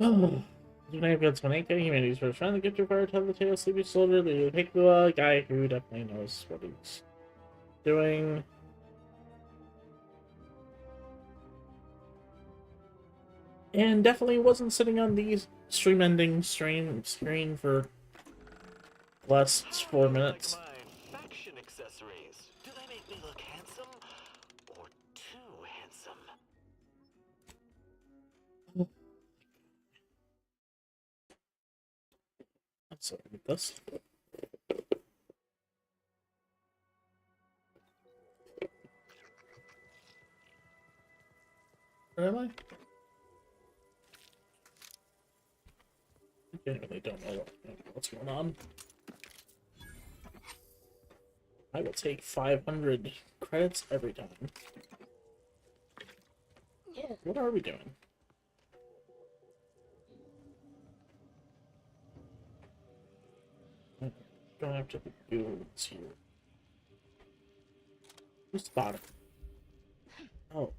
Oh. I've got 20k humanities for trying to get your fire tell the tale sleepy soldier, the Hikua guy who definitely knows what he's doing. And definitely wasn't sitting on the stream ending screen for the last How do 4 you like minutes. my faction accessories? Do they make me look handsome or too handsome? Let's start with this. Where am I? I genuinely don't know what's going on. I will take 500 credits every time. What are we doing? Going after the dudes here. Who's the bottom? Oh.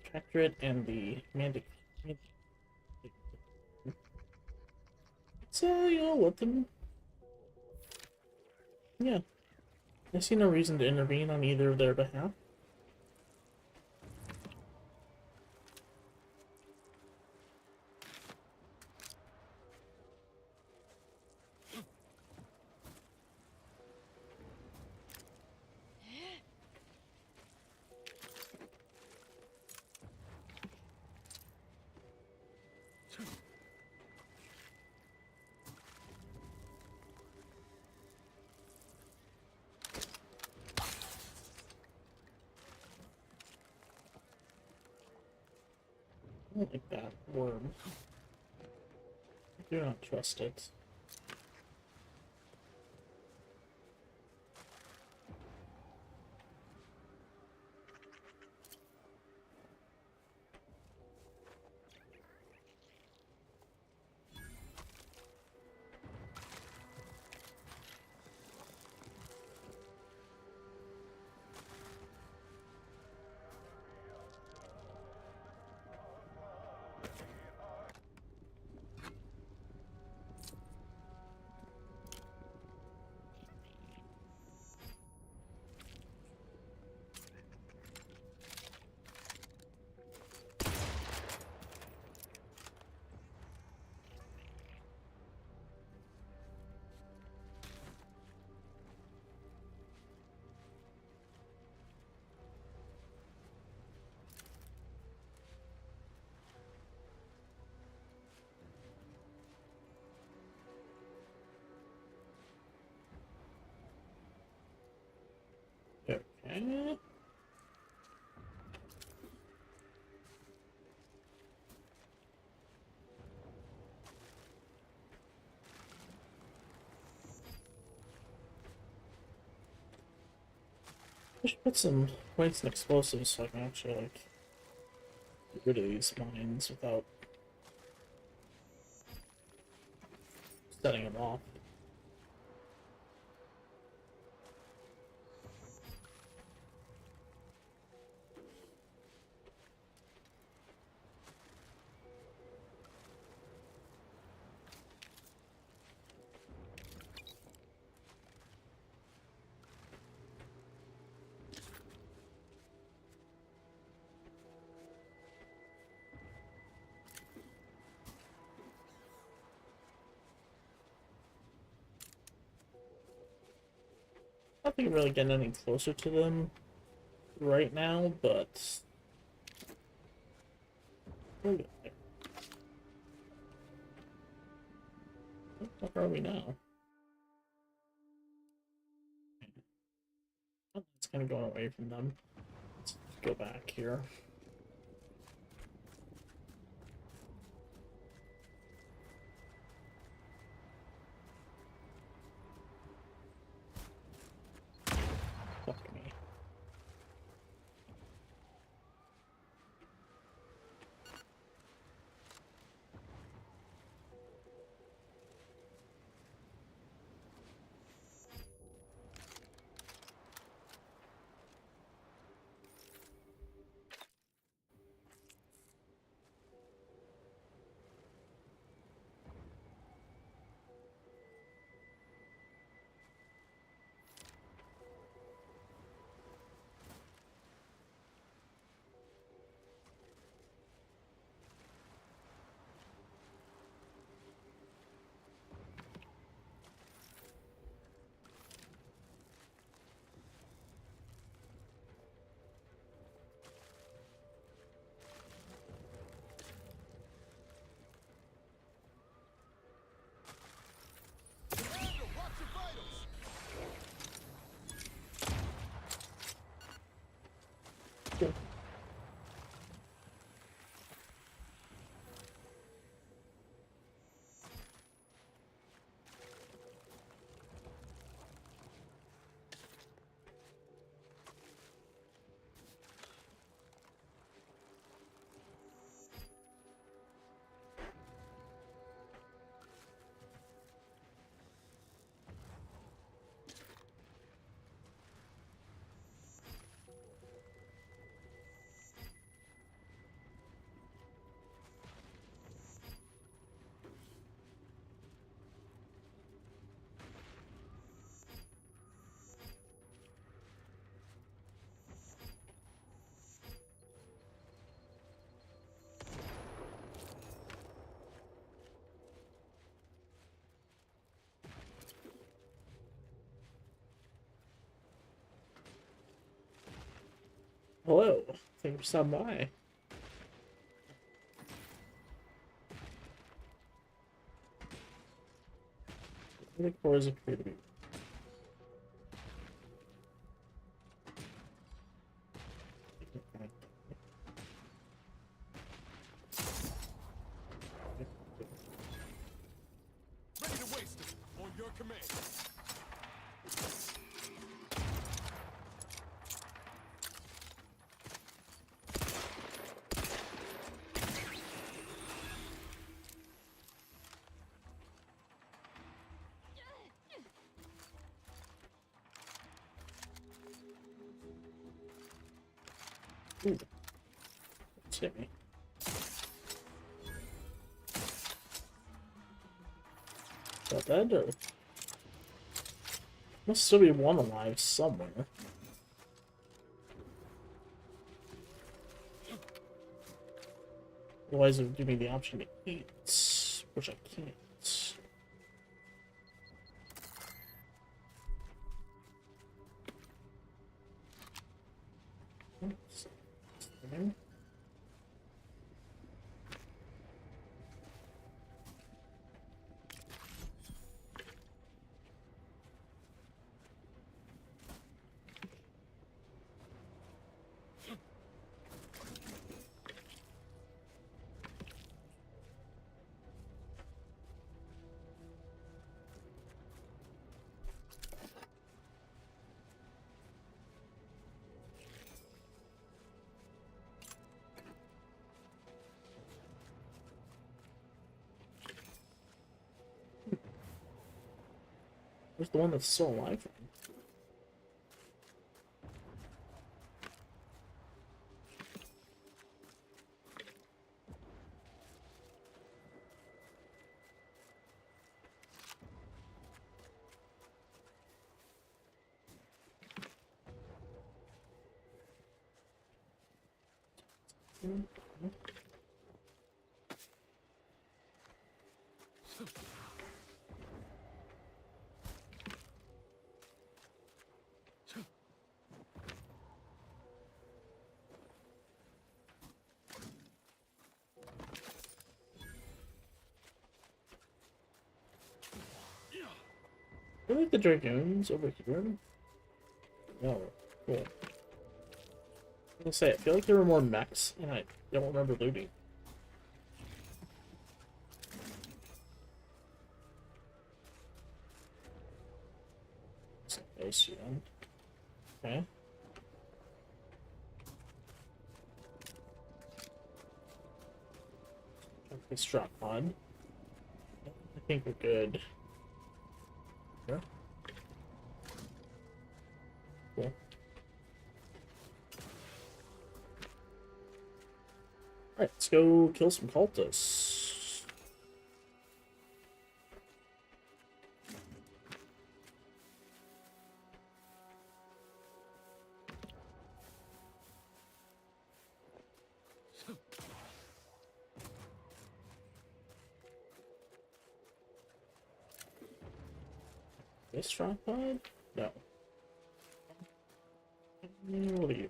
Tractorate and the Mandic. So, let them. Yeah. I see no reason to intervene on either of their behalf. I don't like that worm. I do not trust it. Okay. I should put some points and explosives so I can actually, get rid of these mines without setting them off. I don't think I'm really getting any closer to them right now, but we'll get there. What are we now? Oh, it's kind of going away from them. Let's go back here. Fuck me. Cool. Hello. Thank you for stopping by. The cores appear to be. Ready to waste it on your command. Ooh. Just hit me. Got that, or... Must still be one alive somewhere. Otherwise, it would give me the option to eat, which I can't. Oops. There. Where's the one that's still alive? I like the Dragoons over here. No, cool. I was gonna say, I feel like there were more mechs, and I don't remember looting. Base then. Okay. Check this drop pod. I think we're good. Yeah. Cool. Alright, let's go kill some cultists. This drop pod? No. What are you?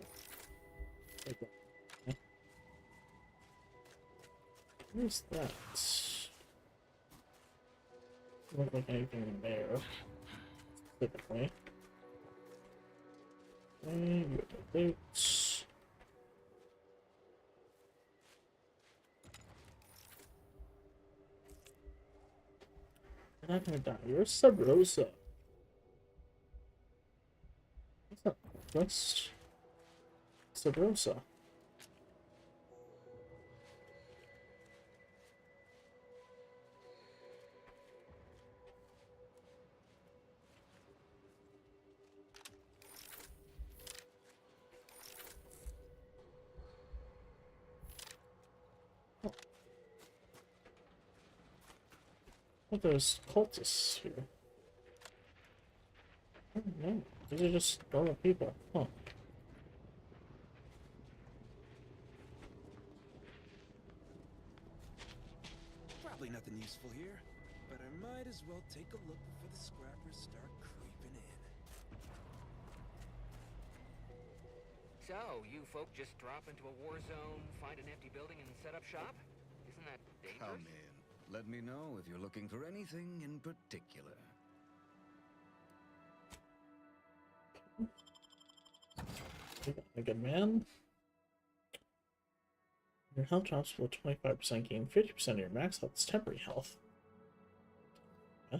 Where's that? Doesn't look like anything in there. Typically. And you have the boots. not gonna die. You're Sub Rosa. What's up? What's Sub Rosa? Oh, there's cultists here. I don't know. These are just normal people. Huh. Probably nothing useful here, but I might as well take a look before the scrappers start creeping in. So, you folk just drop into a war zone, find an empty building, and set up shop? Isn't that dangerous? Come in. Let me know if you're looking for anything in particular. A good man. Your health drops below 25%, gain 50% of your max health is temporary health. Huh?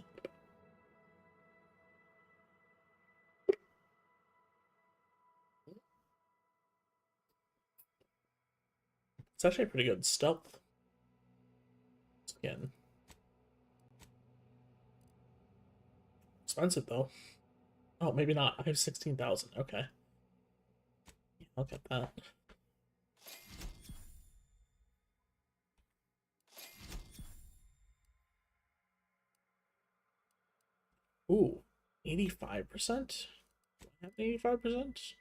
It's actually pretty good stealth. Again. Expensive though. Oh, maybe not. I have 16,000. Okay. Yeah, I'll get that. Ooh, 85%? Do I have 85%?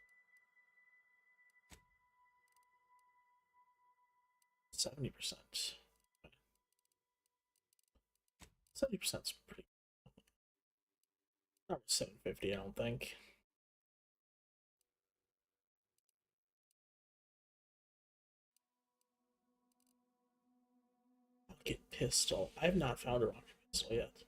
70%. 70% is pretty. Not 750, I don't think. Rocket pistol. I've not found a rocket pistol yet.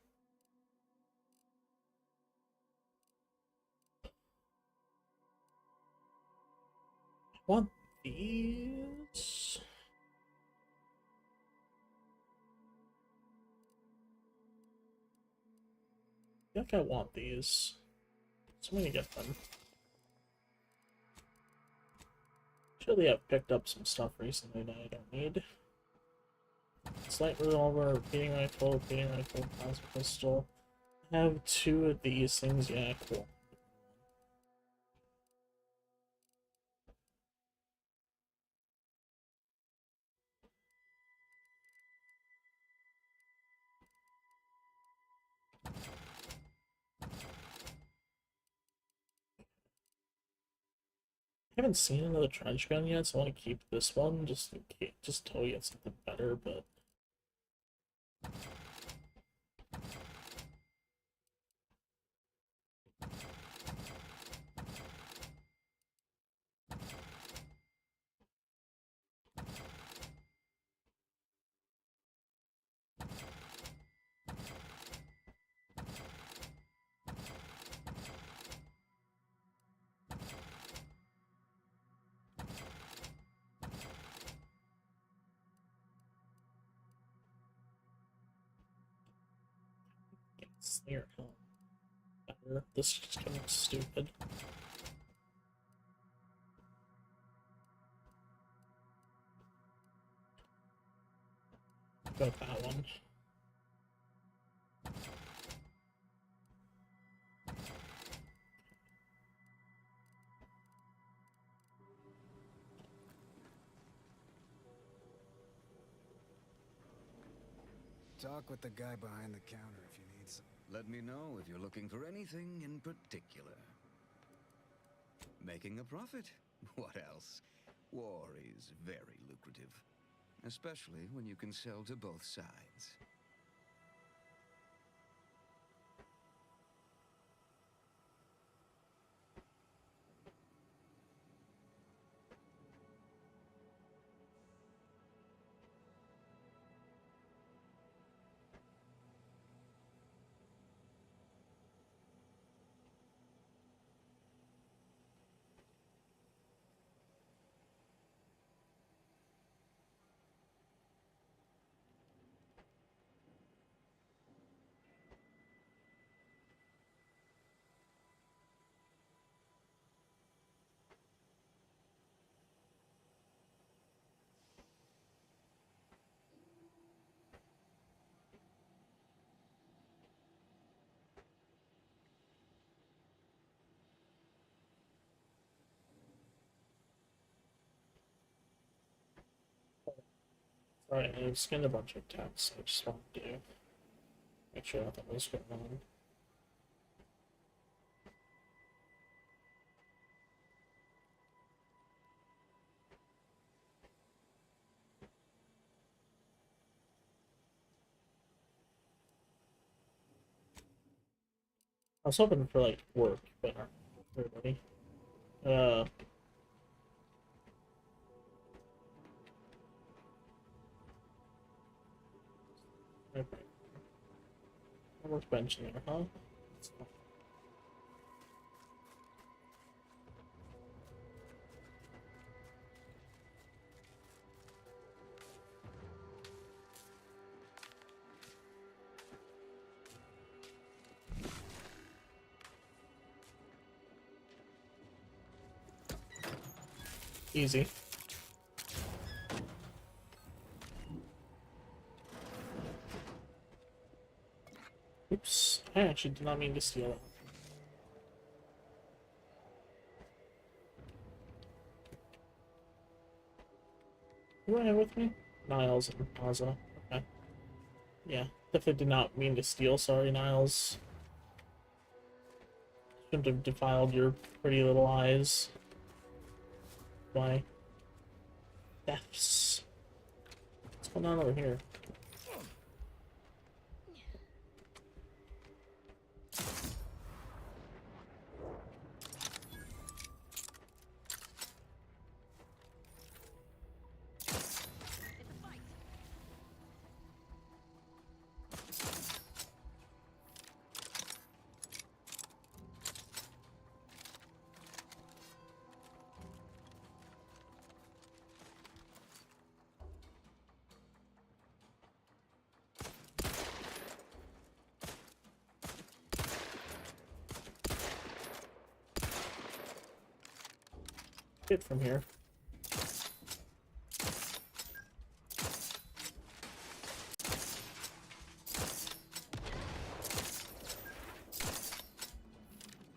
I want these. I think I want these. So I'm gonna get them. Surely I've picked up some stuff recently that I don't need. Slight revolver, repeating rifle, plasma pistol. I have 2 of these things, yeah, cool. I haven't seen another trench gun yet, so I want to keep this one just in case, just till we get something better, but it's near better. This is just kind of stupid. Go with that one. Talk with the guy behind the counter if you need some. Let me know if you're looking for anything in particular. Making a profit? What else? War is very lucrative, especially when you can sell to both sides. Alright, I've scanned a bunch of texts. I just wanted to make sure nothing was going on. I was hoping for like work, but not everybody. Okay. Workbench in there, huh? Easy. Oops, I actually did not mean to steal that. Who do I have with me? Niles and Naza. Okay. Yeah, definitely did not mean to steal. Sorry, Niles. Shouldn't have defiled your pretty little eyes. Why? Thefts. What's going on over here? Get from here.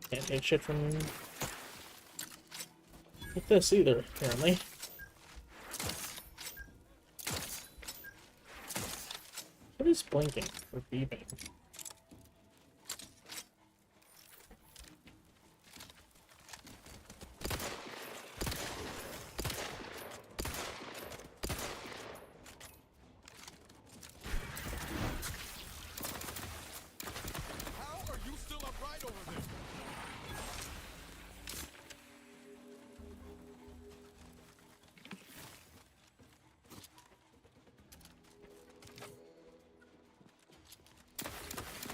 Can't take shit from with this either, apparently. What is blinking or beeping? How are you still upright over there?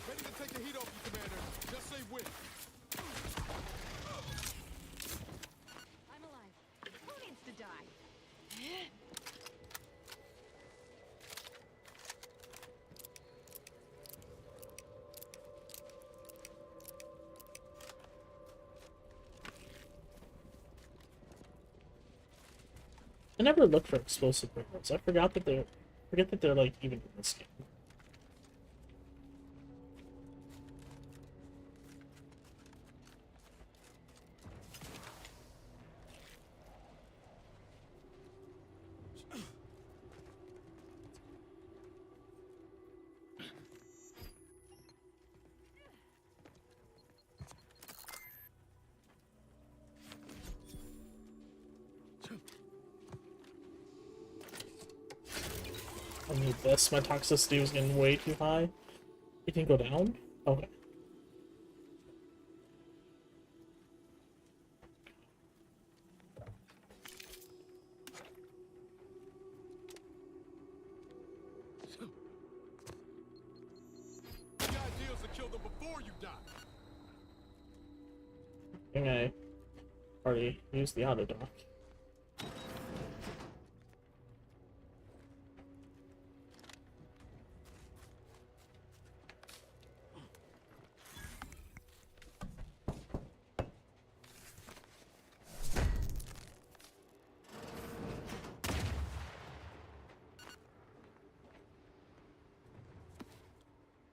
Ready to take the heat off you, Commander. Just say when. I'm alive. Who needs to die? I never look for explosive barrels. I forget that they're like even in this game. I need this. My toxicity was getting way too high. It can go down? Okay. The idea is to kill them before you die. I think I already used the auto dock.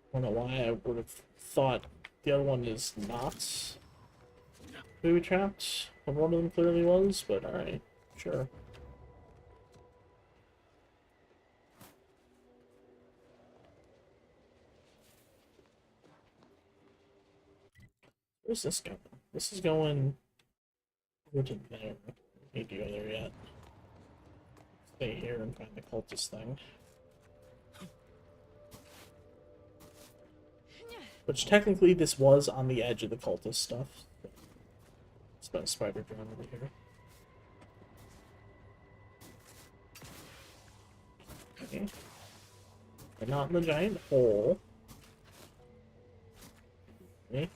I don't know why I would have thought the other one is not booby trapped when one of them clearly was, but alright, sure. Where's this going? This is going over to there. I need to go there yet. Stay here and find the cultist thing. Which technically this was on the edge of the cultist stuff. It's got a spider drone over here. Okay. They're not in the giant hole. Okay.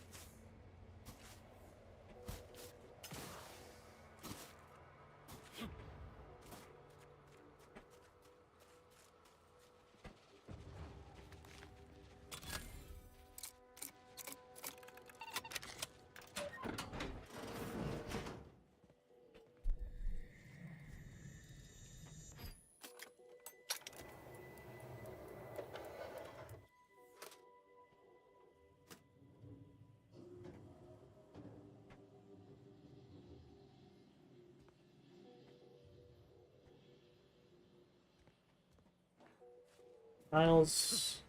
Files.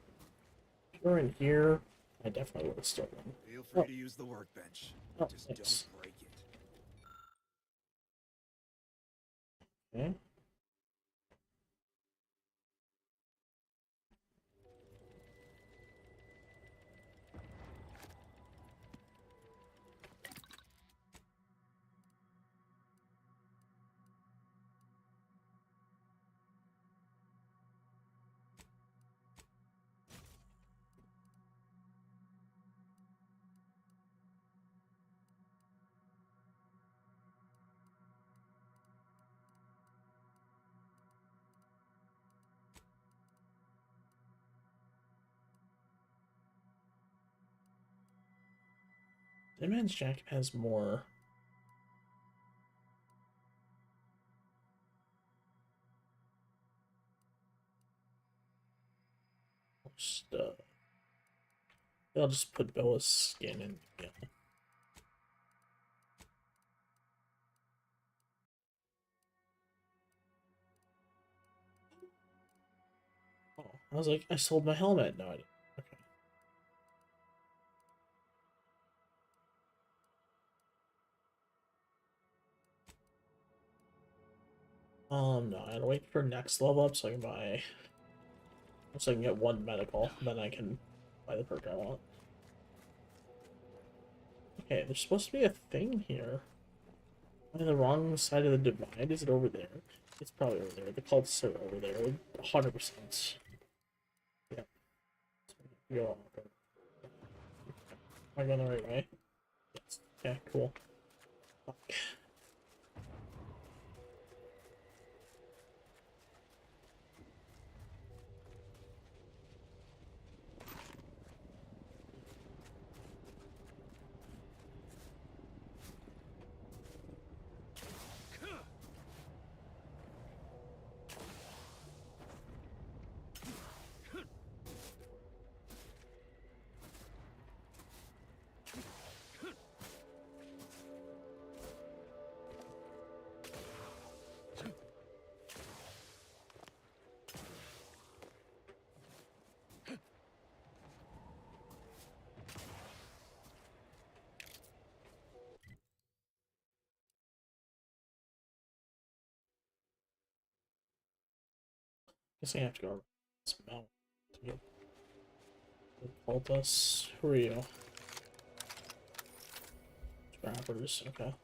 If you're in here, I definitely would have stolen. Feel free Oh. to use the workbench. Oh, Just thanks. don't break it. Okay. That man's jacket has more. Stuff. I'll just put Bella's skin in. Yeah. Oh, I was like, I sold my helmet. No, I didn't. Okay. No, I gotta wait for next level up so I can buy. So I can get one medical, then I can buy the perk I want. Okay, there's supposed to be a thing here. Am I on the wrong side of the divide? Is it over there? It's probably over there. The cultists are over there. 100%. Yep. Go. Am I going the right way? Yes. Okay, cool. Fuck. Guess I have to go around this mountain to get the cultists. Who are you? Trappers, okay.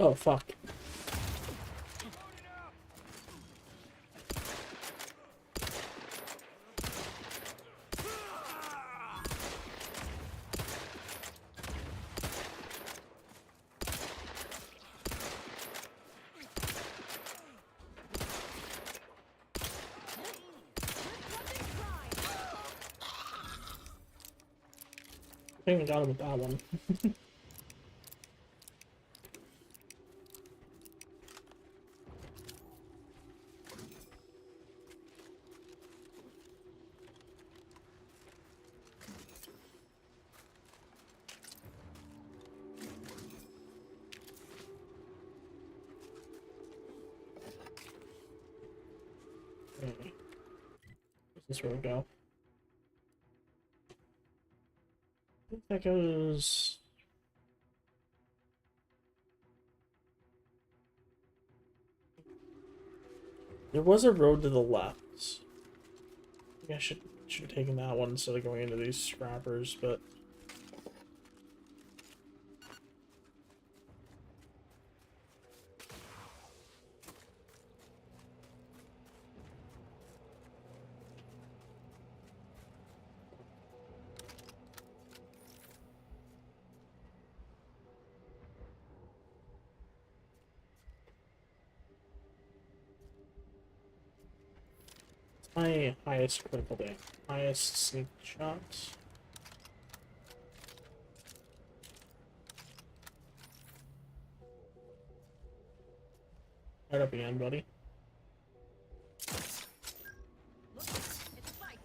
Oh, fuck. I think I got him with that one. Okay. This is where we go. I think that goes. There was a road to the left. I think I should have taken that one instead of going into these scrappers, but it's my highest critical day. Highest sneak shots. Right up the end, buddy. Look, it's a fight.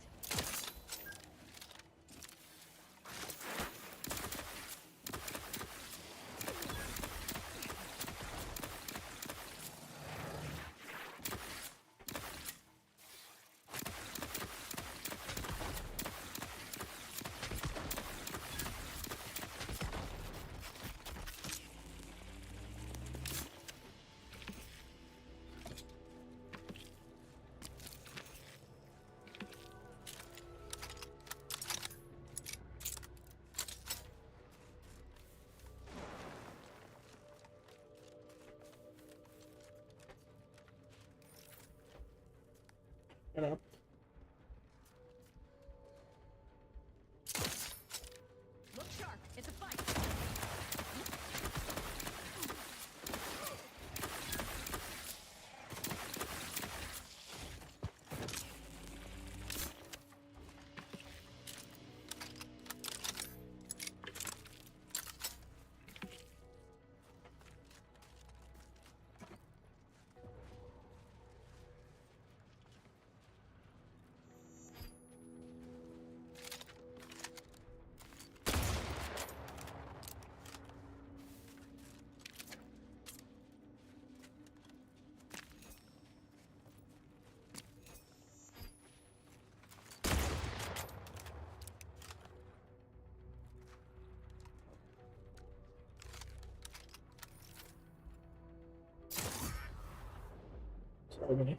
Get up. Look sharp. It's a fight. Sorry, buddy.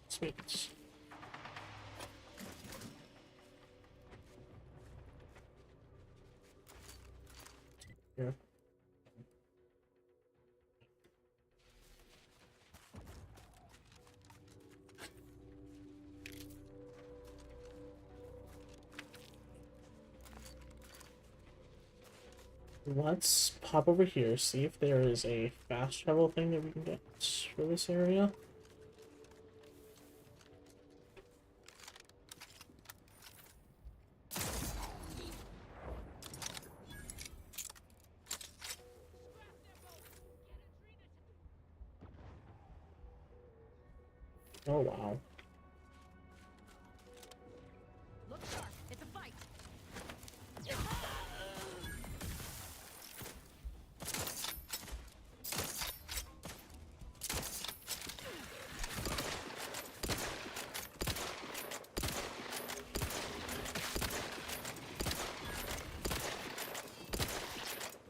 Sweet. Here. Let's pop over here, see if there is a fast travel thing that we can get for this area. Oh wow. Look sharp. It's a fight.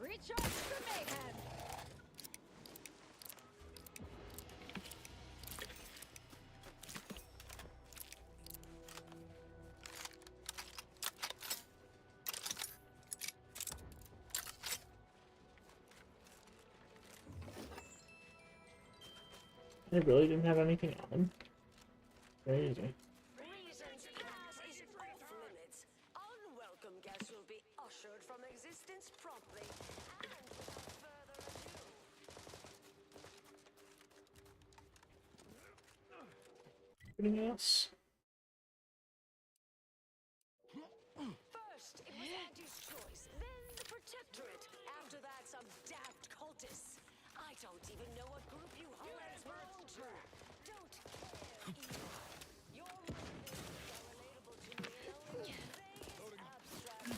Recharge for mayhem. I really didn't have anything on him. Crazy. Reason's pass is off limits. Unwelcome guests will be ushered from existence promptly and without further ado. Anything else? First, it was Auntie's choice, then the Protectorate. After that, some daft cultists. I don't even know what group you hotheads belong to. Don't care either. Your motivations are relatable to me in only the vaguest abstract.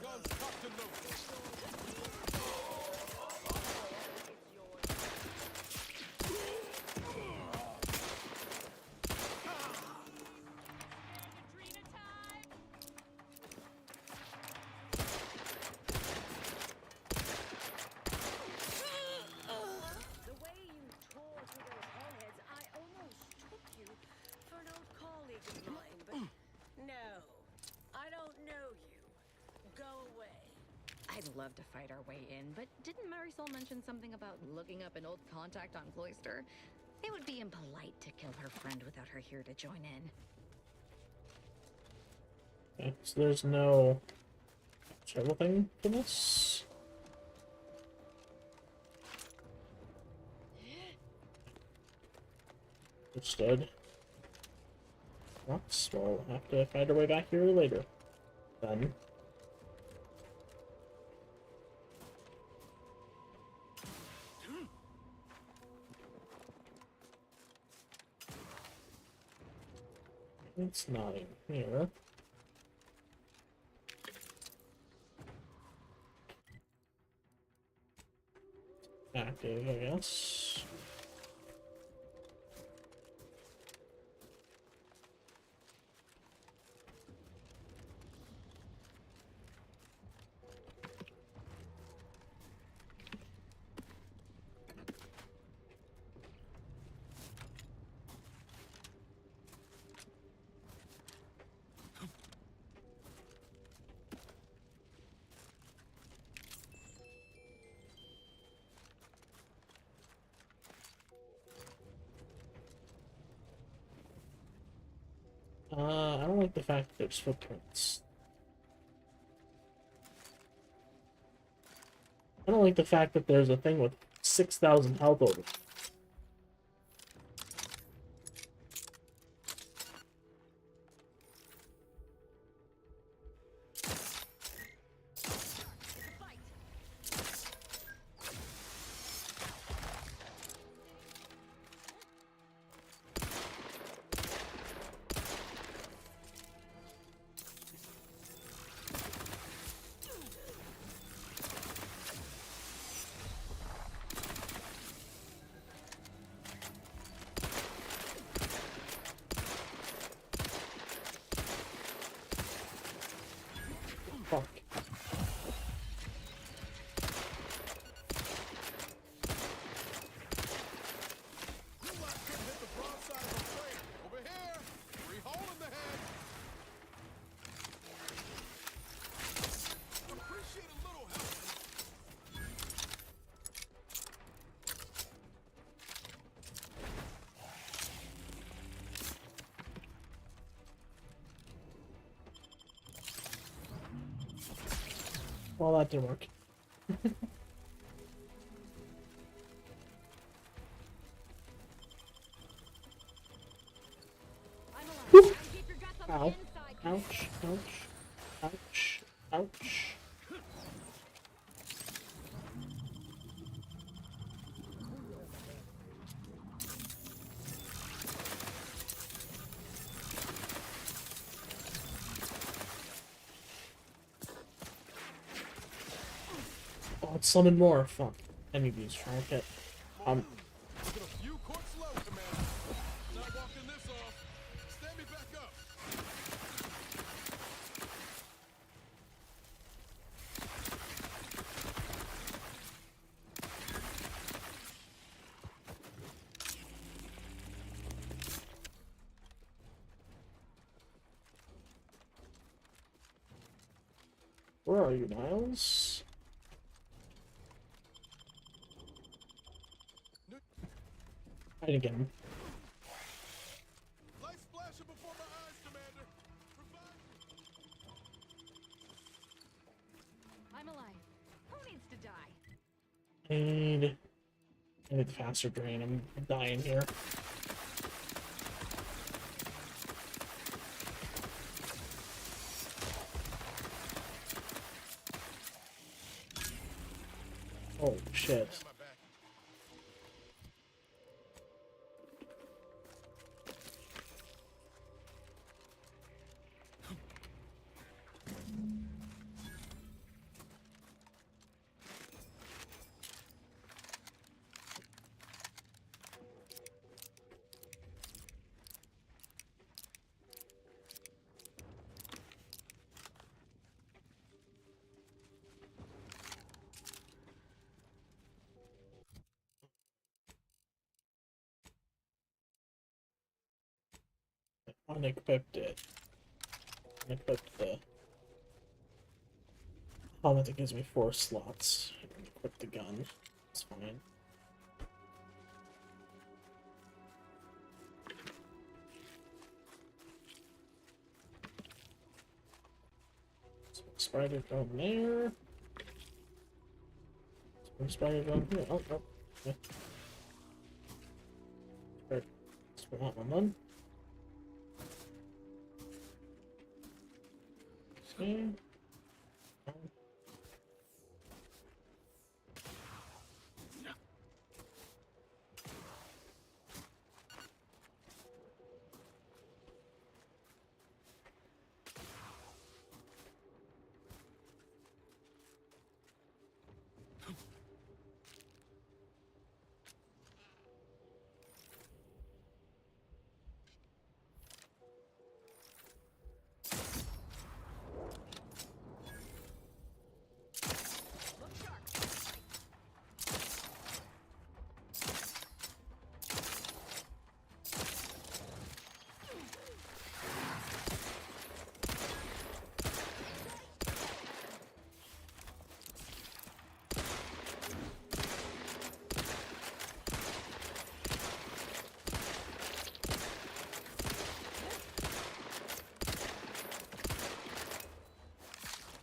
Guns cocked and loaded. The way you tore through those hellheads, I almost took you for an old colleague of mine, but no, I don't know you. Go away. I'd love to fight our way in, but didn't Marisol mention something about looking up an old contact on Cloister? It would be impolite to kill her friend without her here to join in. Okay, so there's no travel thing for this. Understood. Rocks, we'll have to find our way back here later. Then. It's not in here. Active, I guess. I don't like the fact that there's footprints. I don't like the fact that there's a thing with 6,000 health over. Fuck. Well, that didn't work. I'm alive. And keep your guts on Ow. the inside. Ouch. Ouch. Ouch. Ouch. Oh, let's summon more. Fuck. I need to use Trinket. Looking a few courts low, Commander. Not walking this off. Stand me back up. Where are you, Miles? Hide again. Light splashing before my eyes, Commander. Provide. I'm alive. Who needs to die? I need the faster drain. I'm dying here. Oh shit. My back. Unequipped it. Unequipped the helmet that gives me 4 slots. I can equip the gun. It's fine. Spider drone there. Spider drone here. Oh, oh. Okay. Right. Let's put that one then. Okay.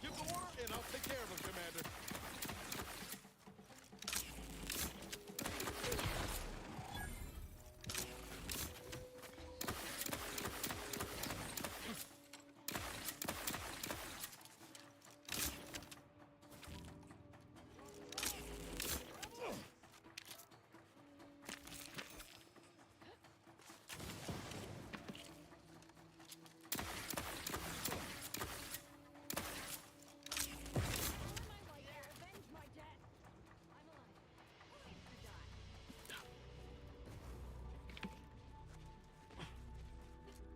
Give the order, and I'll take care of him, Commander.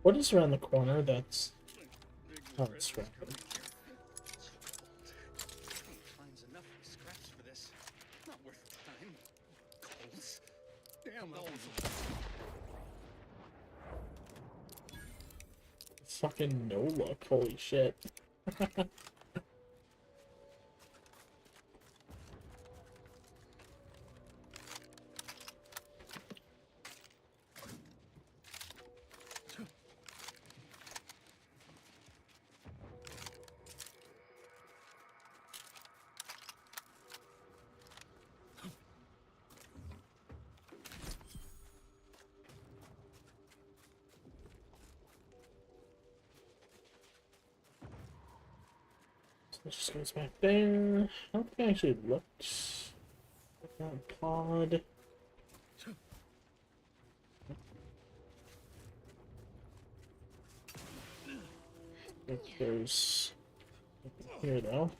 What is around the corner that's... Oh, it's scrapping. Finds enough scraps for this. Not worth the time. Coals. Damn those. Fucking no luck, holy shit. Let's just goes back there. I don't think I actually looked at that pod. If there's nothing here though.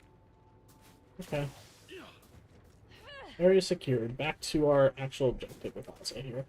Okay. Area secured. Back to our actual objective with Ozzy here.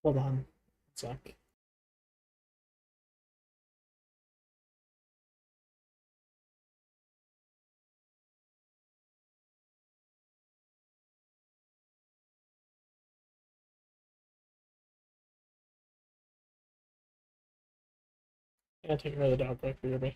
Hold on. 1 sec. Yeah, take care of the dog quick, BRB.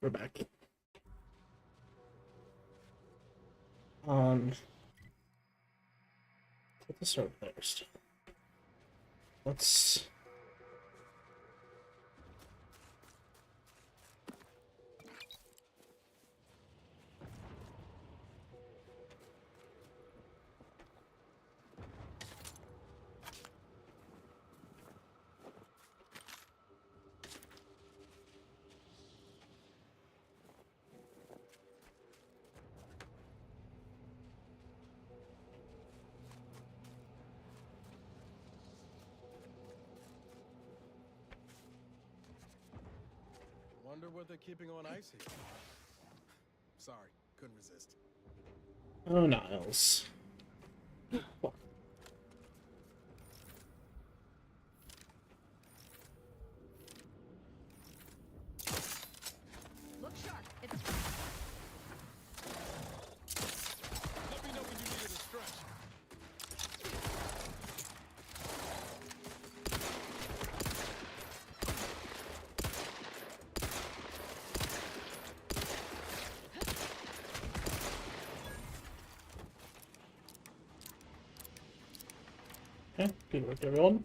We're back. Put this over there still. Let's. Wonder what they're keeping on ice here. Sorry, couldn't resist. Oh, Niles. Fuck. Look sharp. It's Let me know when you needed a stretch. Okay, good work, everyone.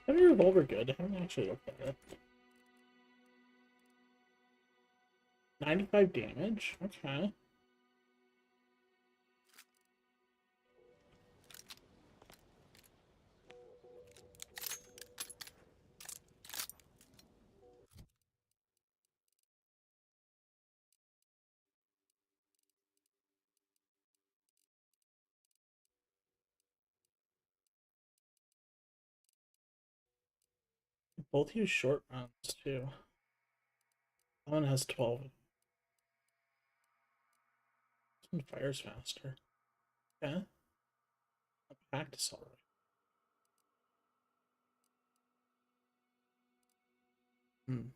Heavy revolver good. I haven't actually looked at it. 95 damage? Okay. Both use short rounds too. One has 12. This one fires faster. Okay. I practice already. Hmm.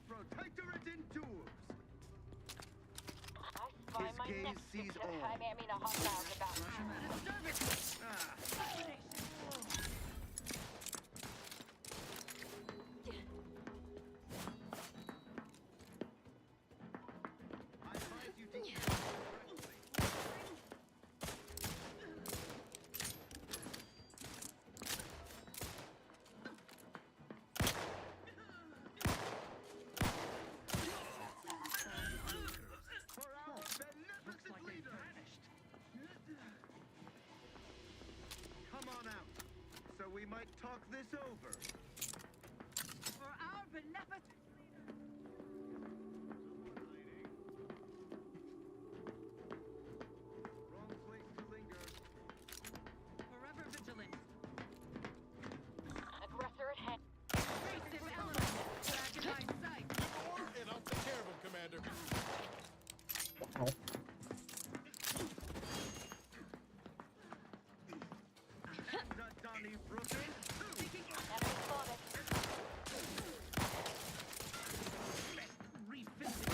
Protectorate endures. I find my gaze next sees picture. all. I mean a hostile about. I advise you to we might talk this over. For our beneficent Wrong place to linger. forever vigilant. Aggressor at hand. Evasive element. Back in my sight. And I'll take care of him, Commander. Wow. Not Donnie Brookin. Enemy spotted. Revisit.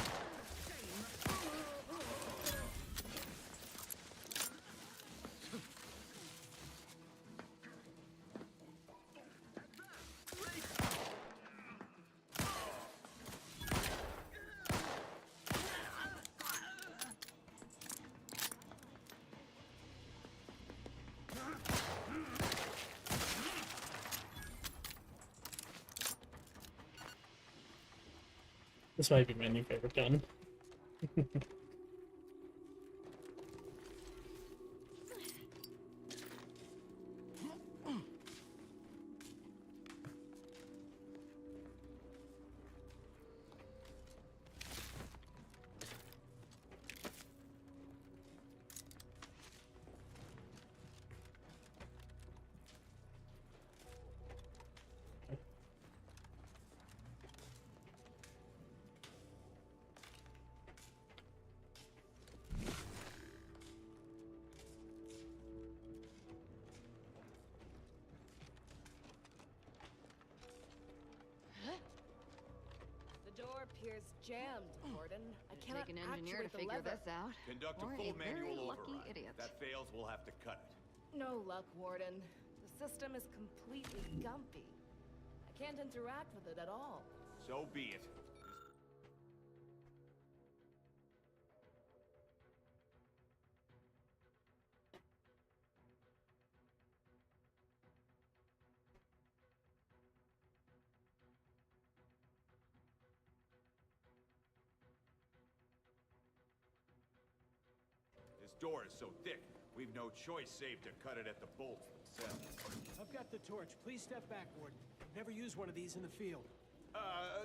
This might be my new favorite gun. The door appears jammed, Gordon. I It'd cannot take an engineer to actuate the figure lever. this out. Conduct Or a a full very manual lucky override. idiot. If that fails, we'll have to cut it. No luck, Warden. The system is completely gumpy. I can't interact with it at all. So be it. This door is so thick, we've no choice save to cut it at the bolts themselves. I've got the torch. Please step back, Gordon. Never used one of these in the field.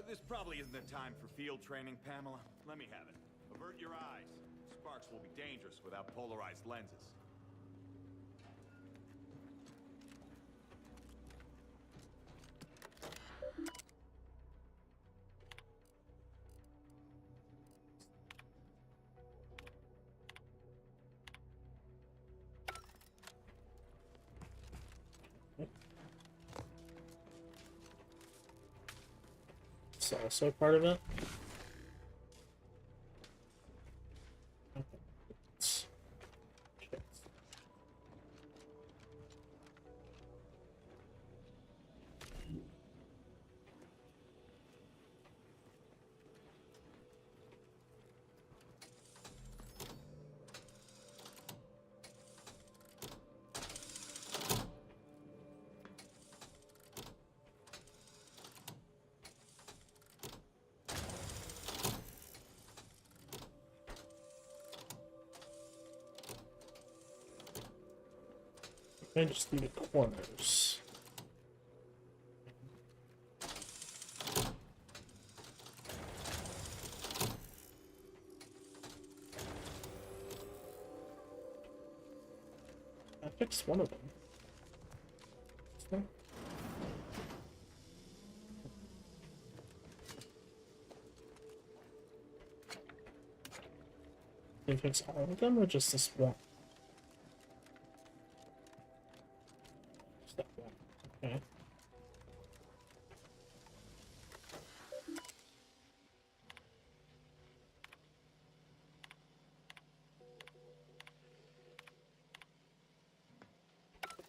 This probably isn't the time for field training, Pamela. Let me have it. Avert your eyes. Sparks will be dangerous without polarized lenses. It's also part of it. Okay. Shit. I just need the corners. I fixed one of them. So. Did I fix all of them or just this one? Just that one. Okay.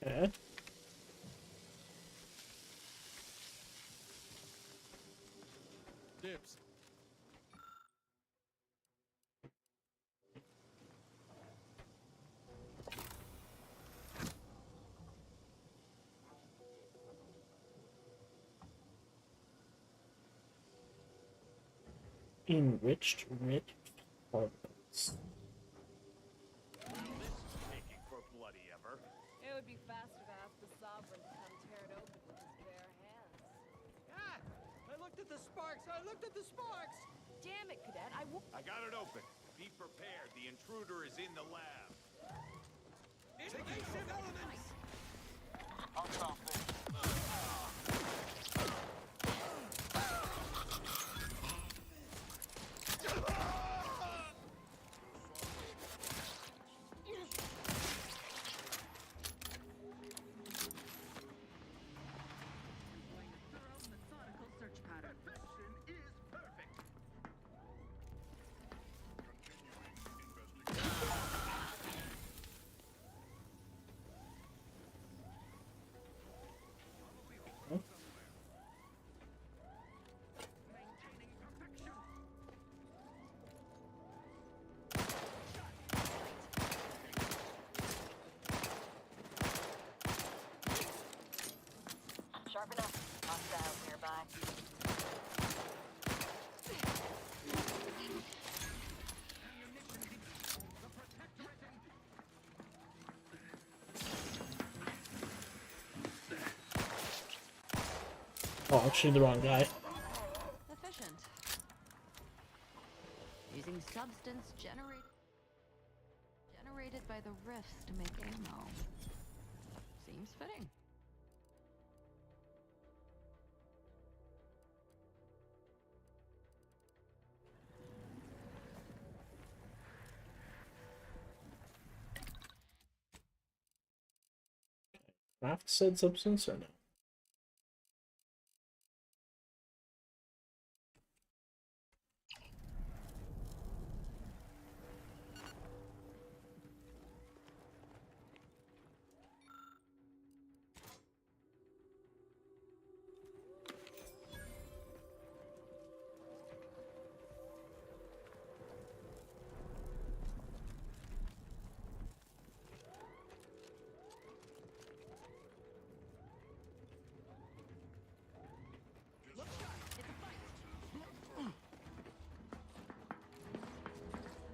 Okay. Dibs. Enriched rich particles. Well, this is taking for bloody ever. It would be faster to ask the Sovereign to come tear it at the sparks! I looked at the sparks! Damn it, Cadet, I got it open. Be prepared. The intruder is in the lab. Invasive elements! I'll stop this. Methodical search pattern. Perfection is perfect. Sharp enough. Hostiles nearby. Oh, actually the wrong guy. Efficient. Using substance generated by the rifts to make ammo. Seems fitting. Craft said substance or no?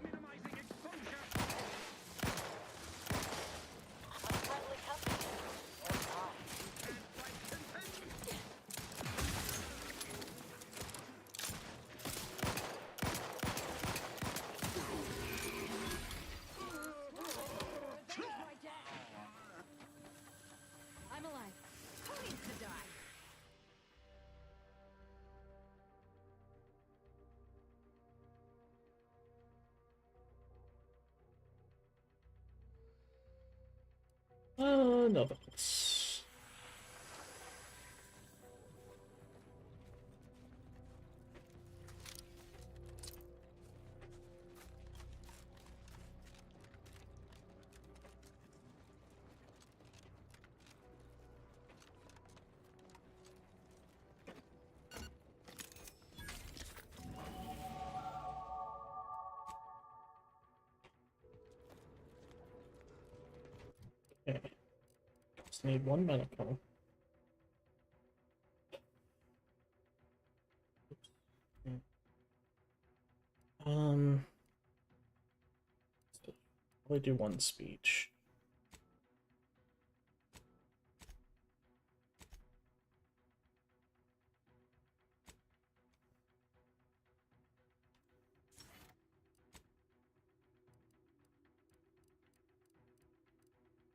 Minimizing exposure. Unfriendly company. Nearby. Can't fight content. I'm alive. Who needs to die? No thanks. Okay. Just need one medical. Um, probably do one speech.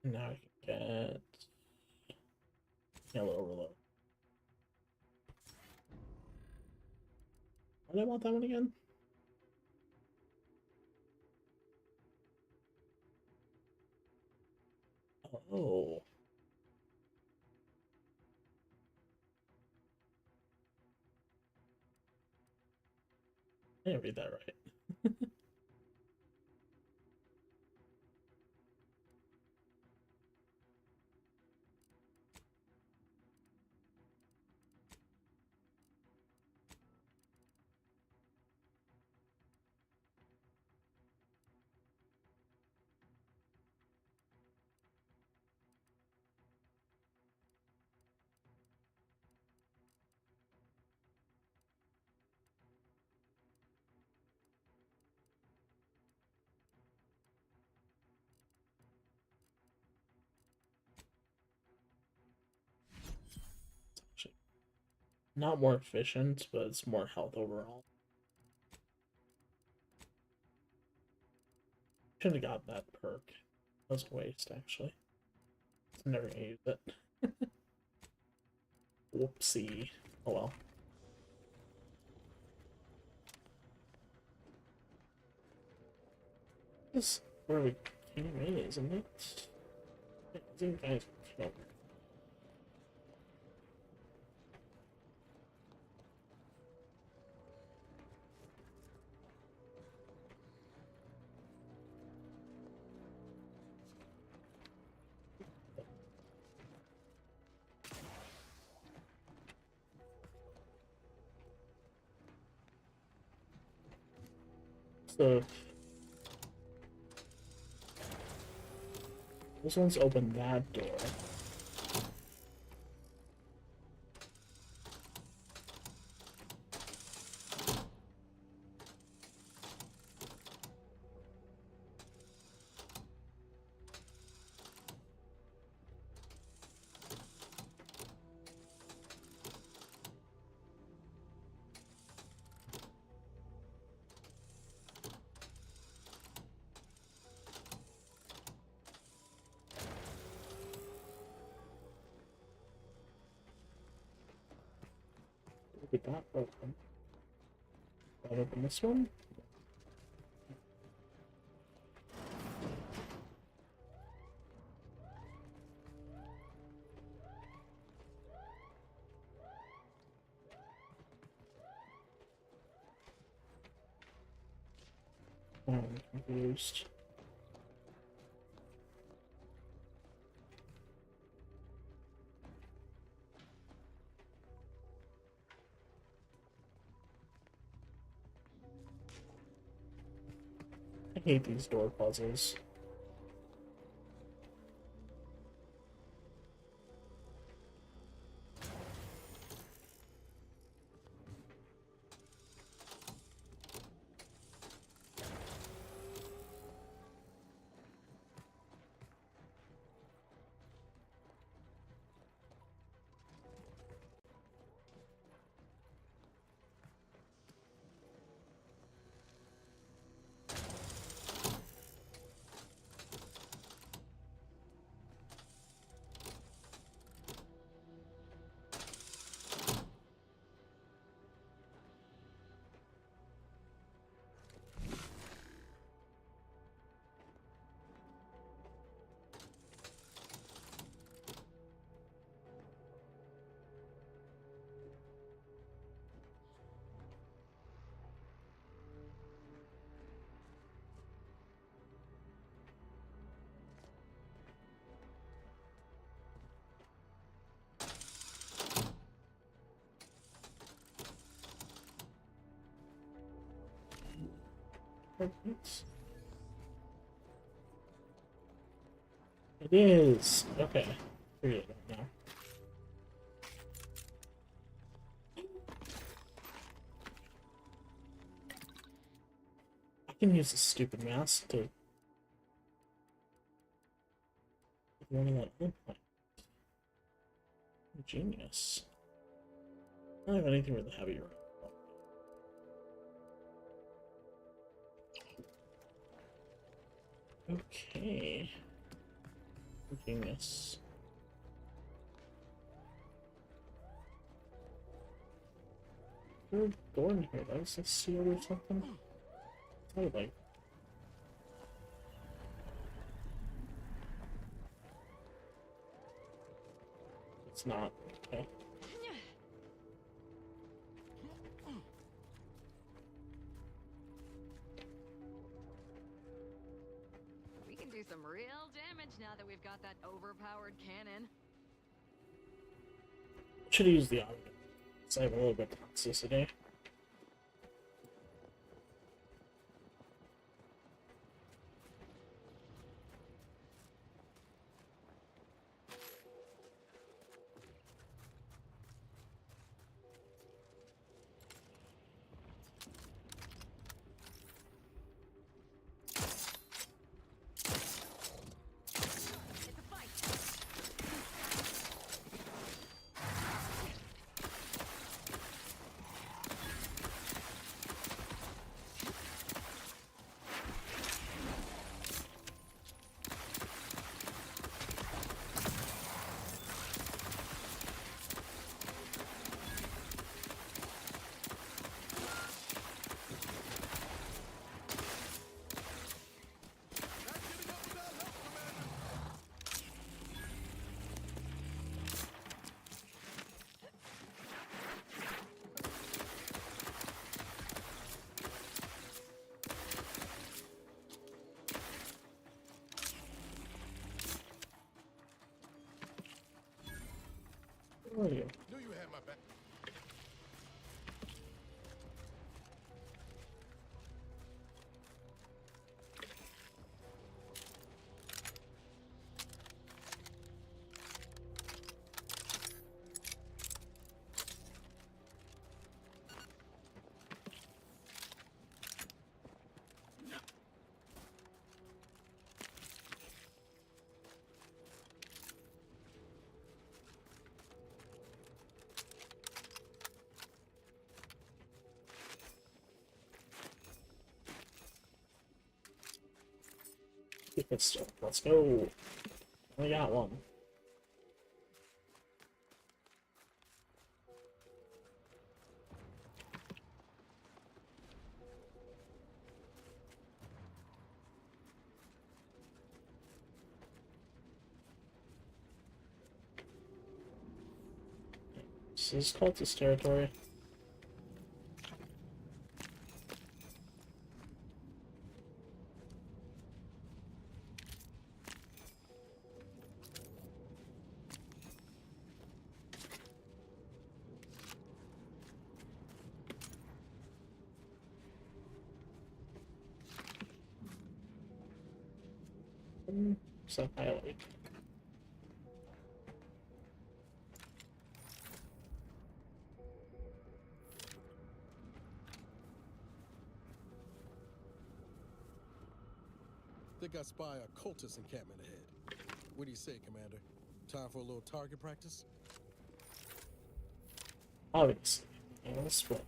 Now I can get yellow overload. Why do I want that one again? Oh. I didn't read that right. Not more efficient, but it's more health overall. Should have got that perk. That was a waste, actually. I'm never gonna use it. Whoopsie. Oh well. This is where we came in, isn't it? I think I killed. So this one's opened that door. Look at that open. That open this one? Oh, I'm confused. I hate these door puzzles. Perfect. It is. Okay. Figured it out now. I can use this stupid mask to one of that implant. Genius. I don't have anything really heavy around. Okay. Genius. Is there a door in here? That was like sealed or something? Totally. It's not. Okay. We can do some real damage now that we've got that overpowered cannon. Should use the audio, because I have a little bit of toxicity. Where are you? Knew you had my back. Keep it still. Let's go. We got one. This is cultist territory. So highlight. Think I spy a cultist encampment ahead. What do you say, Commander? Time for a little target practice? Obviously. Yeah, let's split.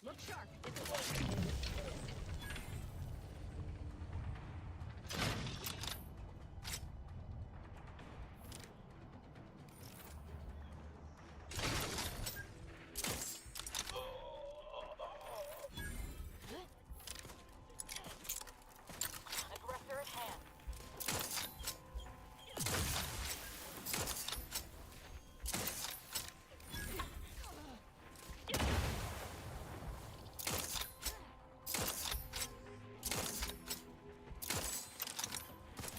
Look sharp. Aggressor at hand.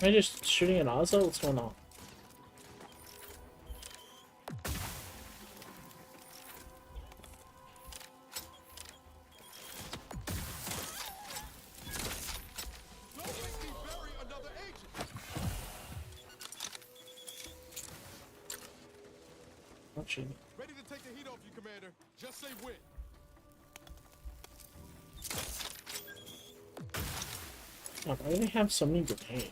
Am I just shooting at Ozzo? What's going on? Don't make me bury another agent! Not shooting. Ready to take the heat off you, Commander. Just say when. God, why do they have so many grenades?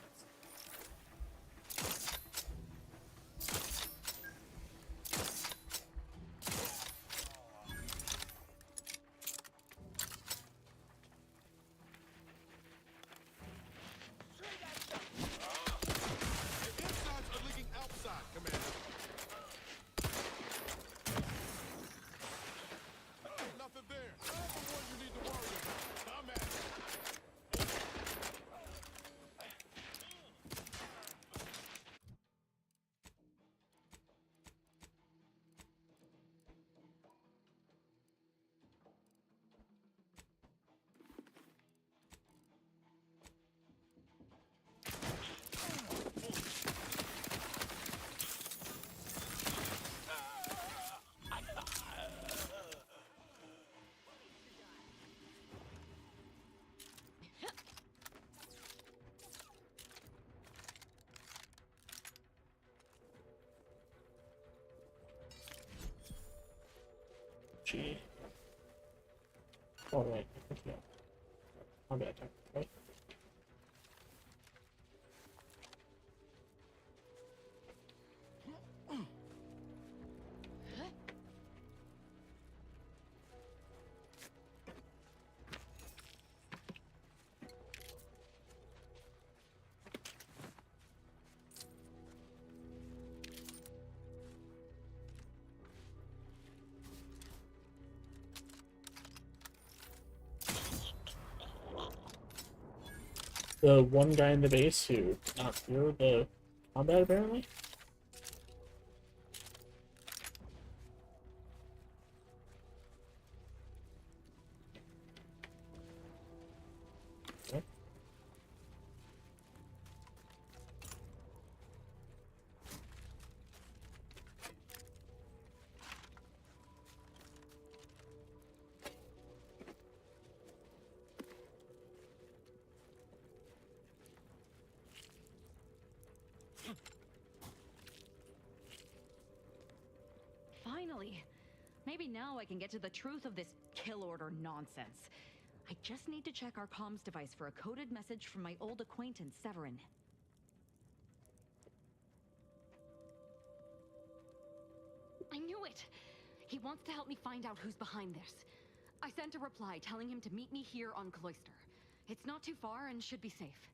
The insides are leaking outside, Commander. Nothing there. I'm the one you need to worry about. Come at it. Gee. Oh, wait. No. My bad. Right? the one guy in the base who did not fear the combat, apparently. Okay. Finally! Maybe now I can get to the truth of this kill order nonsense. I just need to check our comms device for a coded message from my old acquaintance, Severin. I knew it! He wants to help me find out who's behind this. I sent a reply telling him to meet me here on Cloister. It's not too far and should be safe.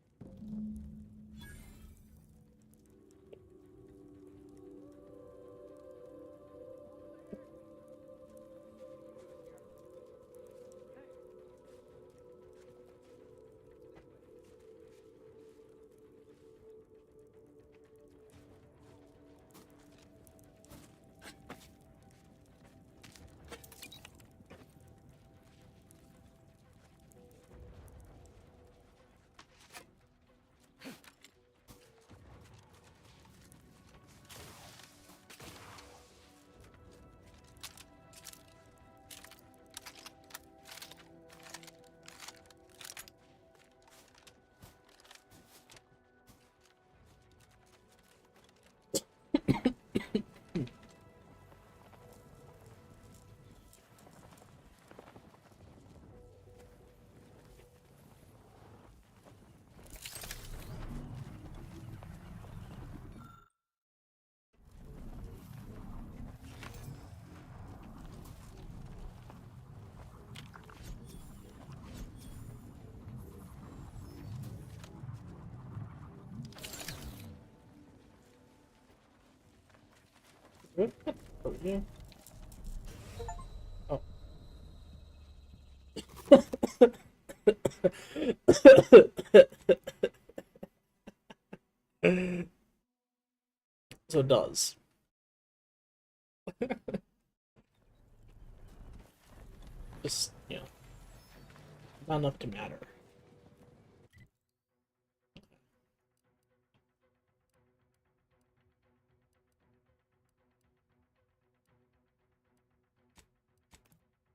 Good. Oh, yeah. Oh. So it does. Just, you know, not enough to matter.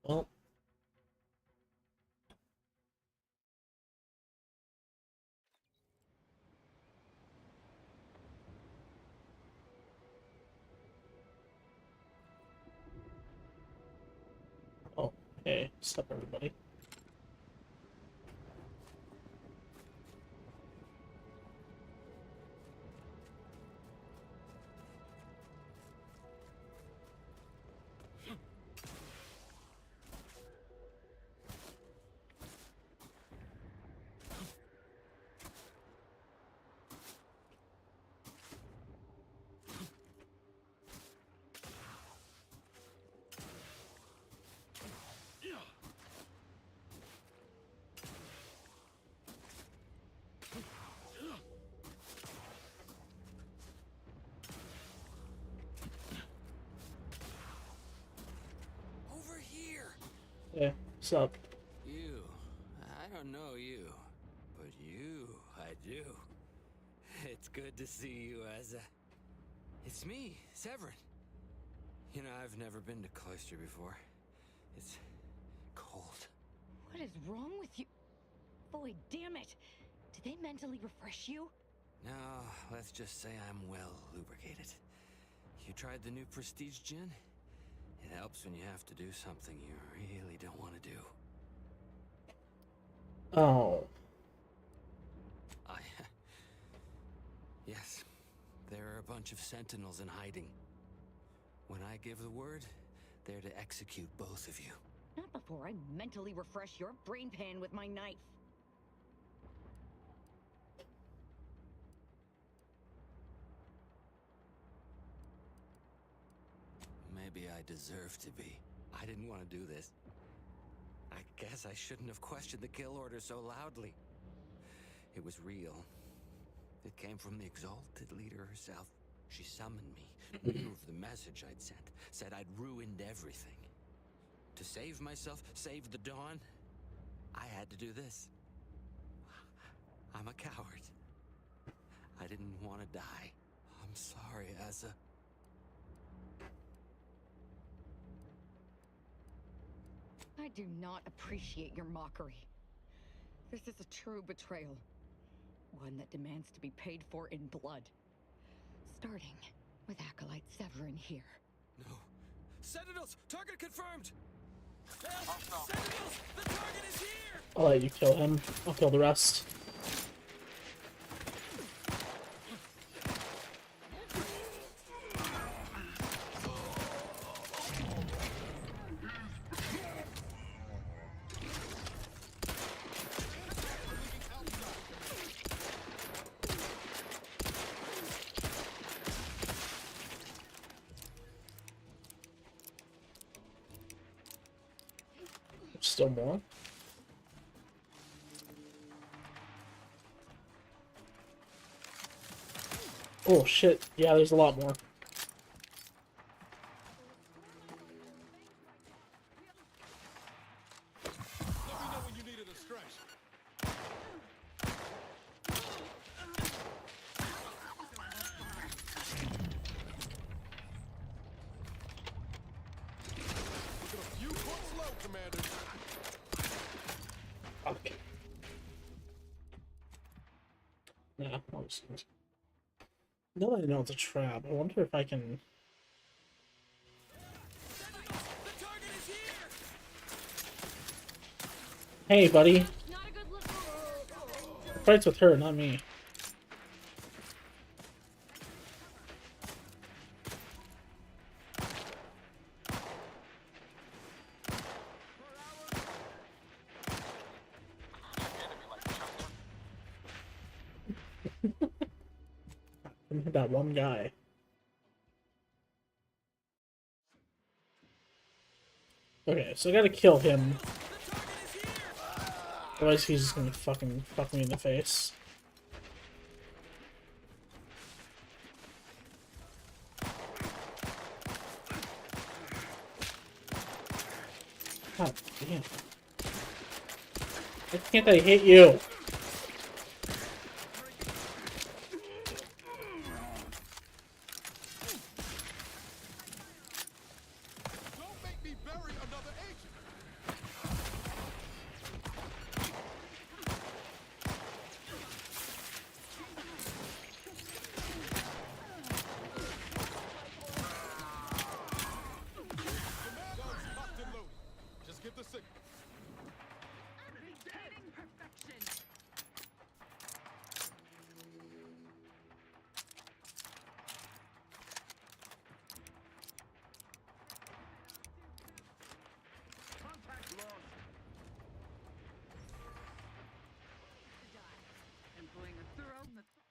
Well. Oh, hey, sup everybody. Over here. Yeah, sup? You. I don't know you, but you, I do. It's good to see you, Asa. It's me, Severin. You know, I've never been to Cloister before. It's cold. What is wrong with you? Boy, damn it! Did they mentally refresh you? No, let's just say I'm well lubricated. You tried the new Prestige gin? It helps when you have to do something you really don't want to do. Oh. Yes, there are a bunch of sentinels in hiding. When I give the word, they're to execute both of you. Not before I mentally refresh your brain pan with my knife. Maybe I deserve to be. I didn't want to do this. I guess I shouldn't have questioned the kill order so loudly. It was real. It came from the exalted leader herself. She summoned me, knew of the message I'd sent, said I'd ruined everything. To save myself, save the Dawn, I had to do this. I'm a coward. I didn't want to die. I'm sorry, Asa. I do not appreciate your mockery. This is a true betrayal. One that demands to be paid for in blood. Starting with Acolyte Severin here. No. Sentinels! Target confirmed! Sentinels! The target is here! I'll let you kill him. I'll kill the rest. Still more? Oh shit, yeah, there's a lot more. Let me know when you needed a stretch. Looking a few points low, Commander. Okay. Nah, I'm just gonna... Now that I know it's a trap, I wonder if I can... Hey, buddy. The fight's with her, not me. That one guy. Okay, so I gotta kill him. Otherwise he's just gonna fucking fuck me in the face. God damn. Why can't I hit you? Don't make me bury another agent. Guns locked and loaded. Just get the signal. Contact lost. Employing a thorough methodical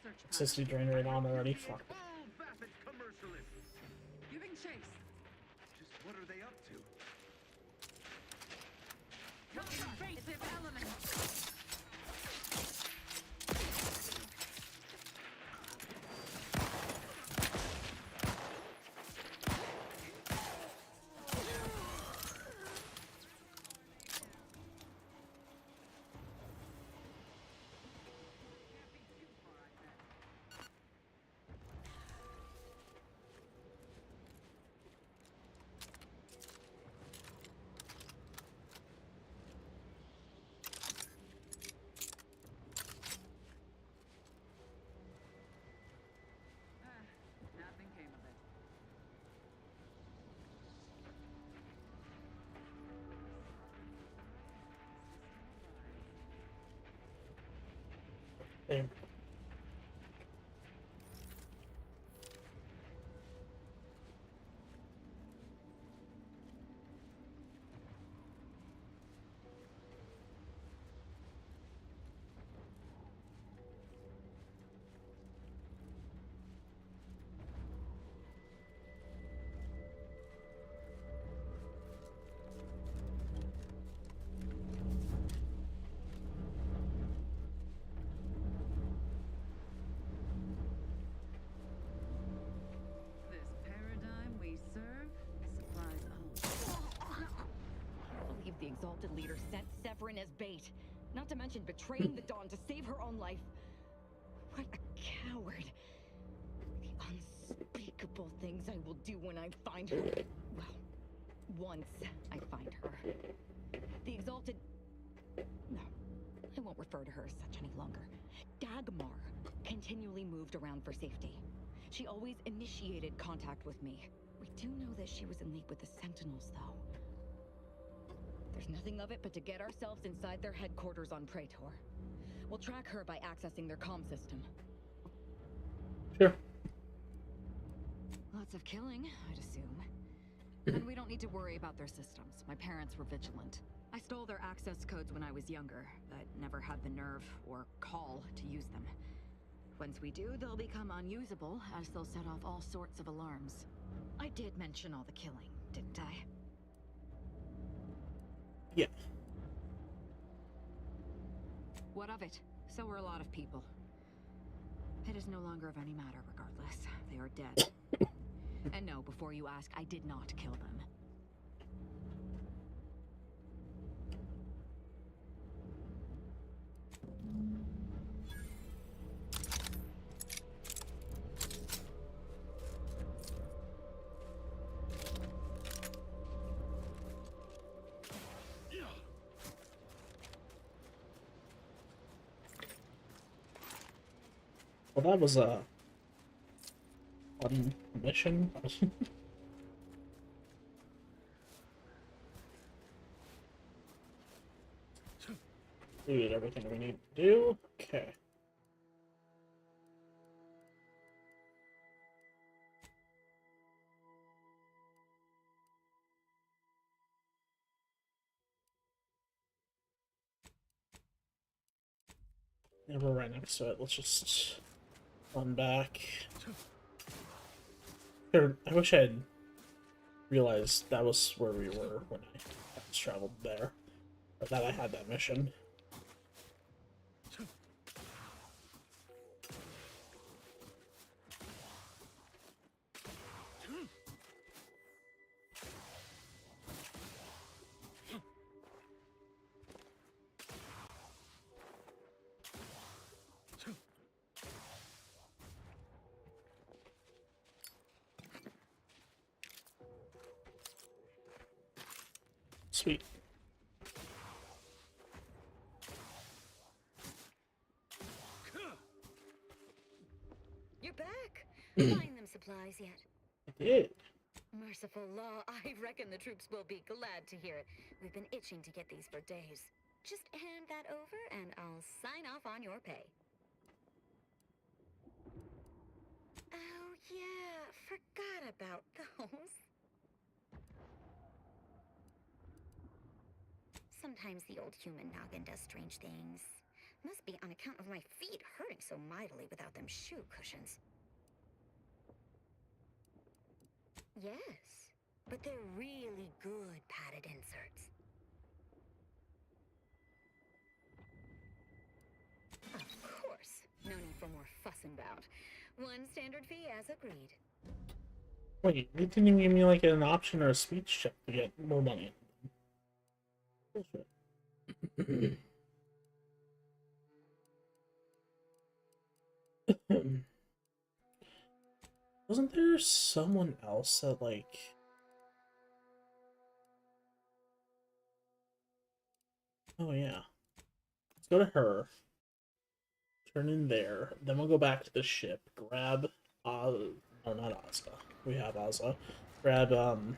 search Sissy drain right on already. Fuck. all vapid commercialists. Giving chase. Just what are they up to? Invasive elements. Nothing came of it. Damn. in as bait. Not to mention betraying the Dawn to save her own life. What a coward. The unspeakable things I will do when I find her. Well, once I find her. The exalted... No, I won't refer to her as such any longer. Dagmar continually moved around for safety. She always initiated contact with me. We do know that she was in league with the Sentinels, though. There's nothing of it but to get ourselves inside their headquarters on Praetor. We'll track her by accessing their comm system. Sure. Lots of killing, I'd assume. And we don't need to worry about their systems. My parents were vigilant. I stole their access codes when I was younger, but never had the nerve or call to use them. Once we do, they'll become unusable, as they'll set off all sorts of alarms. I did mention all the killing, didn't I? Yeah. What of it? So were a lot of people. It is no longer of any matter, regardless. They are dead. And no, before you ask, I did not kill them. Well, that was a fun mission. We did everything we need to do. Okay. Yeah, we're right next to it. Let's just run back. Here, I wish I had realized that was where we were when I just traveled there. Or that I had that mission. Sweet. You're back. Find them supplies yet? I did. Merciful law, I reckon the troops will be glad to hear it. We've been itching to get these for days. Just hand that over and I'll sign off on your pay. Oh yeah, forgot about those. Sometimes the old human noggin does strange things. Must be on account of my feet hurting so mightily without them shoe cushions. Yes, but they're really good padded inserts. Of course, no need for more fussing about. One standard fee as agreed. Wait, you didn't even give me like an option or a speech check to get more money. Bullshit. Wasn't there someone else that like... Oh yeah. Let's go to her. Turn in there. Then we'll go back to the ship. Grab no, not Ozza. We have Ozza. Grab You're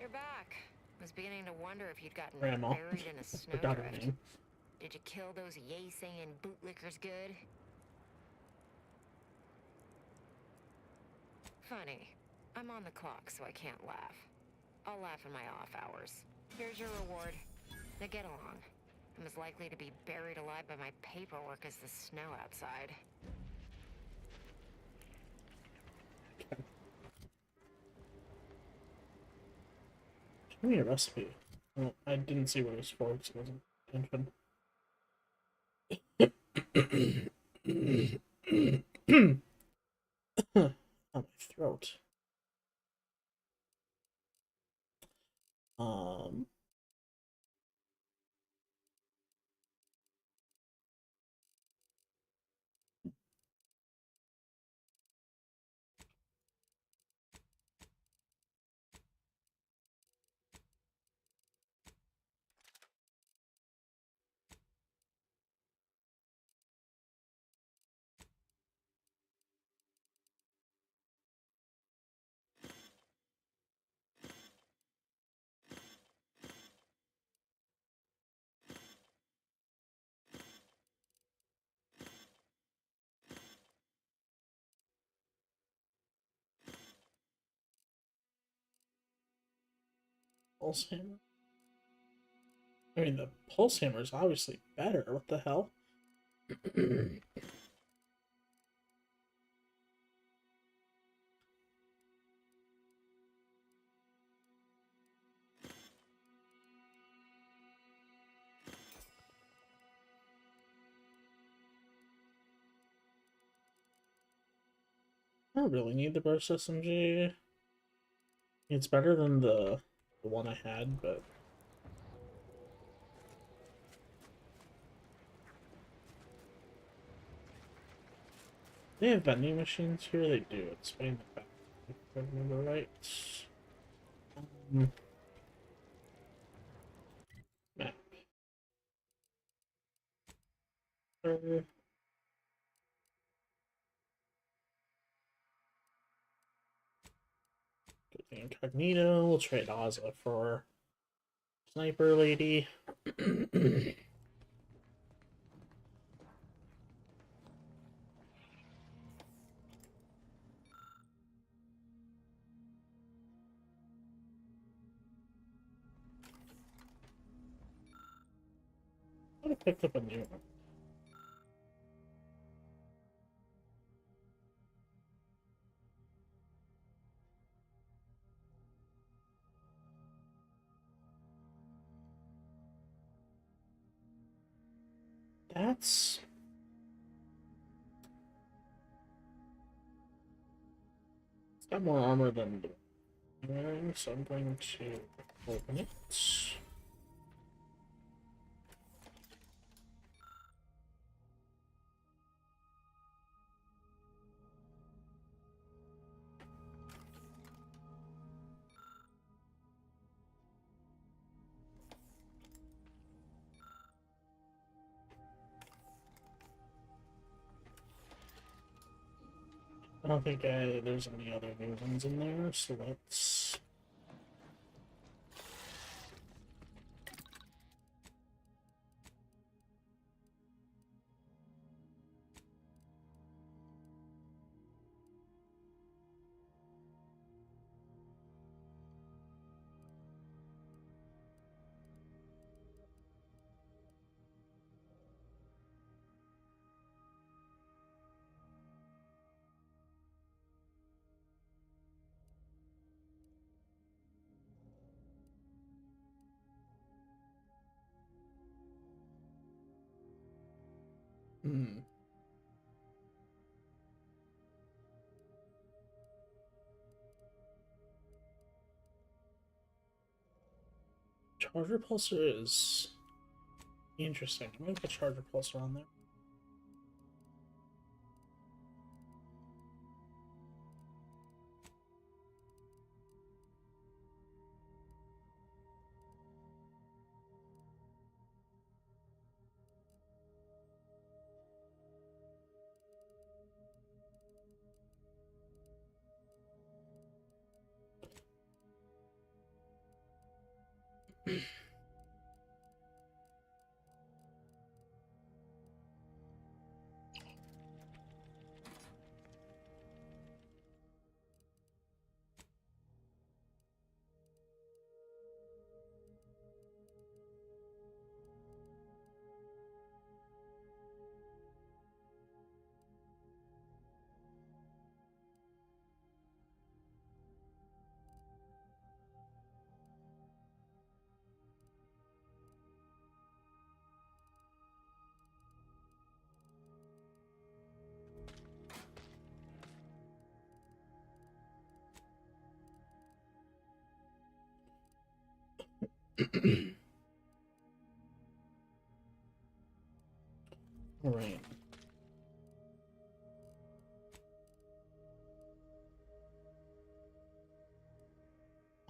back. Was beginning to wonder if you'd gotten Grandma. buried in a Forgot her snowdrift. name. Did you kill those yay-saying bootlickers good? Funny. I'm on the clock, so I can't laugh. I'll laugh in my off hours. Here's your reward. Now get along. I'm as likely to be buried alive by my paperwork as the snow outside. Give me a recipe. Well, I didn't see what it was for because it wasn't mentioned. On my throat. pulse hammer. I mean, the pulse hammer is obviously better. What the hell? I don't really need the burst SMG. It's better than the one I had, but they have vending machines here. They do. It's way in the back, if I remember right. Map. Go to the incognito. We'll trade Ozza for Sniper Lady. I picked up a new one. That's... It's got more armor than the one I'm wearing, so I'm going to open it. I don't think there's any other new ones in there, so let's... Charger pulser is interesting. I'm gonna put charger pulser on there. Alright.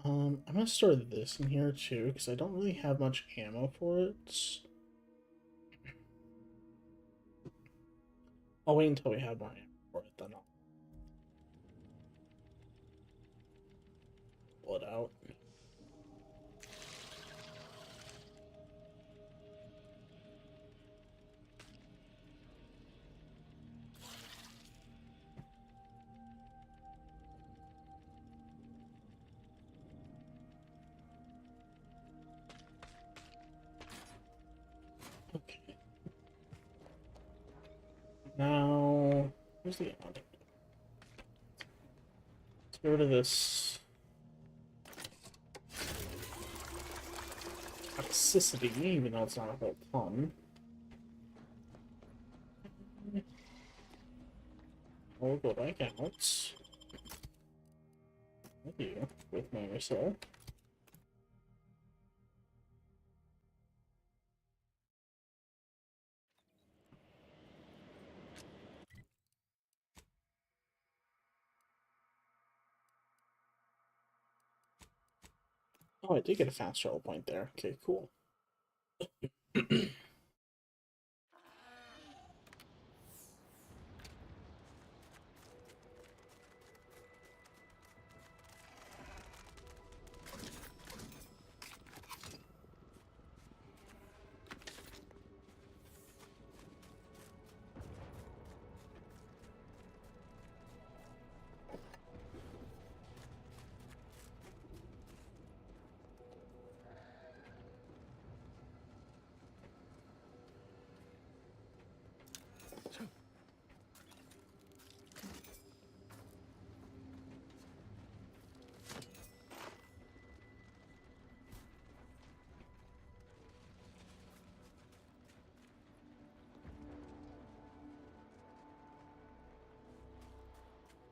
I'm gonna store this in here too, because I don't really have much ammo for it. I'll wait until we have more ammo for it, then I'll pull it out. Now, where's the outing? Let's get rid of this toxicity, even though it's not a whole ton. We'll go back out with you, with Marisol. Oh, I did get a fast travel point there. Okay, cool.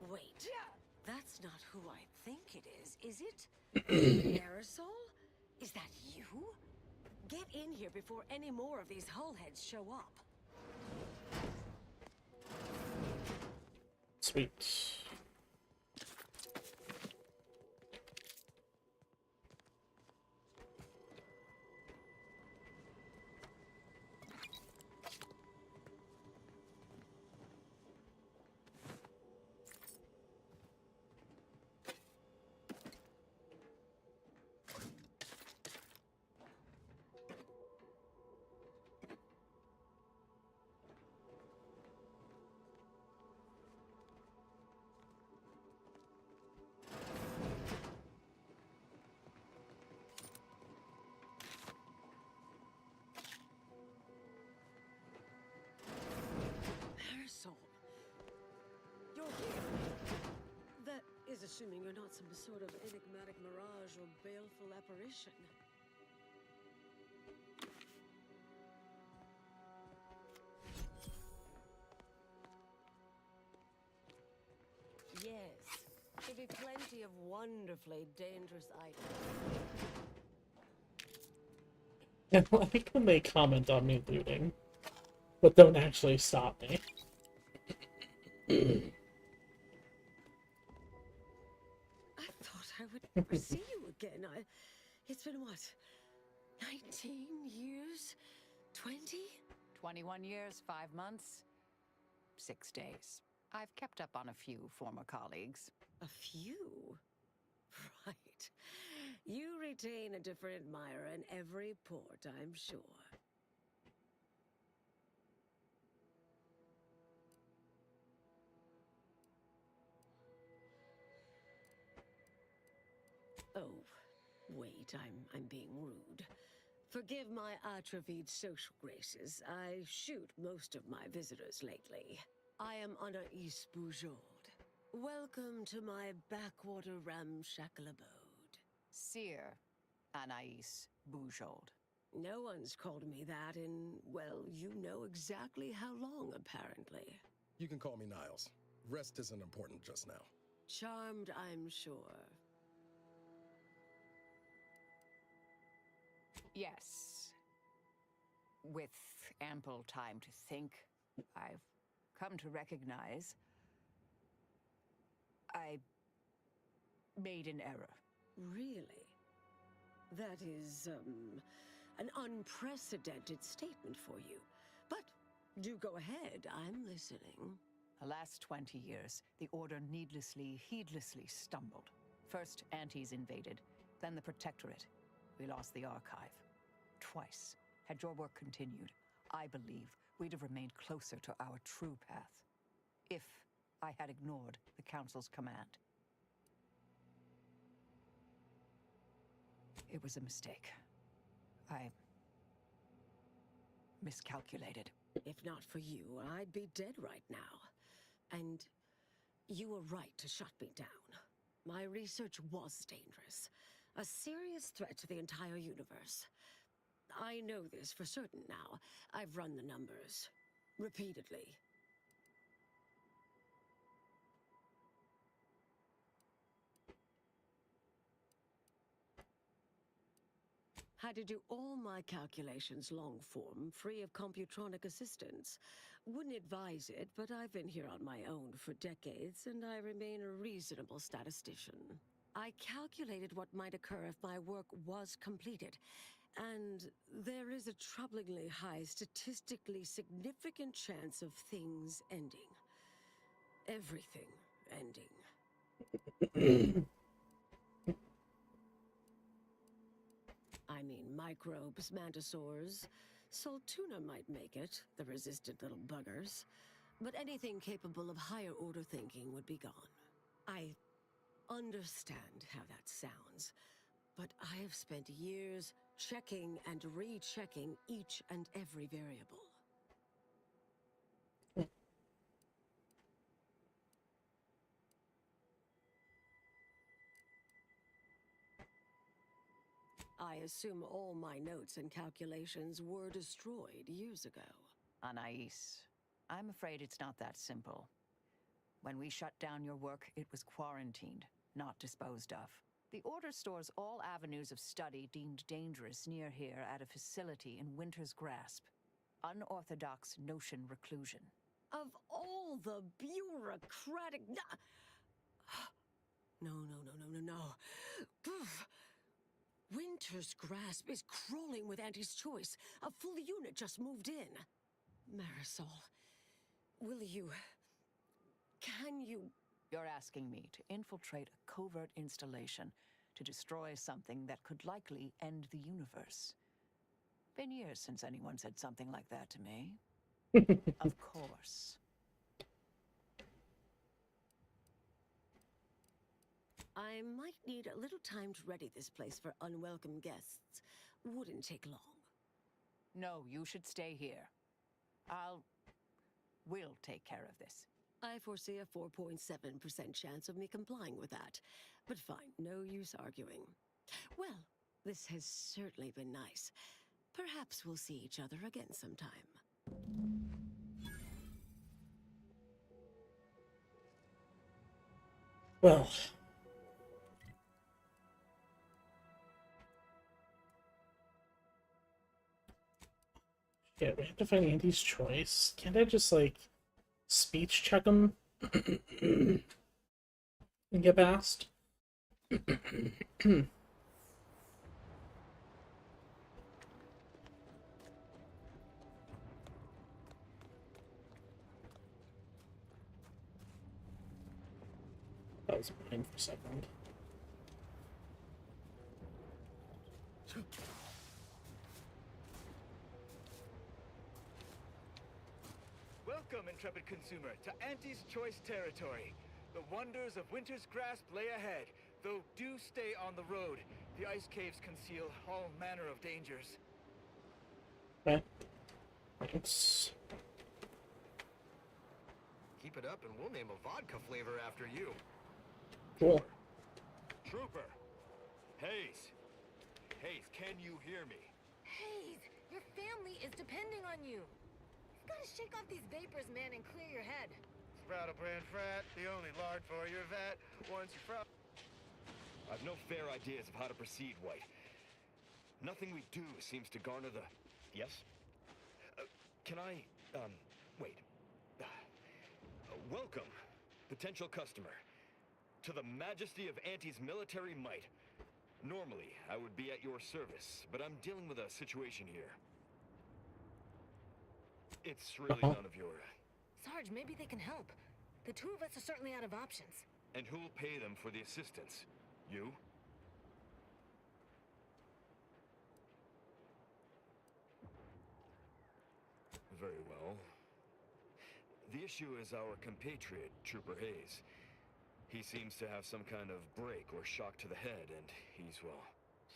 Wait, that's not who I think it is it? Aerosol? Is that you? Get in here before any more of these hullheads show up. Sweet. You're here. That is assuming you're not some sort of enigmatic mirage or baleful apparition. Yes, there'll be plenty of wonderfully dangerous items. I like when they comment on me looting, but don't actually stop me. I thought I would never see you again. It's been what? 19 years? 20? 21 years, 5 months, 6 days. I've kept up on a few former colleagues. A few? Right. You retain a different admirer in every port, I'm sure. Oh, wait, I'm being rude. Forgive my atrophied social graces. I shoot most of my visitors lately. I am Anais Boujold. Welcome to my backwater ramshackle abode. Seer Anais Boujold. No one's called me that in, well, you know exactly how long, apparently. You can call me Niles. Rest isn't important just now. Charmed, I'm sure. Yes. With ample time to think, I've come to recognize I made an error. Really? That is, an unprecedented statement for you. But do go ahead, I'm listening. The last 20 years, the Order heedlessly stumbled. First, Antes invaded, then the Protectorate. We lost the Archive. Twice. Had your work continued, I believe we'd have remained closer to our true path. If I had ignored the Council's command. It was a mistake. I miscalculated. If not for you, I'd be dead right now. And you were right to shut me down. My research was dangerous. A serious threat to the entire universe. I know this for certain now. I've run the numbers. Repeatedly. Had to do all my calculations long form, free of computronic assistance. Wouldn't advise it, but I've been here on my own for decades, and I remain a reasonable statistician. I calculated what might occur if my work was completed, and there is a troublingly high, statistically significant chance of things ending. Everything ending. I mean, microbes, mantisaurs. Saltuna might make it, the resistant little buggers. But anything capable of higher order thinking would be gone. I understand how that sounds, but I have spent years checking and rechecking each and every variable. I assume all my notes and calculations were destroyed years ago. Anais, I'm afraid it's not that simple. When we shut down your work, it was quarantined, not disposed of. The Order stores all avenues of study deemed dangerous near here at a facility in Winter's Grasp. Unorthodox notion reclusion. Of all the bureaucratic... No. Poof. Winter's Grasp is crawling with Auntie's choice. A full unit just moved in. Marisol, will you... Can you... You're asking me to infiltrate a covert installation to destroy something that could likely end the universe. Been years since anyone said something like that to me. Of course. I might need a little time to ready this place for unwelcome guests. Wouldn't take long. No, you should stay here. We'll take care of this. I foresee a 4.7% chance of me complying with that. But fine, no use arguing. Well, this has certainly been nice. Perhaps we'll see each other again sometime. Well. Yeah, we have to find Andy's choice. Can't I just, like, speech check him? And get past? That was mine for a second. Welcome, intrepid consumer, to Auntie's Choice territory. The wonders of Winter's Grasp lay ahead, though do stay on the road. The ice caves conceal all manner of dangers. Okay. Thanks. Keep it up and we'll name a vodka flavor after you. Cool. Trooper! Hayes! Hayes, can you hear me? Hayes, your family is depending on you. You've got to shake off these vapors, man, and clear your head. Sproutle-brand frat, the only lard for your vat. Once you I've no fair ideas of how to proceed, White. Nothing we do seems to garner the... Yes? Can I... wait. Welcome, potential customer, to the majesty of Auntie's military might. Normally, I would be at your service, but I'm dealing with a situation here. It's really none of your... Sarge, maybe they can help. The two of us are certainly out of options. And who'll pay them for the assistance? You? Very well. The issue is our compatriot, Trooper Hayes. He seems to have some kind of break or shock to the head, and he's, well,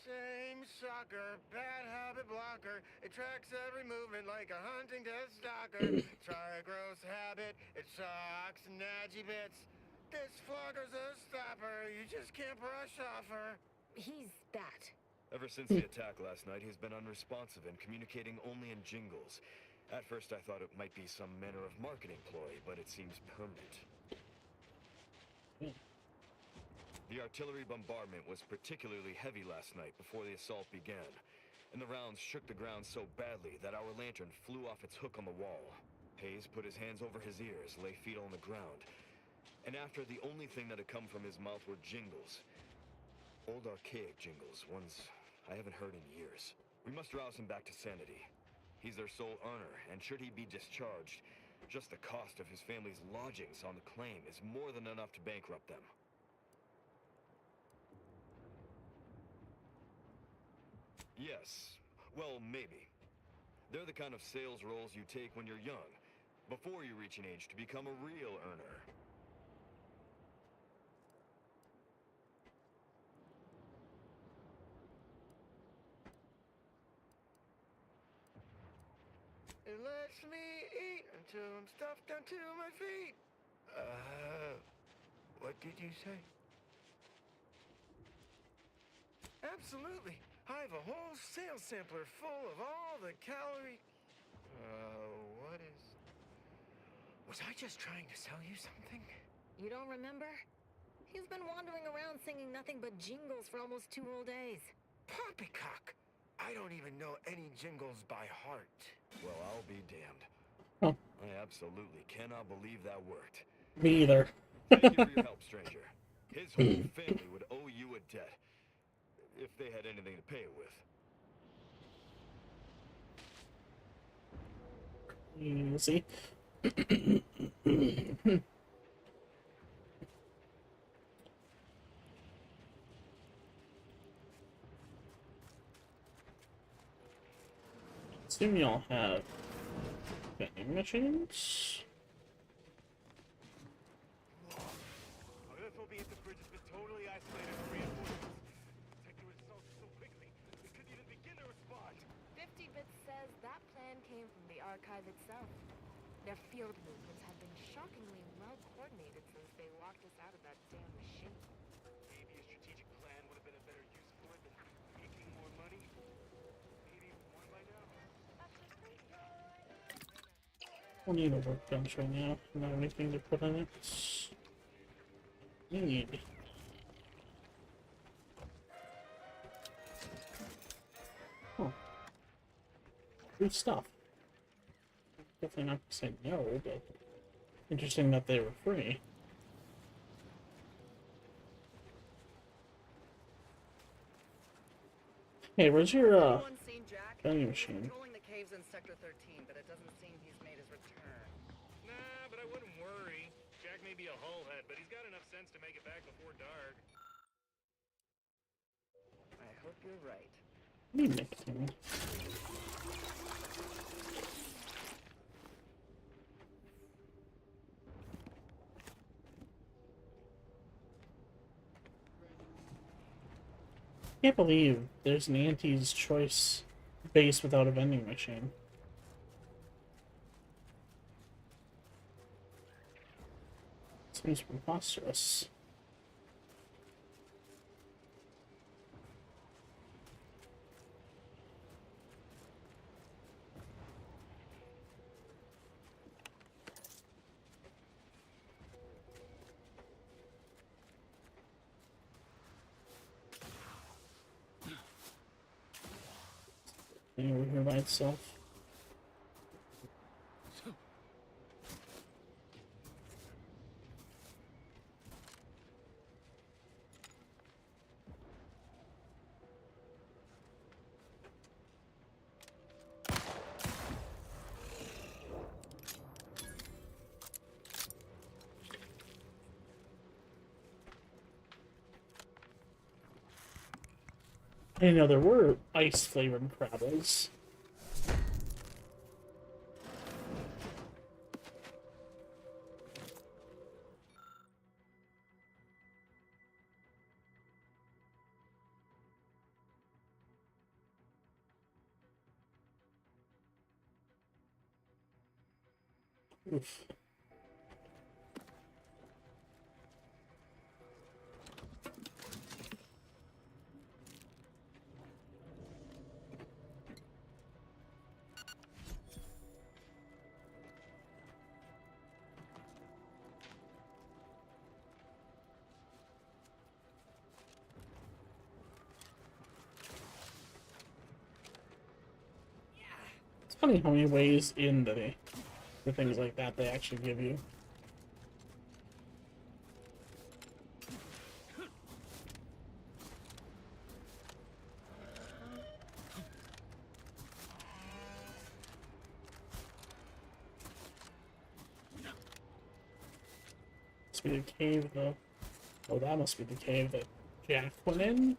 Same sucker, bad habit blocker. It tracks every movement like a hunting death stalker. Try a gross habit, it sucks nadgy bits. This flogger's a stopper, you just can't brush off her. He's that. Ever since the attack last night, he's been unresponsive and communicating only in jingles. At first I thought it might be some manner of marketing ploy, but it seems permanent. The artillery bombardment was particularly heavy last night before the assault began, and the rounds shook the ground so badly that our lantern flew off its hook on the wall. Hayes put his hands over his ears, lay feet on the ground, and after the only thing that had come from his mouth were jingles. Old archaic jingles, ones I haven't heard in years. We must rouse him back to sanity. He's their sole earner, and should he be discharged, just the cost of his family's lodgings on the claim is more than enough to bankrupt them. Yes. Well, maybe. They're the kind of sales roles you take when you're young, before you reach an age to become a real earner. It lets me eat until I'm stuffed down to my feet. What did you say? Absolutely. I have a whole sales sampler full of all the calorie... what is... Was I just trying to sell you something? You don't remember? He's been wandering around singing nothing but jingles for almost 2 whole days. Poppycock! I don't even know any jingles by heart. Well, I'll be damned. Huh. I absolutely cannot believe that worked. Me either. Thank you for your help, stranger. His whole family would owe you a debt. If they had anything to pay it with. Easy. Assume y'all have vending machines. Our FOB at the bridge has been totally isolated from reinforcements. Detector was assaulted so quickly, we couldn't even begin to respond. 50 Bits says that plan came from the archive itself. Their field movements have been shockingly well coordinated since they locked us out of that damn machine. Maybe a strategic plan would have been a better use for it than making more money. Maybe one by now. We'll need a workbench right now. Not anything to put in it. Need. Oh. Good stuff. Definitely not to say no, but interesting that they were free. Hey, where's your Anyone seen Jack? vending He's machine? patrolling the caves in Sector 13, but it doesn't seem he's made his return. Nah, but I wouldn't worry. Jack may be a hullhead, but he's got enough sense to make it back before dark. I hope you're right. Need nicotine. Can't believe there's an Auntie's Choice base without a vending machine. Seems preposterous. Over here by itself. I didn't know there were ice-flavored Crabbles. Oof. It's funny how many ways in the things like that they actually give you. Must be the cave though. Oh, that must be the cave that Jack went in,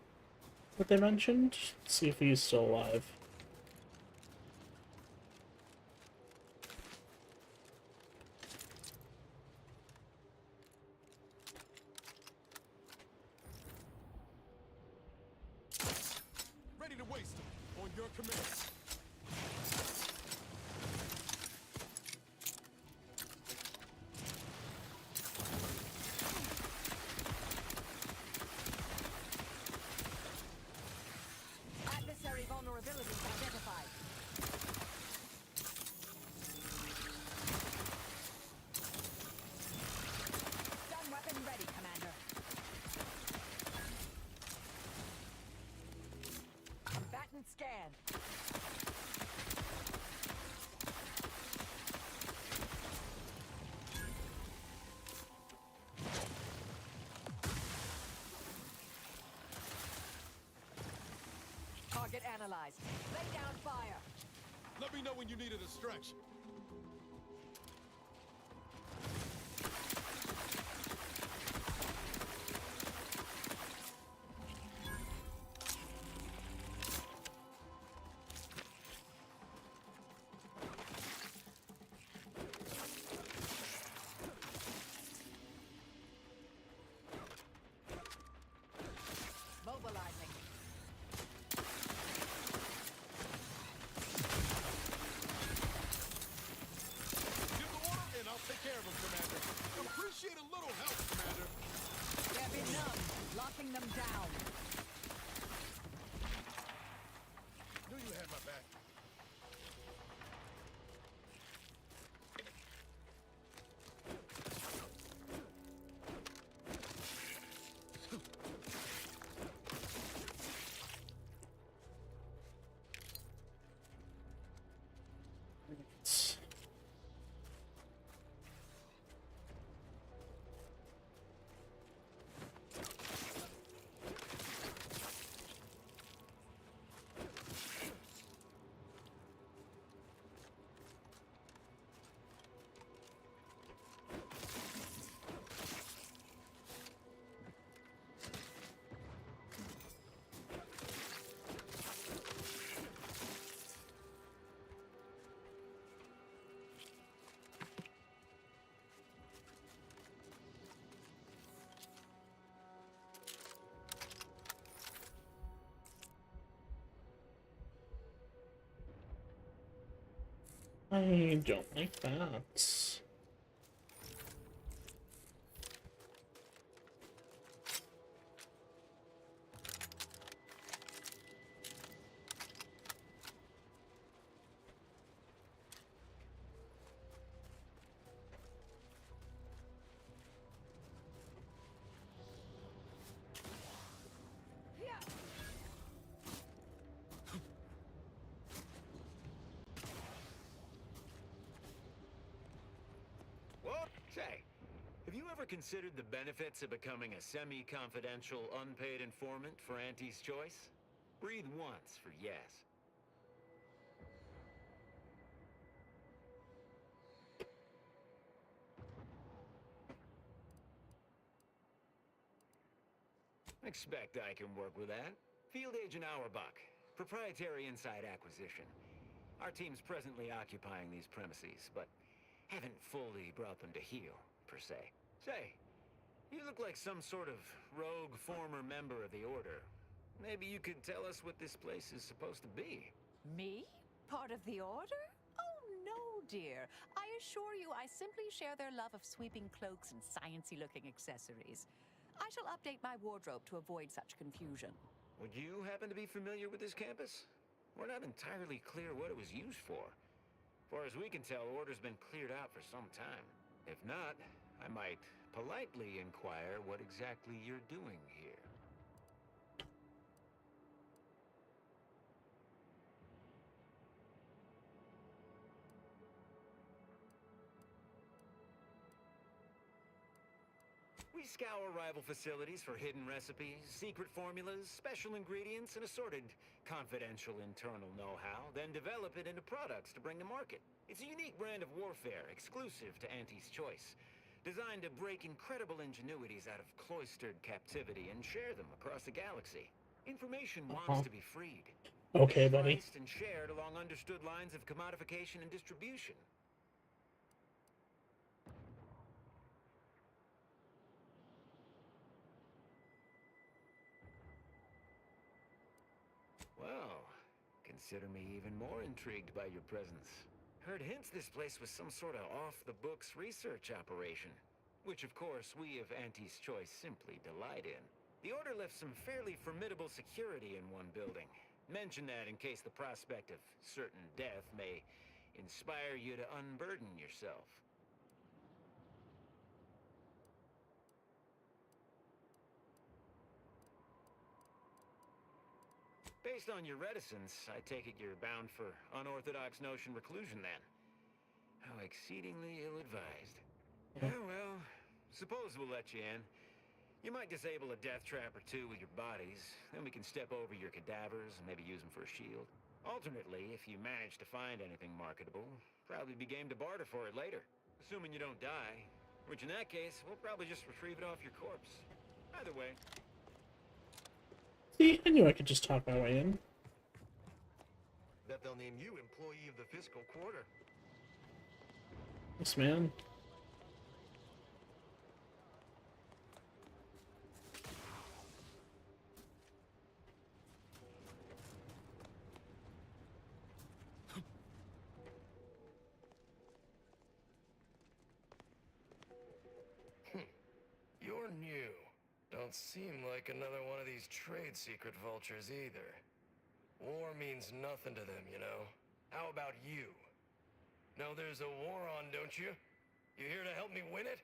that they mentioned. Let's see if he's still alive. Ready to waste them. On your command. Adversary vulnerabilities identified. Stun weapon ready, Commander. Batten scan. Target analyzed. Lay down fire. Let me know when you need a distraction. Mobilizing. Give the order and I'll take care of them, Commander. Appreciate a little help, Commander. They're benumbed. Locking them down. Knew you had my back. I don't like that. Well, say, have you ever considered the benefits of becoming a semi-confidential, unpaid informant for Auntie's Choice? Breathe once for yes. Expect I can work with that. Field Agent Auerbach, proprietary inside acquisition. Our team's presently occupying these premises, but haven't fully brought them to heel, per se. Say, you look like some sort of rogue former member of the Order. Maybe you could tell us what this place is supposed to be. Me? Part of the Order? Oh, no, dear. I assure you I simply share their love of sweeping cloaks and sciencey-looking accessories. I shall update my wardrobe to avoid such confusion. Would you happen to be familiar with this campus? We're not entirely clear what it was used for. Far as we can tell, order's been cleared out for some time. If not, I might politely inquire what exactly you're doing here. We scour rival facilities for hidden recipes, secret formulas, special ingredients, and assorted confidential internal know-how, then develop it into products to bring to market. It's a unique brand of warfare, exclusive to Auntie's Choice, designed to break incredible ingenuities out of cloistered captivity and share them across the galaxy. Information wants to be freed. Okay, buddy. Priced and shared along understood lines of commodification and distribution. Well, consider me even more intrigued by your presence. Heard hints this place was some sort of off-the-books research operation, which of course we of Auntie's Choice simply delight in. The Order left some fairly formidable security in one building. Mention that in case the prospect of certain death may inspire you to unburden yourself. Based on your reticence, I take it you're bound for unorthodox notion reclusion then. How exceedingly ill-advised. Oh, well, suppose we'll let you in. You might disable a death trap or two with your bodies, then we can step over your cadavers and maybe use them for a shield. Alternately, if you manage to find anything marketable, probably be game to barter for it later. Assuming you don't die, which in that case, we'll probably just retrieve it off your corpse. Either way. See, I knew I could just talk my way in. Bet they'll name you employee of the fiscal quarter. Yes, man. You're new. Don't seem like another one of these trade secret vultures either. War means nothing to them, you know. How about you? Know there's a war on, don't you? You here to help me win it?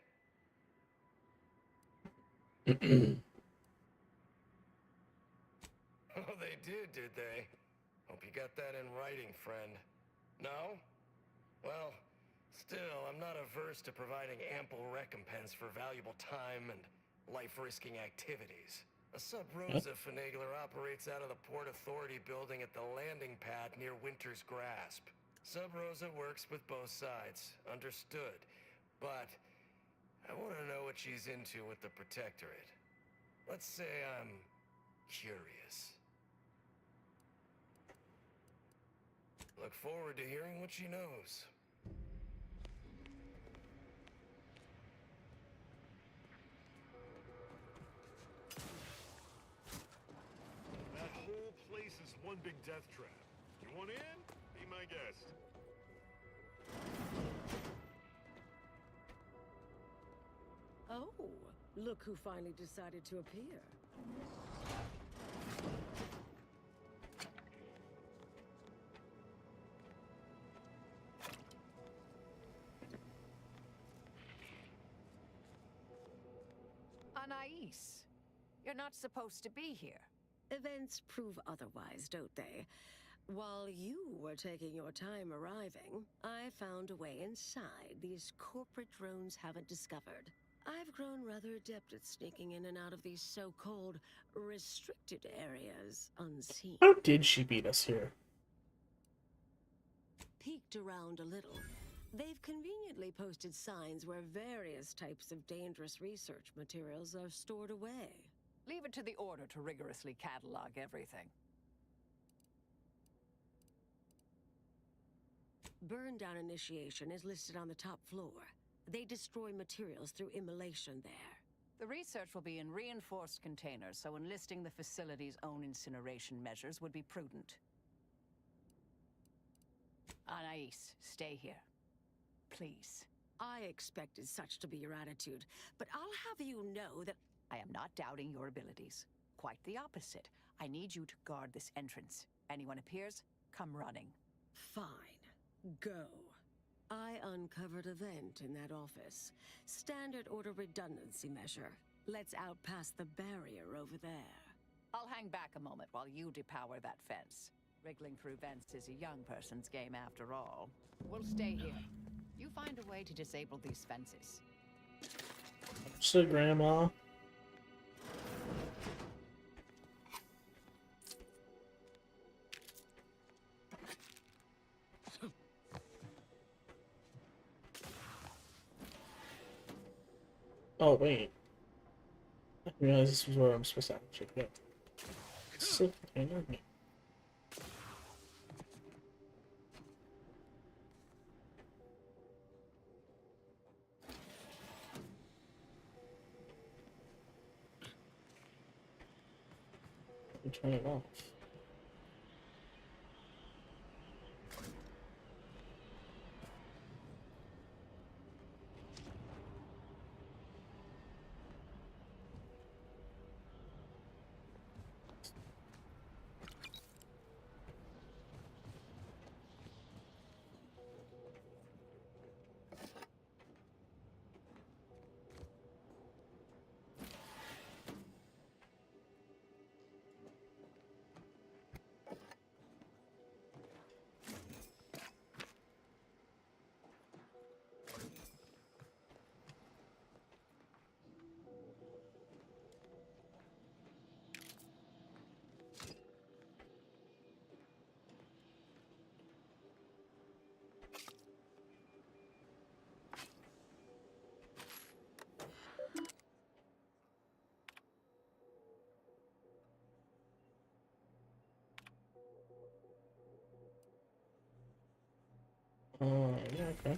Oh, they did they? Hope you got that in writing, friend. No? Well, still, I'm not averse to providing ample recompense for valuable time and life-risking activities. A Sub-Rosa finagler operates out of the Port Authority building at the landing pad near Winter's Grasp. Sub-Rosa works with both sides, understood. But I want to know what she's into with the Protectorate. Let's say I'm curious. Look forward to hearing what she knows. That whole place is one big death trap. You want in? Be my guest. Oh, look who finally decided to appear. Anais, you're not supposed to be here. Events prove otherwise, don't they? While you were taking your time arriving, I found a way inside these corporate drones haven't discovered. I've grown rather adept at sneaking in and out of these so-called restricted areas unseen. How did she beat us here? Peeked around a little. They've conveniently posted signs where various types of dangerous research materials are stored away. Leave it to the Order to rigorously catalog everything. Burn down initiation is listed on the top floor. They destroy materials through immolation there. The research will be in reinforced containers, so enlisting the facility's own incineration measures would be prudent. Anais, stay here. please. I expected such to be your attitude, but I'll have you know that I am not doubting your abilities. Quite the opposite. I need you to guard this entrance. Anyone appears, come running. fine. Go. I uncovered a vent in that office. Standard order redundancy measure. Let's out past the barrier over there. I'll hang back a moment while you depower that fence. Wriggling through vents is a young person's game after all. We'll stay here. You find a way to disable these fences. So, Grandma. Oh, wait. I didn't realize this was where I'm supposed to actually go. So, hang on me. Turn it off. Yeah, okay.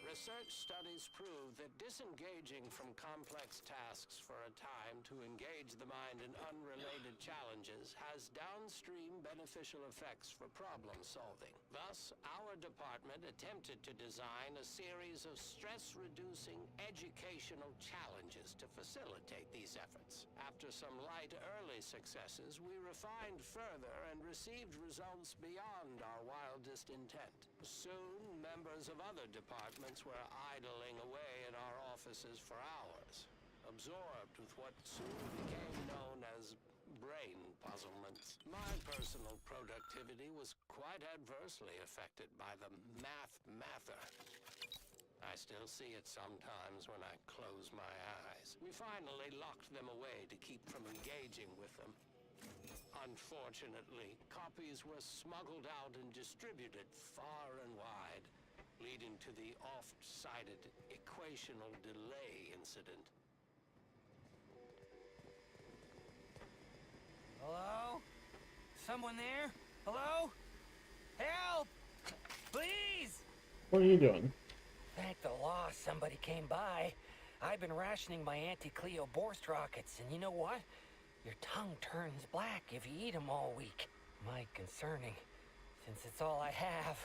Research studies prove that disengaging from complex tasks for a time to engage the mind in unrelated challenges has downstream beneficial effects for problem solving. Thus, our department attempted to design a series of stress-reducing educational challenges to facilitate these efforts. After some light early successes, we refined further and received results beyond our wildest intent. Soon, members of other departments were idling away in our offices for hours, absorbed with what soon became known as brain puzzlements. My personal productivity was quite adversely affected by the mather. I still see it sometimes when I close my eyes. We finally locked them away to keep from engaging with them. Unfortunately, copies were smuggled out and distributed far and wide, leading to the oft-cited equational delay incident. Hello? Someone there? Hello? Help! Please! What are you doing? Thank the law somebody came by. I've been rationing my anti-Cleo Borst rockets, and you know what? Your tongue turns black if you eat them all week. Might concerning, since it's all I have.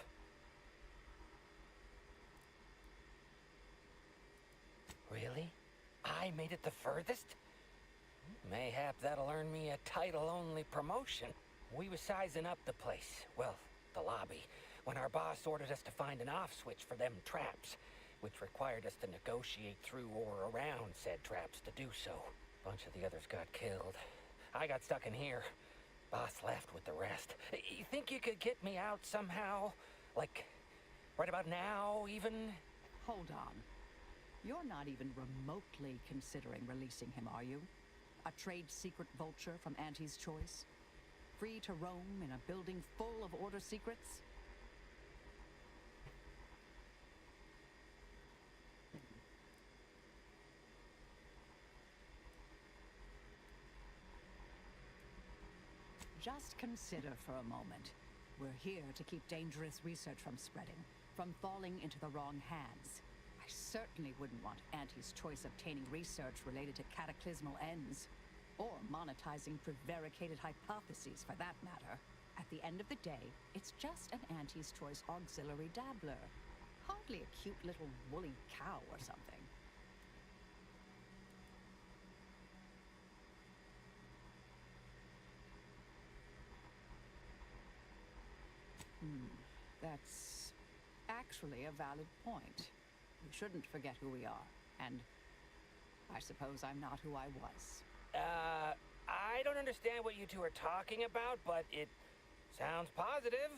Really? I made it the furthest? Mayhap that'll earn me a title-only promotion. We was sizing up the place, well, the lobby, when our boss ordered us to find an off switch for them traps, which required us to negotiate through or around said traps to do so. Bunch of the others got killed. I got stuck in here. Boss left with the rest. You think you could get me out somehow? Like, right about now, even? Hold on. You're not even remotely considering releasing him, are you? A trade secret vulture from Auntie's choice? Free to roam in a building full of order secrets? Just consider for a moment. We're here to keep dangerous research from spreading, from falling into the wrong hands. I certainly wouldn't want Auntie's choice obtaining research related to cataclysmal ends, or monetizing prevaricated hypotheses for that matter. At the end of the day, it's just an Auntie's choice auxiliary dabbler. Hardly a cute little woolly cow or something. That's actually a valid point. We shouldn't forget who we are, and I suppose I'm not who I was. I don't understand what you two are talking about, but it sounds positive,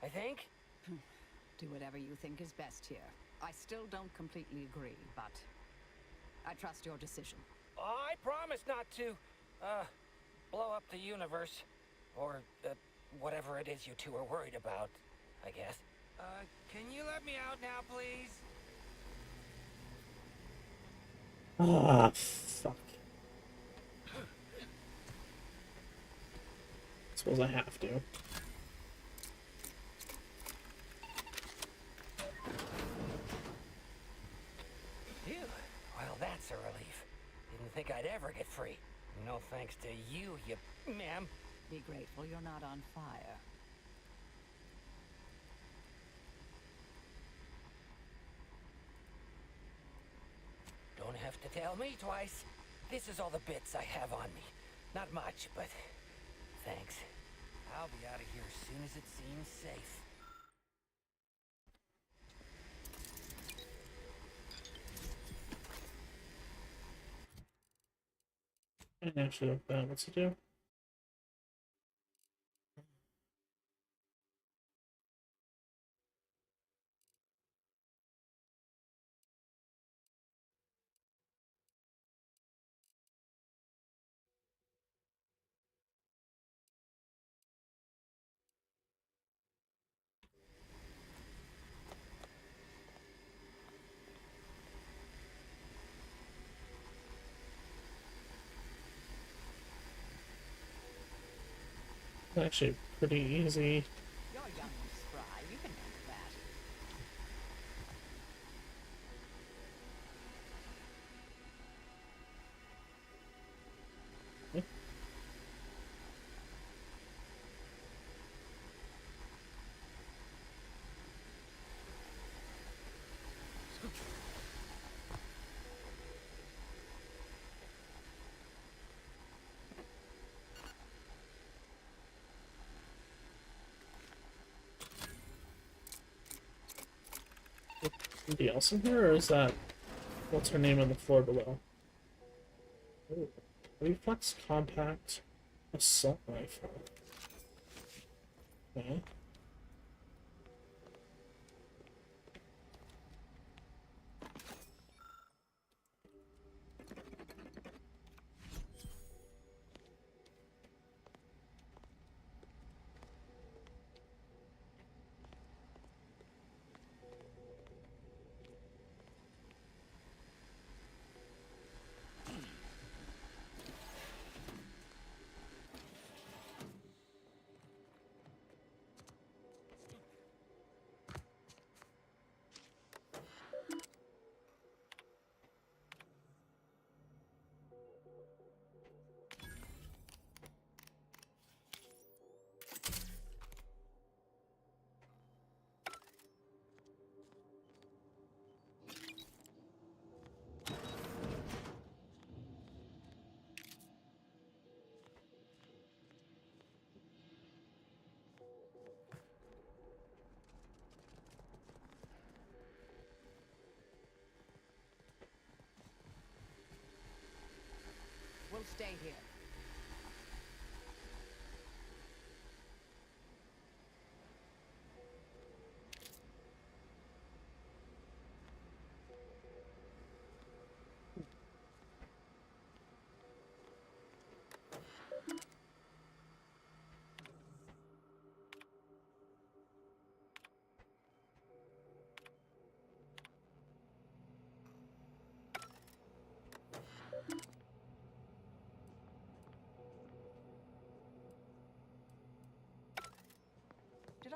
I think. Do whatever you think is best here. I still don't completely agree, but I trust your decision. I promise not to, blow up the universe. Or, whatever it is you two are worried about, I guess. Can you let me out now, please? Ah, fuck. Suppose I have to. Phew. Well, that's a relief. Didn't think I'd ever get free. No thanks to you, ma'am. Be grateful you're not on fire. Don't have to tell me twice. This is all the bits I have on me. Not much, but thanks. I'll be out of here as soon as it seems safe. I actually look bad. What's it do? Actually, pretty easy. You're young and spry. You can handle that. Somebody else in here, or is that what's her name on the floor below? Ooh. Reflex compact assault rifle. Okay. We'll stay here.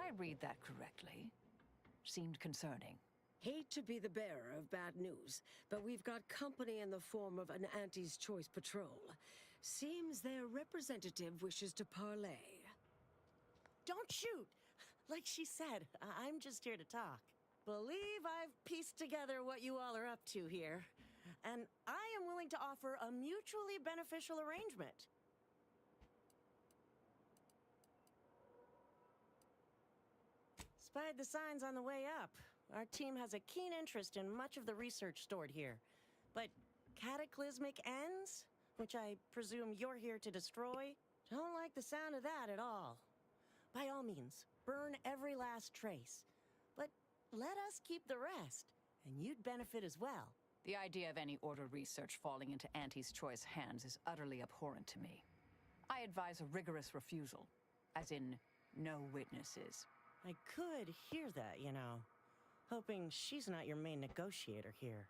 I read that correctly? Seemed concerning. Hate to be the bearer of bad news, but we've got company in the form of an Auntie's Choice patrol. Seems their representative wishes to parley. Don't shoot! Like she said, I'm just here to talk. Believe I've pieced together what you all are up to here. And I am willing to offer a mutually beneficial arrangement. Spied the signs on the way up. Our team has a keen interest in much of the research stored here. But cataclysmic ends, which I presume you're here to destroy, don't like the sound of that at all. By all means, burn every last trace. But let us keep the rest, and you'd benefit as well. The idea of any Order research falling into Auntie's Choice hands is utterly abhorrent to me. I advise a rigorous refusal, as in, no witnesses. I could hear that, you know. Hoping she's not your main negotiator here.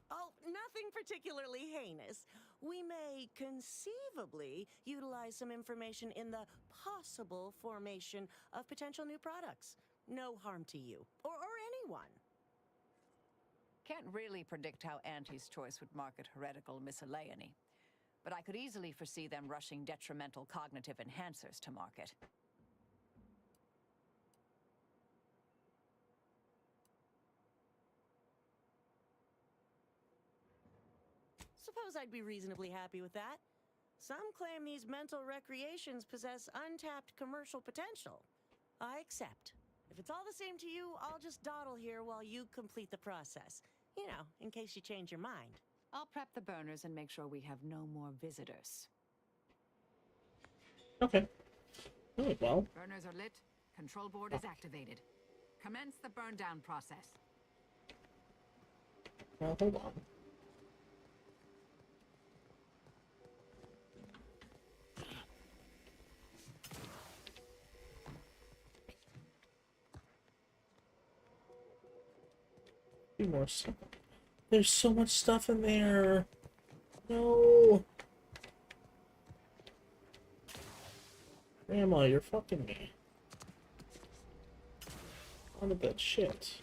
Oh, nothing particularly heinous. We may conceivably utilize some information in the possible formation of potential new products. No harm to you, or anyone. Can't really predict how Auntie's Choice would market heretical miscellany, but I could easily foresee them rushing detrimental cognitive enhancers to market. Suppose I'd be reasonably happy with that. Some claim these mental recreations possess untapped commercial potential. I accept. If it's all the same to you, I'll just dawdle here while you complete the process. You know, in case you change your mind. I'll prep the burners and make sure we have no more visitors. Okay. Oh, well. Burners are lit. Control board is activated. Commence the burn down process. Well, hold on. More stuff. There's so much stuff in there. No. Grandma, you're fucking me. Out of that shit.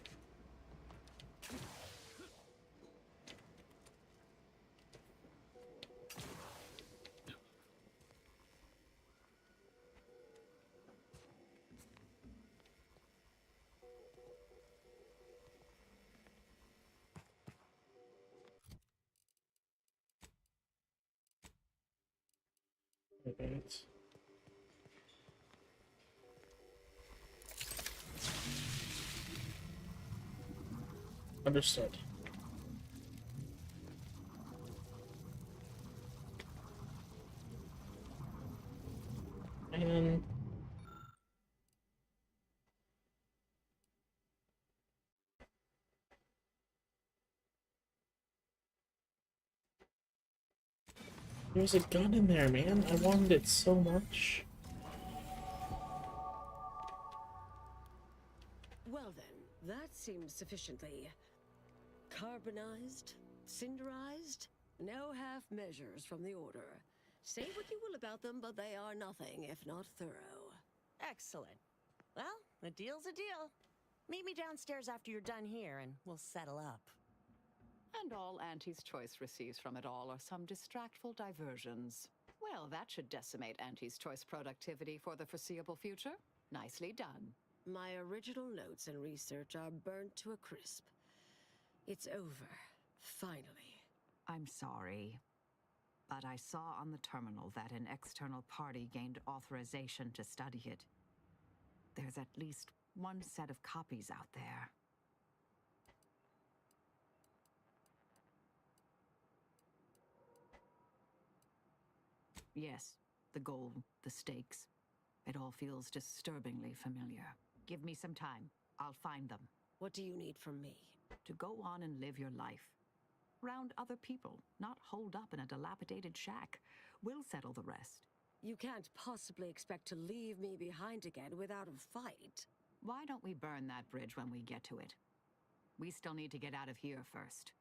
Right. Understood. And there's a gun in there, man. I wanted it so much. Well then, that seems sufficiently carbonized, cinderized. No half measures from the Order. Say what you will about them, but they are nothing if not thorough. Excellent. Well, a deal's a deal. Meet me downstairs after you're done here, and we'll settle up. And all Auntie's Choice receives from it all are some distractful diversions. Well, that should decimate Auntie's Choice productivity for the foreseeable future. Nicely done. My original notes and research are burnt to a crisp. It's over. Finally. I'm sorry, but I saw on the terminal that an external party gained authorization to study it. There's at least one set of copies out there. Yes, the goal, the stakes. It all feels disturbingly familiar. Give me some time. I'll find them. What do you need from me? To go on and live your life. Round other people, not holed up in a dilapidated shack. We'll settle the rest. You can't possibly expect to leave me behind again without a fight. Why don't we burn that bridge when we get to it? We still need to get out of here first.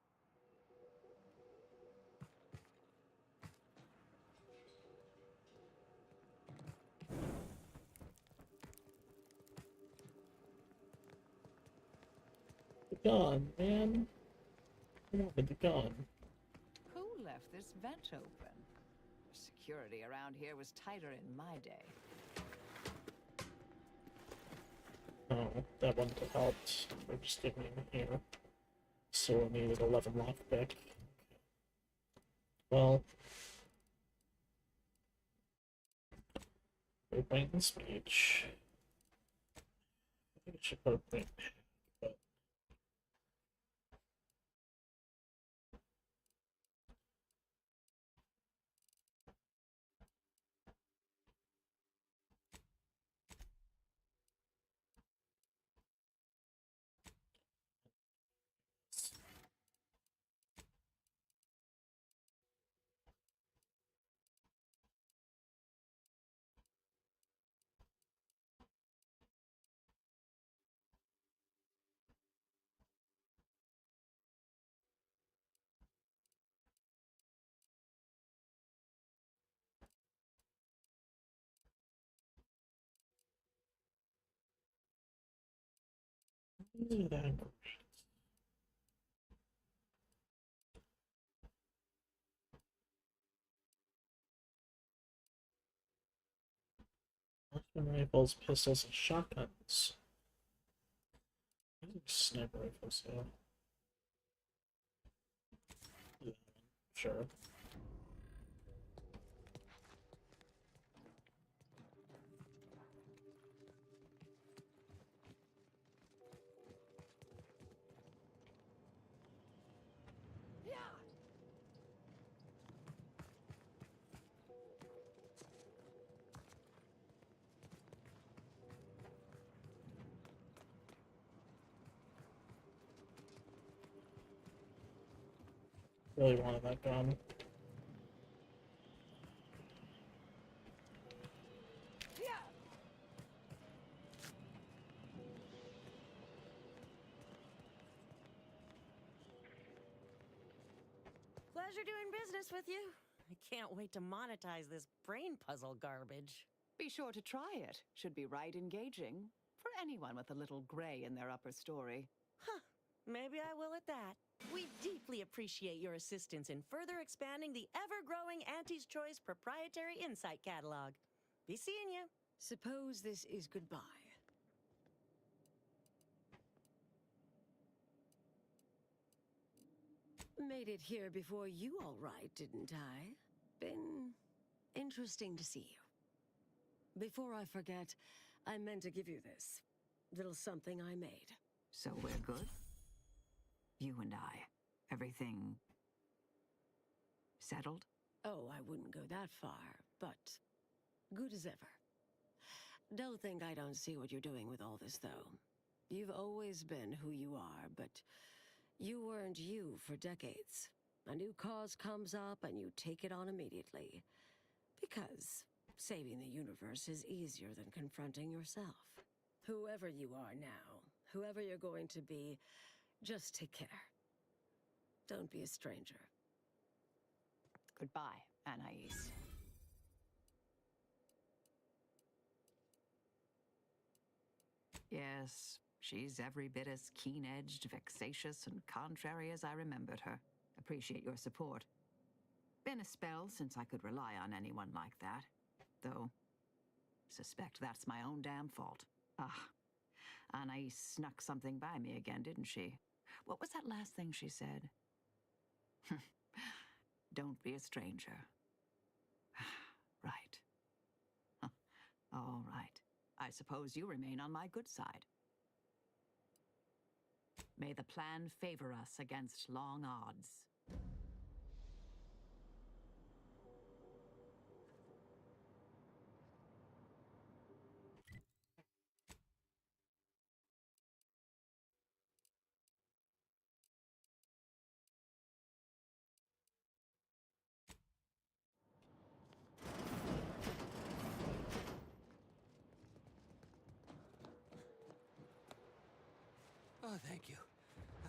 gun, man. Come on with the gun. Who left this vent open? Security around here was tighter in my day. Oh, that wouldn't have helped. We're just getting in here. So we needed 11 lockpick. Well, acquaintance speech. I think it should put a print, but that rifles, pistols, and shotguns. Sniper rifles, yeah. Yeah, sure. Really wanted that gun. Pleasure doing business with you. I can't wait to monetize this brain puzzle garbage. Be sure to try it. Should be right engaging for anyone with a little gray in their upper story. Huh. Maybe I will at that. We deeply appreciate your assistance in further expanding the ever-growing Auntie's Choice proprietary insight catalog. Be seeing you. Suppose this is goodbye. Made it here before you all right, didn't I? Been interesting to see you. Before I forget, I meant to give you this. Little something I made. So we're good? You and I. Everything settled? Oh, I wouldn't go that far, but good as ever. Don't think I don't see what you're doing with all this, though. You've always been who you are, but you weren't you for decades. A new cause comes up and you take it on immediately. Because saving the universe is easier than confronting yourself. Whoever you are now, whoever you're going to be, just take care. Don't be a stranger. Goodbye, Anais. Yes, she's every bit as keen-edged, vexatious, and contrary as I remembered her. Appreciate your support. Been a spell since I could rely on anyone like that. Though, suspect that's my own damn fault. Ah, Anais snuck something by me again, didn't she? What was that last thing she said? Don't be a stranger. Right. All right. I suppose you remain on my good side. May the plan favor us against long odds. Oh, thank you.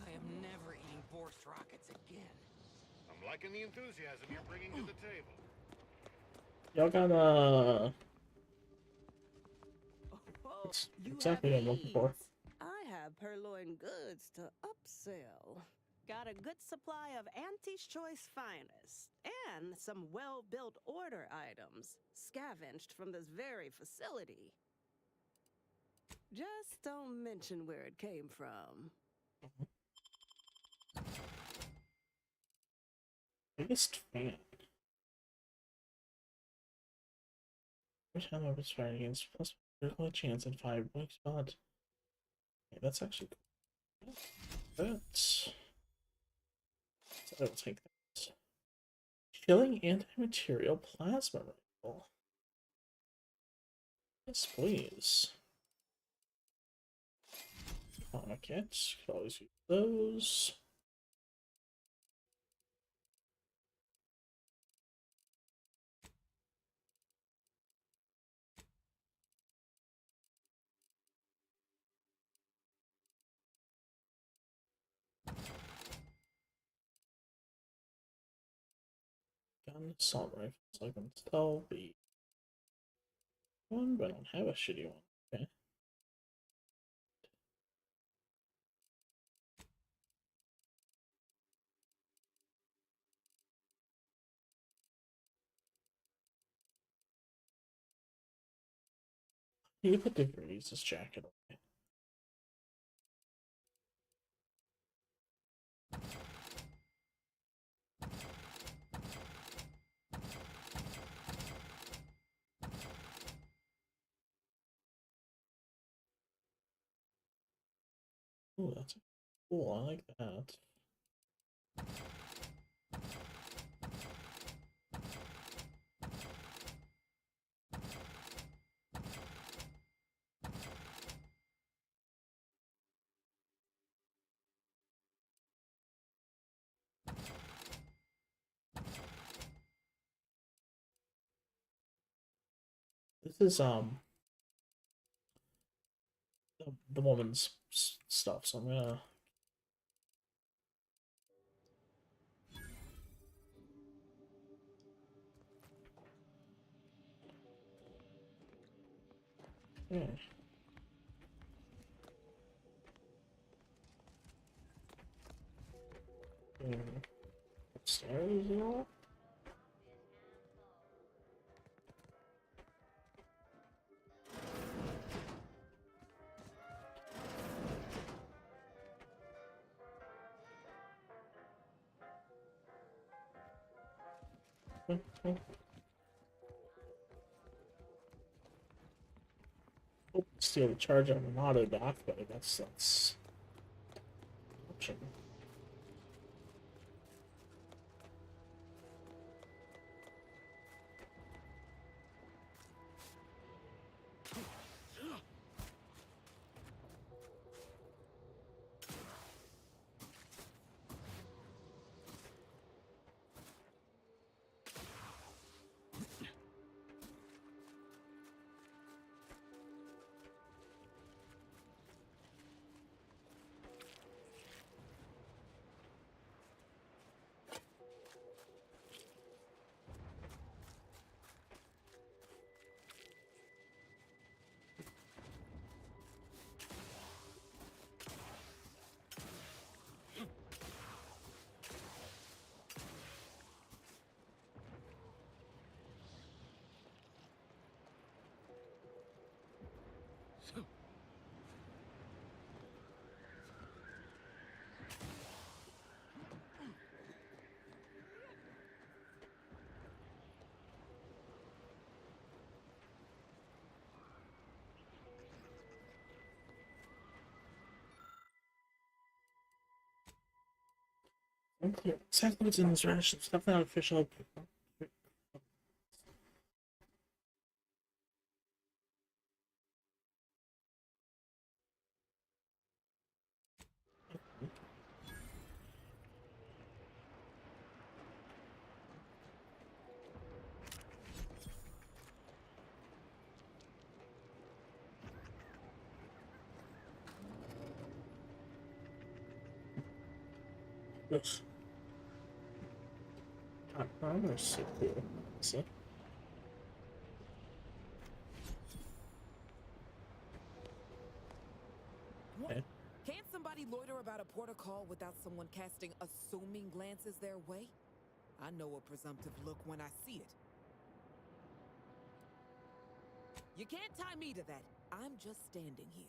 I am never eating Borscht rockets again. I'm liking the enthusiasm you're bringing to the table. Y'all got, That's exactly what I'm looking for. I have have purloined goods to upsell. Got a good supply of Auntie's Choice finest, and some well-built order items, scavenged from this very facility. Just don't mention where it came from. Biggest fan. Every time I was fighting against plus critical chance and 5 weak spot. Okay, that's actually cool. So I will take that. Killing anti-material plasma rifle. Yes, please. Pockets. Could always use those. Gun assault rifles. I can still be one, but I don't have a shitty one. Okay. You can put the Grease's jacket away. Ooh, that's cool. I like that. This is the woman's stuff, so I'm gonna. Yeah. Upstairs, you know? Oh, steal the charge on an auto dock, but that's option. Unclear exactly what's in this ration. It's definitely not official. Yes. Tauntaun is so cool. See? Okay. anybody loiter about a protocol without someone casting assuming glances their way? I know a presumptive look when I see it. You can't tie me to that. I'm just standing here.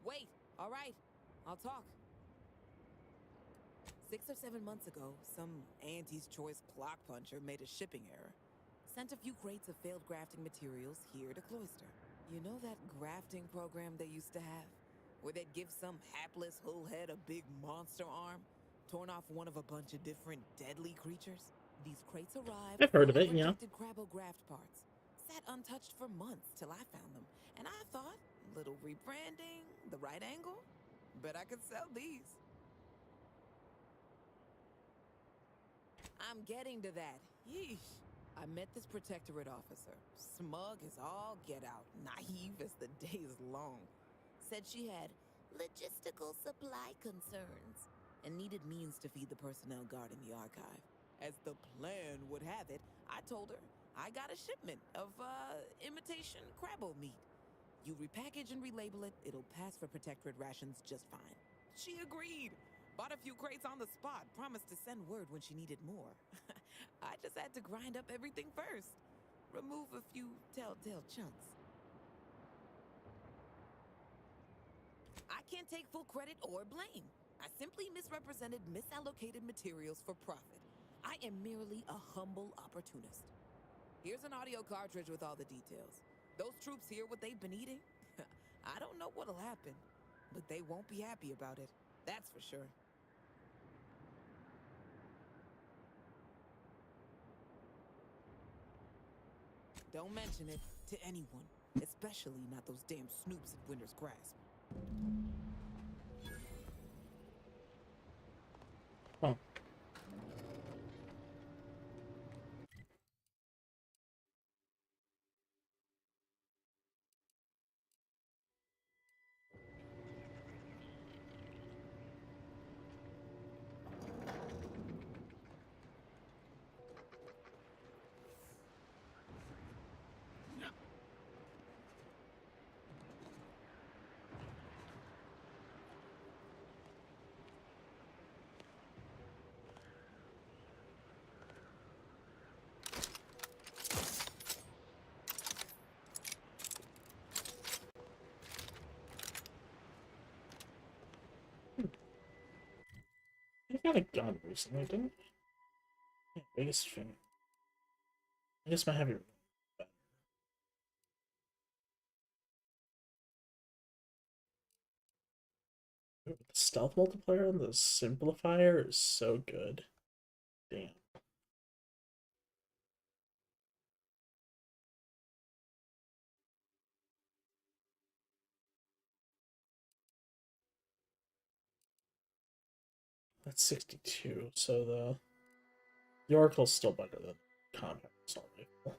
Wait. All right, I'll talk. 6 or 7 months ago, some Auntie's Choice clock puncher made a shipping error. Sent a few crates of failed grafting materials here to Cloister. You know that grafting program they used to have? Where they'd give some hapless hullhead a big monster arm, torn off one of a bunch of different deadly creatures? These crates arrived. I've heard of it, yeah. Rejected Crabble graft parts. Sat untouched for months till I found them. And I thought, little rebranding, the right angle? Bet I could sell these. I'm getting to that. Yeesh. I met this protectorate officer. Smug as all get out. Naive as the day is long. Said she had logistical supply concerns and needed means to feed the personnel guarding the archive. As the plan would have it, I told her I got a shipment of, imitation Crabble meat. You repackage and relabel it, it'll pass for protectorate rations just fine. She agreed. Bought a few crates on the spot, promised to send word when she needed more. I just had to grind up everything first. Remove a few telltale chunks. I can't take full credit or blame. I simply misrepresented misallocated materials for profit. I am merely a humble opportunist. Here's an audio cartridge with all the details. Those troops hear what they've been eating? I don't know what'll happen, but they won't be happy about it. That's for sure. Don't mention it to anyone, especially not those damn snoops at Winter's Grasp. Oh. I got a gun recently, didn't I? Yeah, biggest fan. I guess my heavy. The stealth multiplier on the simplifier is so good. Damn. That's 62, so the Oracle's still better than Compact Assault Rifle.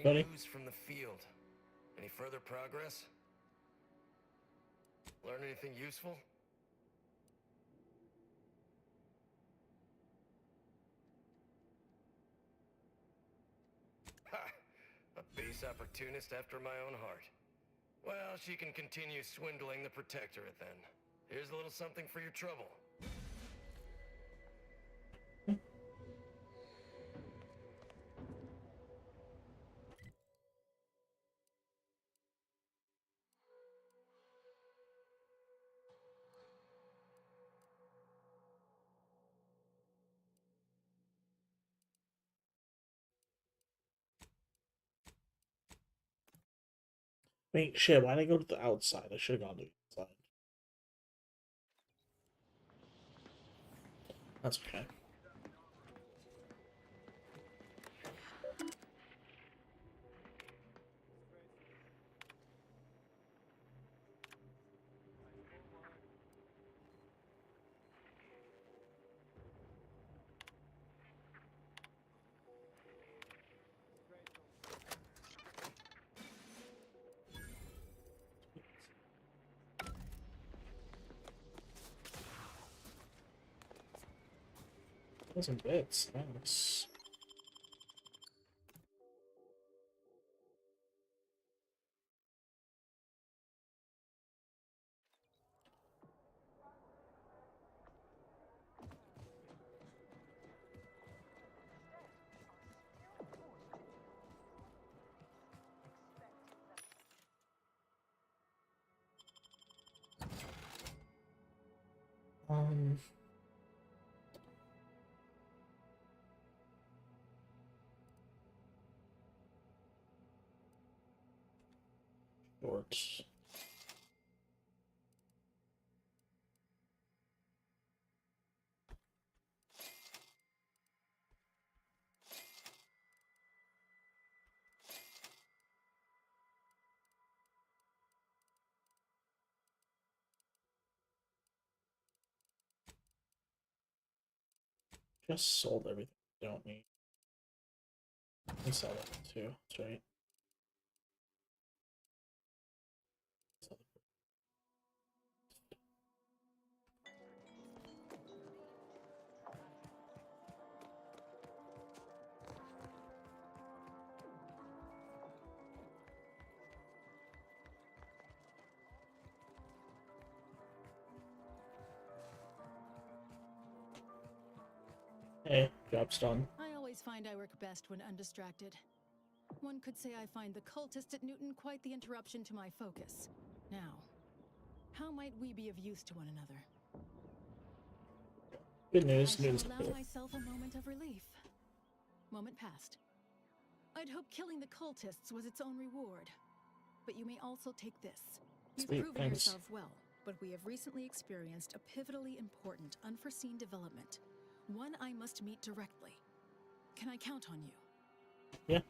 Any news from the field? Any further progress? Learn anything useful? Ha! A base opportunist after my own heart. Well, she can continue swindling the Protectorate then. Here's a little something for your trouble. Wait, shit, why'd I go to the outside? I should have gone to the inside. That's okay. Some bits, thanks. Um, short. Just sold everything I don't need. I sell that too, that's right. Hey, job's done. I always find I work best when undistracted. One could say I find the cultist at Newton quite the interruption to my focus. Now, how might we be of use to one another? Good news, I Newton's shall allow cool. myself a moment of relief. Moment passed. I'd hoped killing the cultists was its own reward. But you may also take this. You've Sweet, proven thanks. yourself well, but we have recently experienced a pivotally important, unforeseen development. One I must meet directly. Can I count on you? Yeah.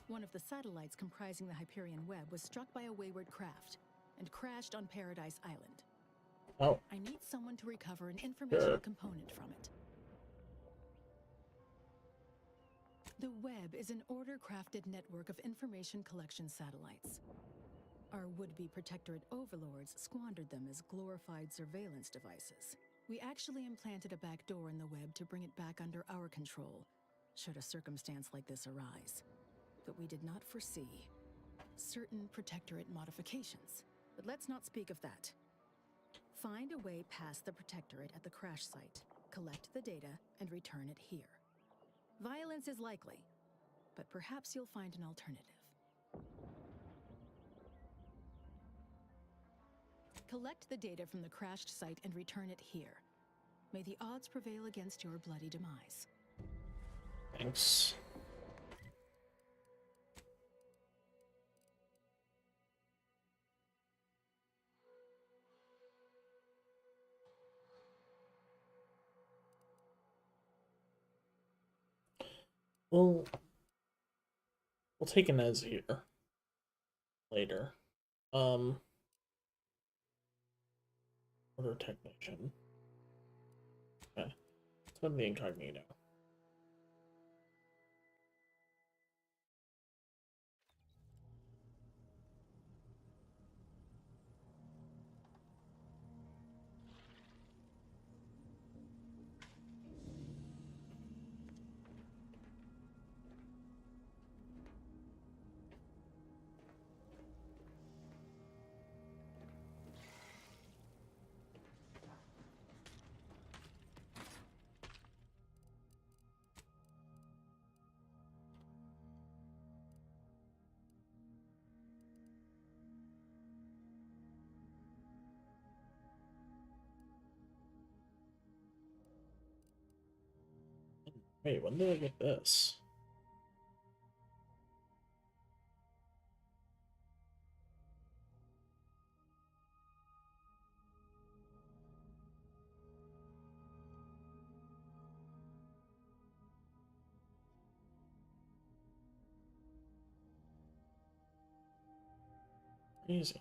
One of the satellites comprising the Hyperion web was struck by a wayward craft and crashed on Paradise Island. Oh. I need someone to recover an informational Sure. component from it. The web is an order-crafted network of information collection satellites. Our would-be protectorate overlords squandered them as glorified surveillance devices. We actually implanted a back door in the web to bring it back under our control, should a circumstance like this arise. But we did not foresee certain protectorate modifications. But let's not speak of that. Find a way past the protectorate at the crash site, collect the data, and return it here. Violence is likely, but perhaps you'll find an alternative. Collect the data from the crashed site and return it here. May the odds prevail against your bloody demise. Thanks. We'll take an Ez here later. Order technician. Okay. Let's go to the incognito. Wait, when did I get this? Easy.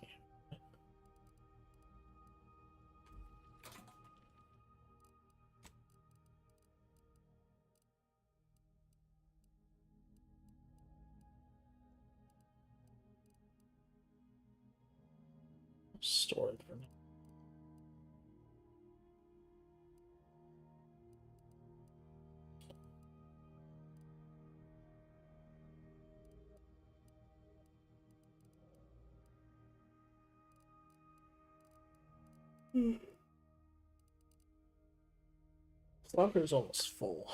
Store it for now. Locker's almost full.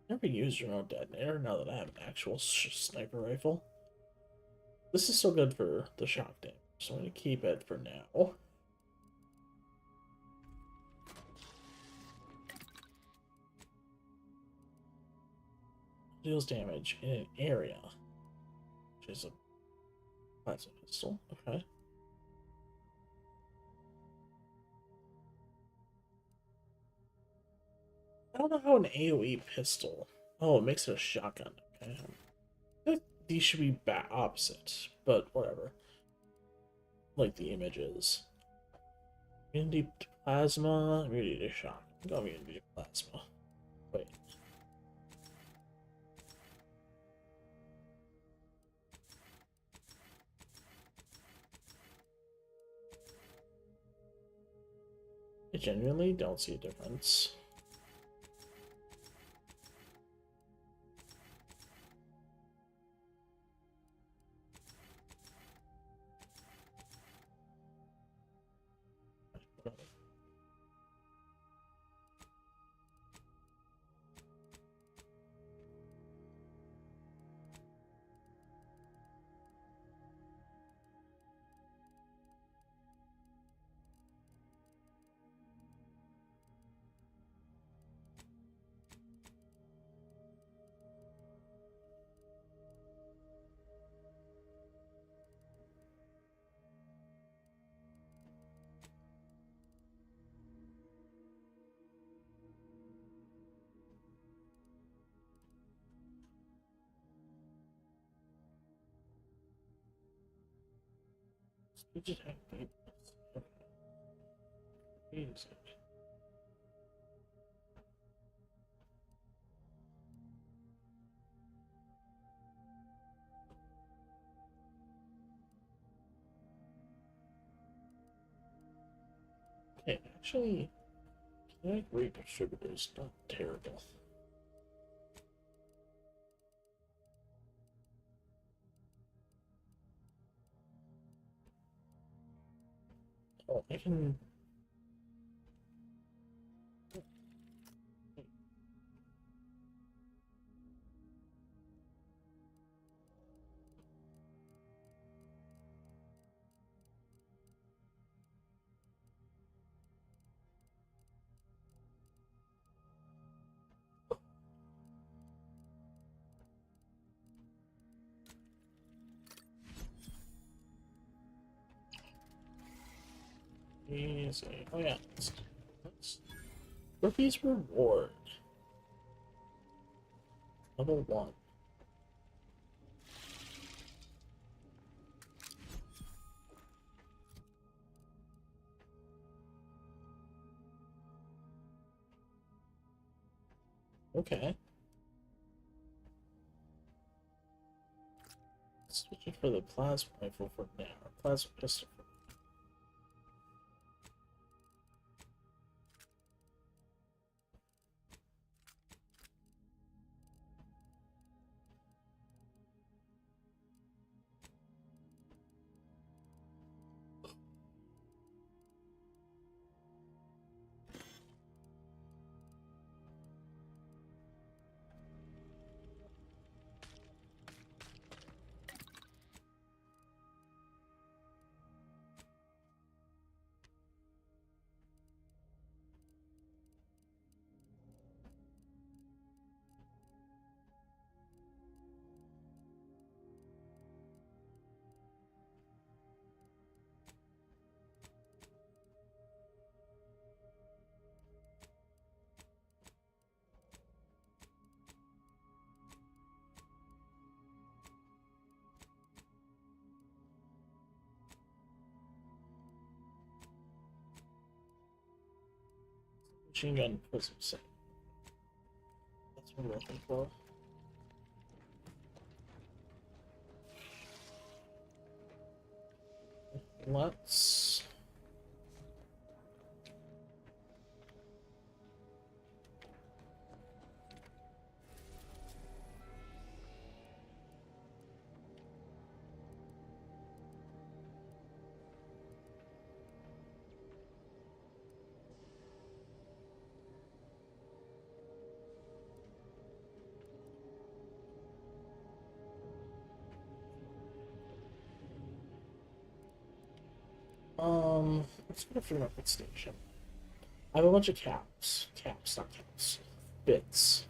Never used remote detonator now that I have an actual sniper rifle. This is still good for the shock damage, so I'm going to keep it for now. Deals damage in an area, which is a plasma pistol. Okay. I don't know how an AoE pistol. Oh, it makes it a shotgun. Okay. I think these should be opposite, but whatever. Like the images. Immunity to plasma, immunity to shock. I'm going immunity to plasma. Wait. I genuinely don't see a difference. Speech attack easy. Okay, actually, kinetic redistributor is not terrible. Oh, I can. Easy. Oh yeah, let's Rookie's reward. Level 1. Okay. Switch it for the plasma rifle for now. Or plasma pistol for Machine gun prism set. That's what we're looking for. Let's... let's go to free market station. I have a bunch of caps. Caps, not caps. Bits.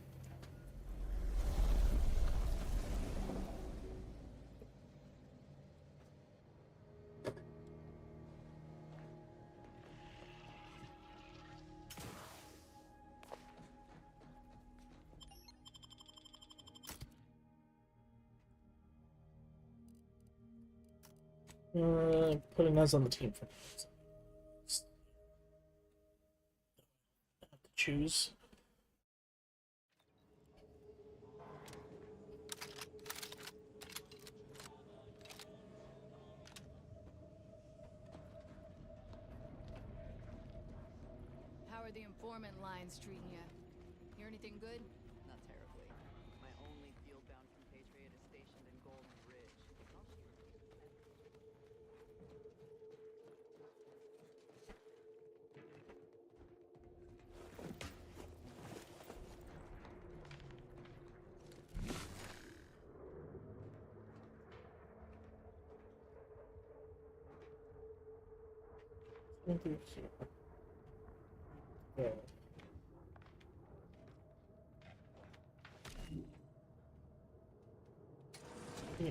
Put a Nez on the team for now. I have to choose. How are the informant lines treating you? Hear anything good? Not terribly. My only field-bound compatriot is stationed in Golden Ridge. Yeah. Yeah.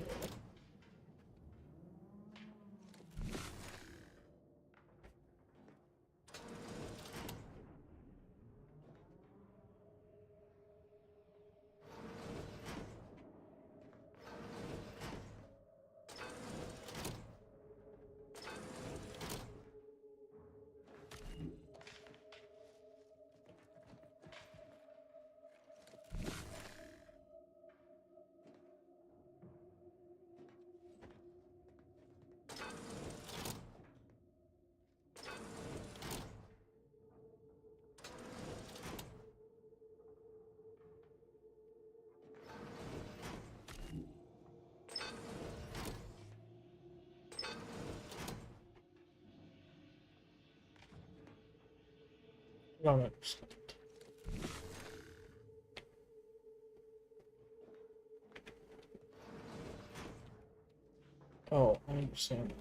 No, no. Oh, I understand.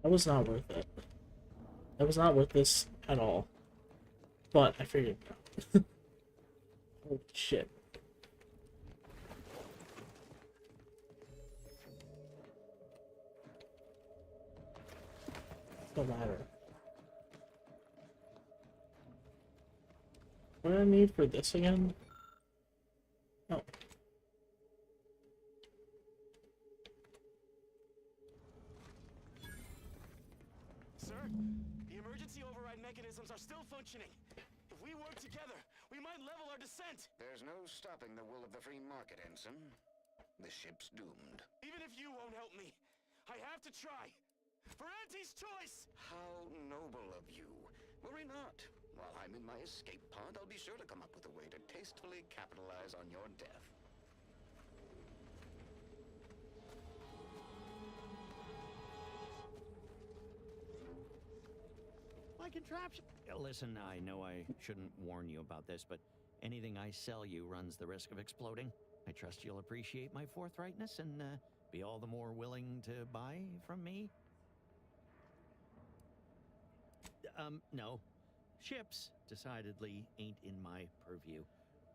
That was not worth it. That was not worth this at all. But I figured it out. Holy shit. The ladder. What do I need for this again? Oh. Sir, the emergency override mechanisms are still functioning. If we and level our descent! There's no stopping the will of the free market, Ensign. The ship's doomed. Even if you won't help me, I have to try! For Auntie's choice! How noble of you. Worry not. While I'm in my escape pod, I'll be sure to come up with a way to tastefully capitalize on your death. My contraption. Listen, I know I shouldn't warn you about this, but anything I sell you runs the risk of exploding. I trust you'll appreciate my forthrightness and be all the more willing to buy from me. No. Ships decidedly ain't in my purview.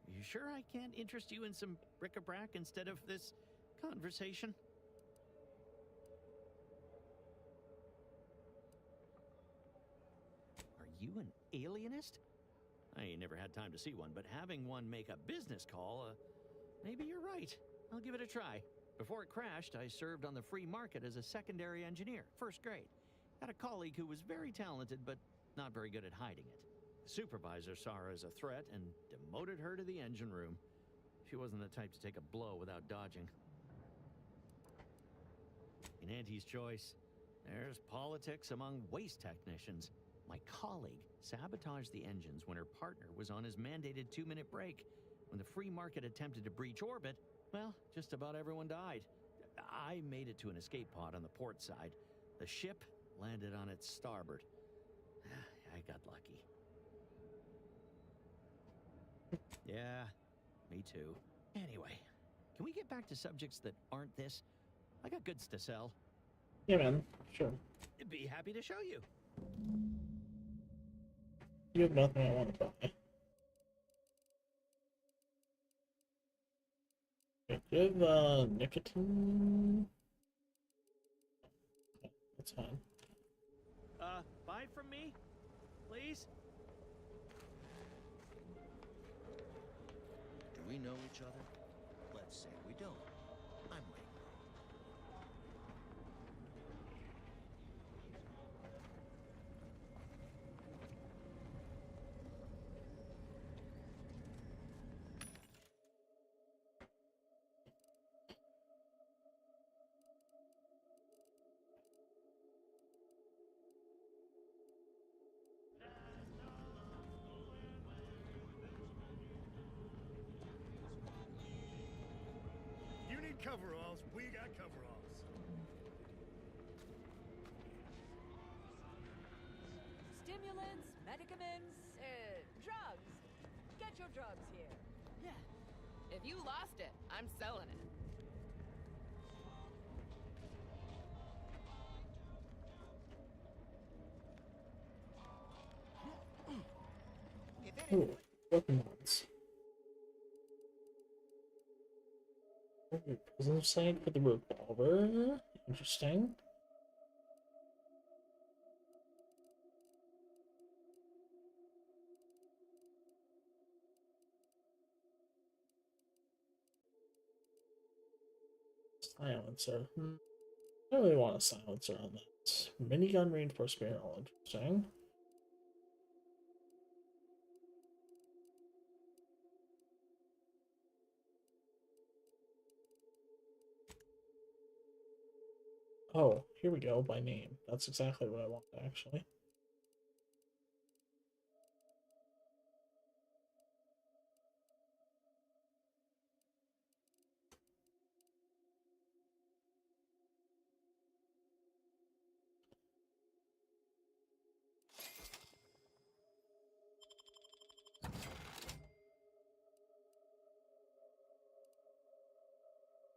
You sure I can't interest you in some bric-a-brac instead of this conversation? Are you an alienist? I ain't never had time to see one, but having one make a business call, maybe you're right. I'll give it a try. Before it crashed, I served on the free market as a secondary engineer, first grade. Had a colleague who was very talented, but not very good at hiding it. The supervisor saw her as a threat and demoted her to the engine room. She wasn't the type to take a blow without dodging. In Auntie's choice, there's politics among waste technicians. My colleague sabotaged the engines when her partner was on his mandated 2-minute break. When the free market attempted to breach orbit, well, just about everyone died. I made it to an escape pod on the port side. The ship landed on its starboard. I got lucky. Yeah, me too. Anyway, can we get back to subjects that aren't this? I got goods to sell. Yeah, man. Sure. Be happy to show you. You have nothing I want to buy. Okay, do you have nicotine? That's fine. Buy from me, please? Do we know each other? Let's say we don't. I'm waiting. You need coveralls, we got coveralls. Stimulants, medicaments, drugs. Get your drugs here. Yeah. If you lost it, I'm selling it. Ooh, weapons. Prison site for the revolver. Interesting. Silencer. I don't really want a silencer on that. Minigun reinforced barrel. Interesting. Oh, here we go, by name. That's exactly what I want, actually.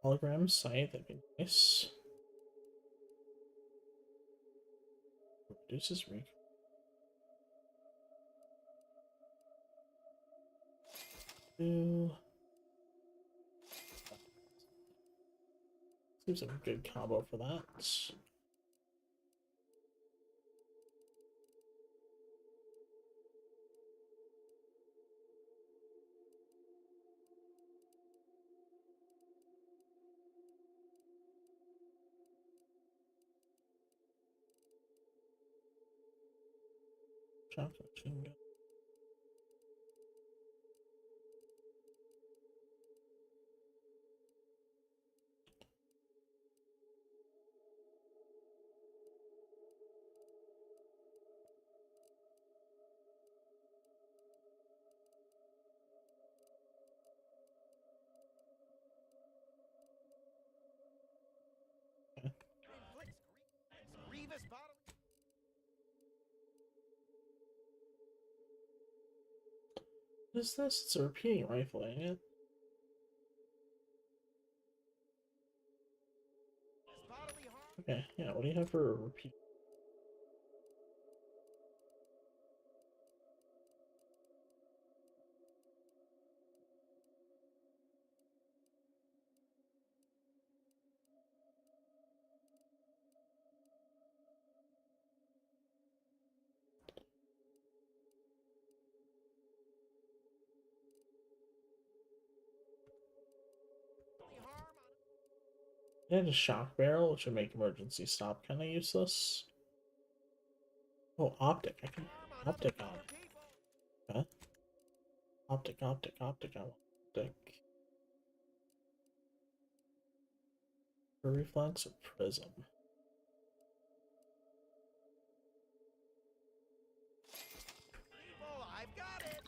Hologram site, that'd be nice. Reduces recoil. Seems like a good combo for that. Chocolate machine gun. What is this? It's a repeating rifle, ain't it? Okay, yeah, what do you have for a repeat? And a shock barrel, which would make emergency stop kind of useless. Oh, optic. I can optic on. Okay. Optic, optic, optic. I want optic. For reflex or prism. I've got it.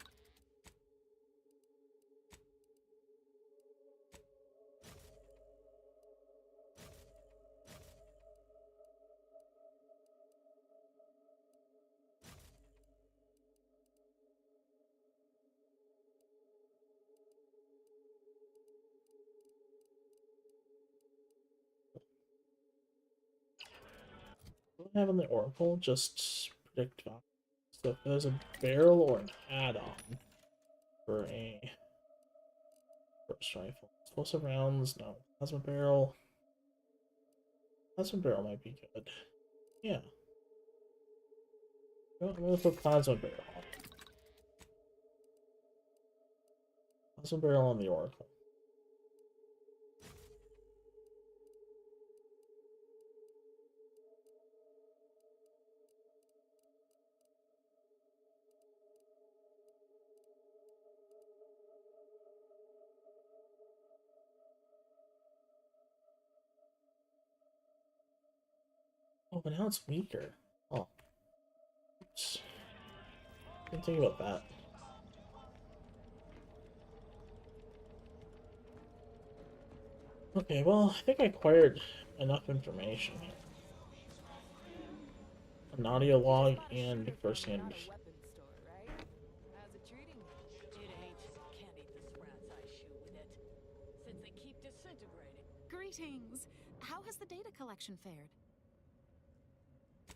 What do I have on the Oracle? Just predict value. So if there's a barrel or an add-on for a burst rifle. Explosive rounds, no. Plasma barrel. Plasma barrel might be good. Yeah. I'm gonna put plasma barrel on. Plasma barrel on the Oracle. Oh, but now it's weaker. Oh. Oops. Didn't think about that. Okay, well, I think I acquired enough information here. An audio log and first-hand. How's it treating you? It ain't. Can't eat this rat's eye shoe with it. Since they keep disintegrating. Greetings! How has the data collection fared?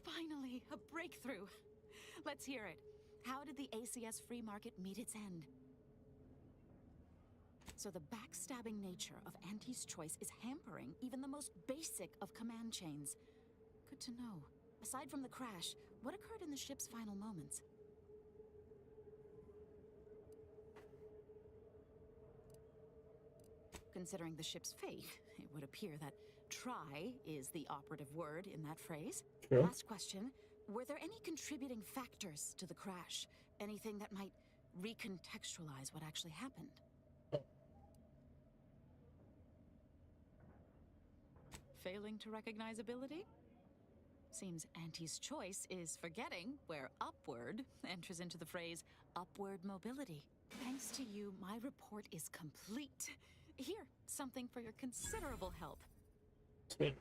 Finally, a breakthrough! Let's hear it. How did the ACS free market meet its end? So the backstabbing nature of Auntie's choice is hampering even the most basic of command chains. Good to know. Aside from the crash, what occurred in the ship's final moments? Considering the ship's fate, it would appear that try is the operative word in that phrase. Sure. Last question. Were there any contributing factors to the crash? Anything that might recontextualize what actually happened? Failing to recognize ability? Seems Auntie's choice is forgetting where upward enters into the phrase upward mobility. Thanks to you, my report is complete. Here, something for your considerable help. Sweet.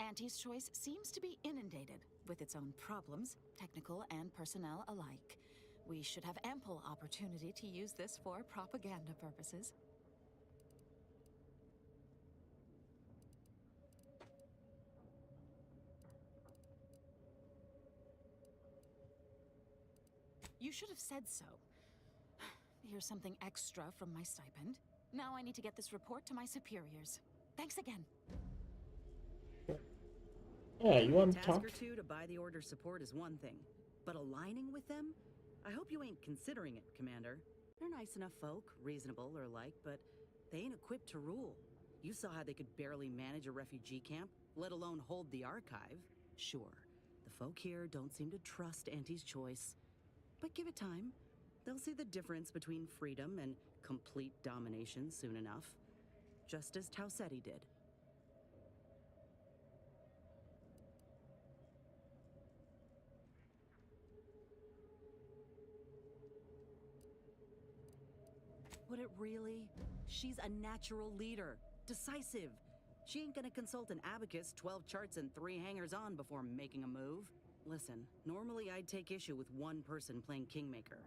Auntie's choice seems to be inundated with its own problems, technical and personnel alike. We should have ample opportunity to use this for propaganda purposes. You should have said so. Here's something extra from my stipend. Now I need to get this report to my superiors. Thanks again. Yeah, you want to task talk? or two to buy the order support is one thing, but aligning with them? I hope you ain't considering it, Commander. They're nice enough folk, reasonable or like, but they ain't equipped to rule. You saw how they could barely manage a refugee camp, let alone hold the archive. Sure, the folk here don't seem to trust Auntie's choice, but give it time. They'll see the difference between freedom and complete domination soon enough. Just as Tausetti did. Would it really? She's a natural leader. Decisive. She ain't gonna consult an abacus, 12 charts, and 3 hangers-on before making a move. Listen, normally I'd take issue with one person playing Kingmaker.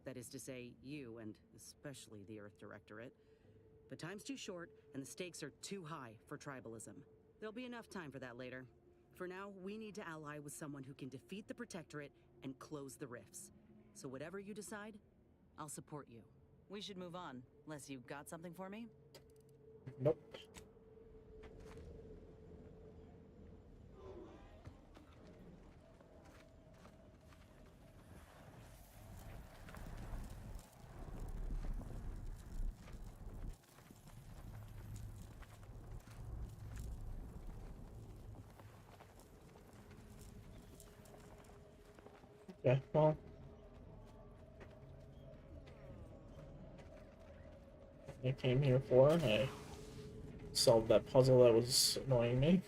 That is to say, you, and especially the Earth Directorate. But time's too short, and the stakes are too high for tribalism. There'll be enough time for that later. For now, we need to ally with someone who can defeat the Protectorate and close the rifts. So whatever you decide, I'll support you. We should move on, unless you've got something for me? Nope. Okay, well. I came here for. I solved that puzzle that was annoying me.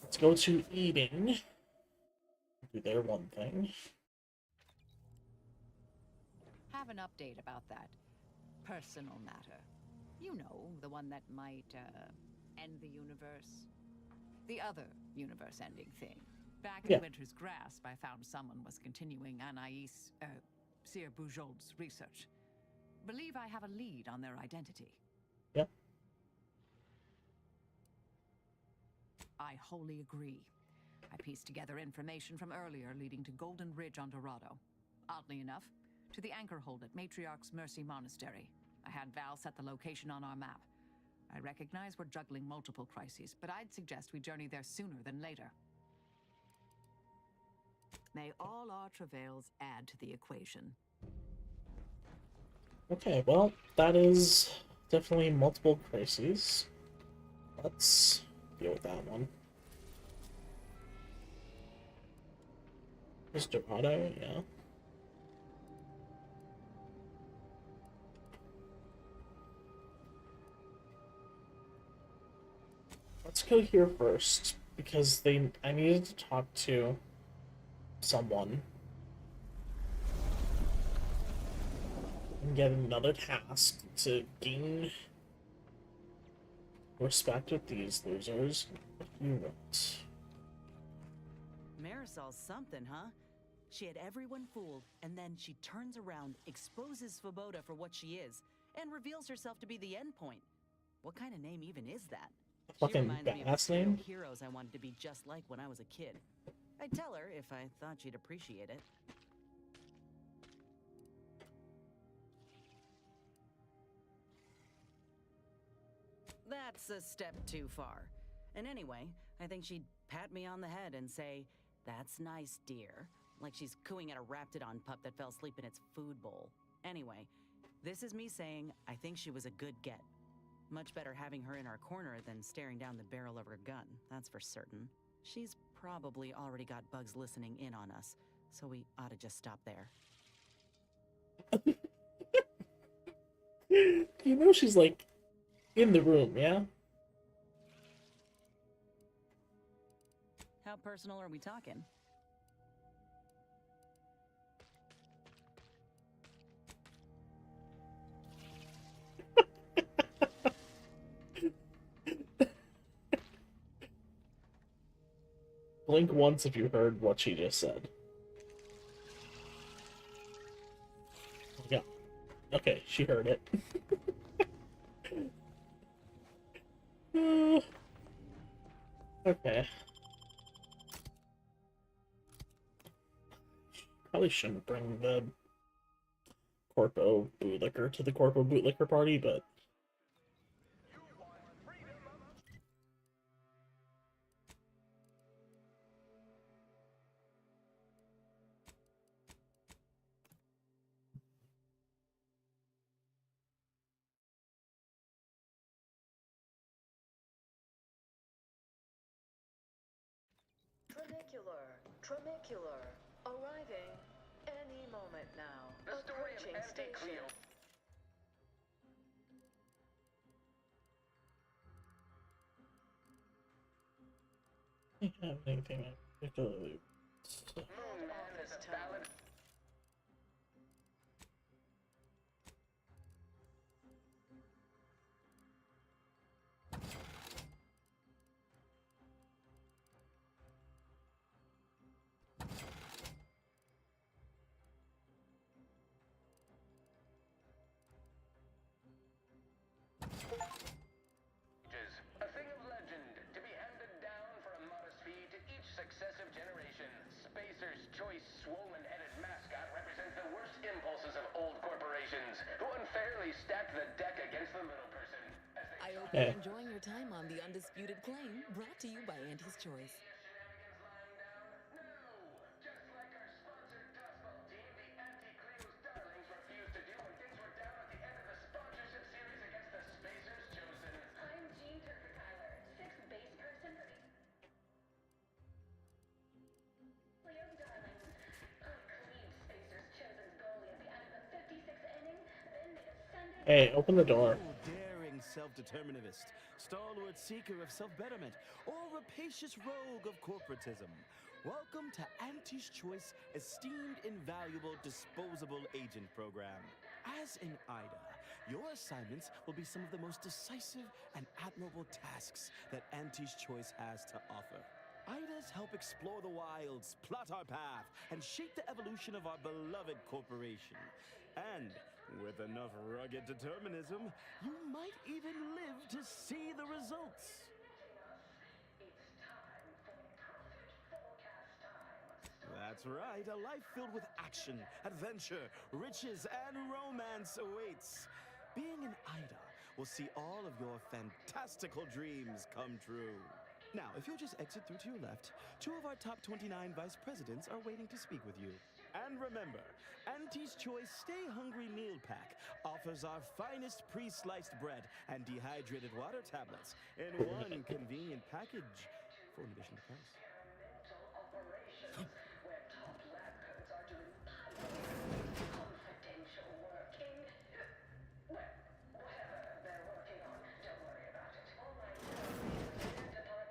Let's go to eating. Do their one thing. Have an update about that personal matter. You know, the one that might, end the universe. The other universe-ending thing. Back in Winter's Grasp, I found someone was continuing Anais, Sir Bujold's research. Believe I have a lead on their identity. Yep. I wholly agree. I pieced together information from earlier leading to Golden Ridge on Dorado. Oddly enough, to the anchor hold at Matriarch's Mercy Monastery. I had Val set the location on our map. I recognize we're juggling multiple crises, but I'd suggest we journey there sooner than later. May all our travails add to the equation. Okay, well, that is definitely multiple crises. Let's deal with that one. Mr. Otto, yeah. Let's go here first, because I needed to talk to someone and get another task to gain respect with these losers. What do you want? Marisol's something, huh? She had everyone fooled, and then she turns around, exposes Svoboda for what she is, and reveals herself to be the endpoint. What kind of name even is that? She Fucking reminds me of the badass name? heroes I wanted to be just like when I was a kid. I'd tell her if I thought she'd appreciate it. That's a step too far. And anyway, I think she'd pat me on the head and say, "That's nice, dear." Like she's cooing at a Raptidon pup that fell asleep in its food bowl. Anyway, this is me saying I think she was a good get. Much better having her in our corner than staring down the barrel of her gun, that's for certain. She's probably already got bugs listening in on us, so we ought to just stop there. You know she's, like, in the room, yeah? How personal are we talking? Blink once if you heard what she just said. Yeah. Okay, she heard it. Okay. Probably shouldn't bring the Corpo bootlicker to the Corpo bootlicker party, but Tramicular. Arriving any moment now. Approaching station. I don't have anything I particularly Office time. Hey. Enjoying your time on The Undisputed Claim, brought to you by Auntie's Choice. Hey, open the door. Daring self-determinist, stalwart seeker of self-betterment, or rapacious rogue of corporatism. Welcome to Auntie's Choice Esteemed Invaluable Disposable Agent Program. As in IDA, your assignments will be some of the most decisive and admirable tasks that Auntie's Choice has to offer. IDAs help explore the wilds, plot our path, and shape the evolution of our beloved corporation. And with enough rugged determinism, you might even live to see the results. That's right, a life filled with action, adventure, riches, and romance awaits. Being an IDA will see all of your fantastical dreams come true. Now, if you'll just exit through to your left, 2 of our top 29 vice presidents are waiting to speak with you. And remember, Auntie's Choice Stay Hungry Meal Pack offers our finest pre-sliced bread and dehydrated water tablets in one convenient package for an additional price.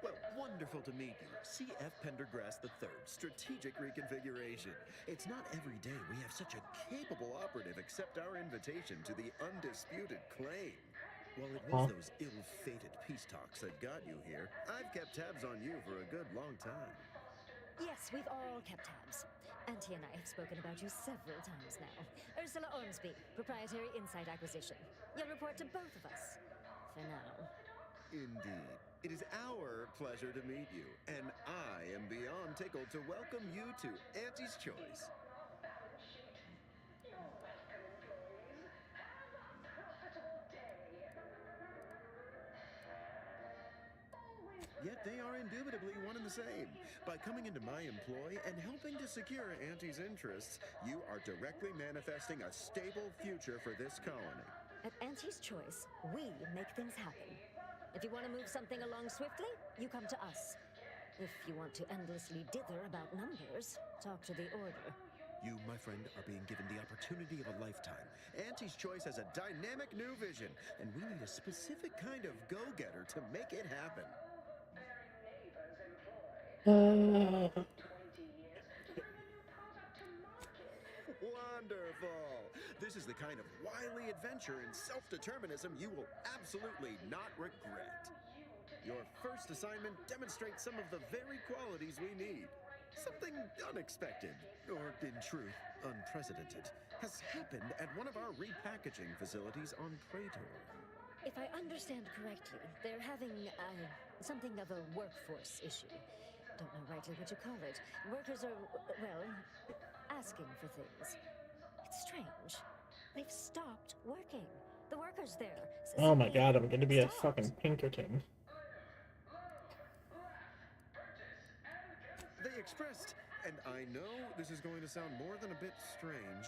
Well, wonderful to meet you. C.F. Pendergrass III, Strategic Reconfiguration. It's not every day we have such a capable operative accept our invitation to the Undisputed Claim. While it was those ill-fated peace talks that got you here, I've kept tabs on you for a good long time. Yes, we've all kept tabs. Auntie and I have spoken about you several times now. Ursula Ormsby, Proprietary Insight Acquisition. You'll report to both of us. For now. Indeed. It is our pleasure to meet you, and I am beyond tickled to welcome you to Auntie's Choice. Yet they are indubitably one and the same. By coming into my employ and helping to secure Auntie's interests, you are directly manifesting a stable future for this colony. At Auntie's Choice, we make things happen. If you want to move something along swiftly, you come to us. If you want to endlessly dither about numbers, talk to the Order. You, my friend, are being given the opportunity of a lifetime. Auntie's Choice has a dynamic new vision, and we need a specific kind of go-getter to make it happen. Wonderful! This is the kind of wily adventure and self-determinism you will absolutely not regret. Your first assignment demonstrates some of the very qualities we need. Something unexpected, or in truth, unprecedented, has happened at one of our repackaging facilities on Praetor. If I understand correctly, they're having something of a workforce issue. Don't know rightly what you call it. Workers are, well, asking for things. It's strange. They've stopped working. The workers there. Oh my god, I'm gonna be a fucking Pinkerton. They expressed, and I know this is going to sound more than a bit strange,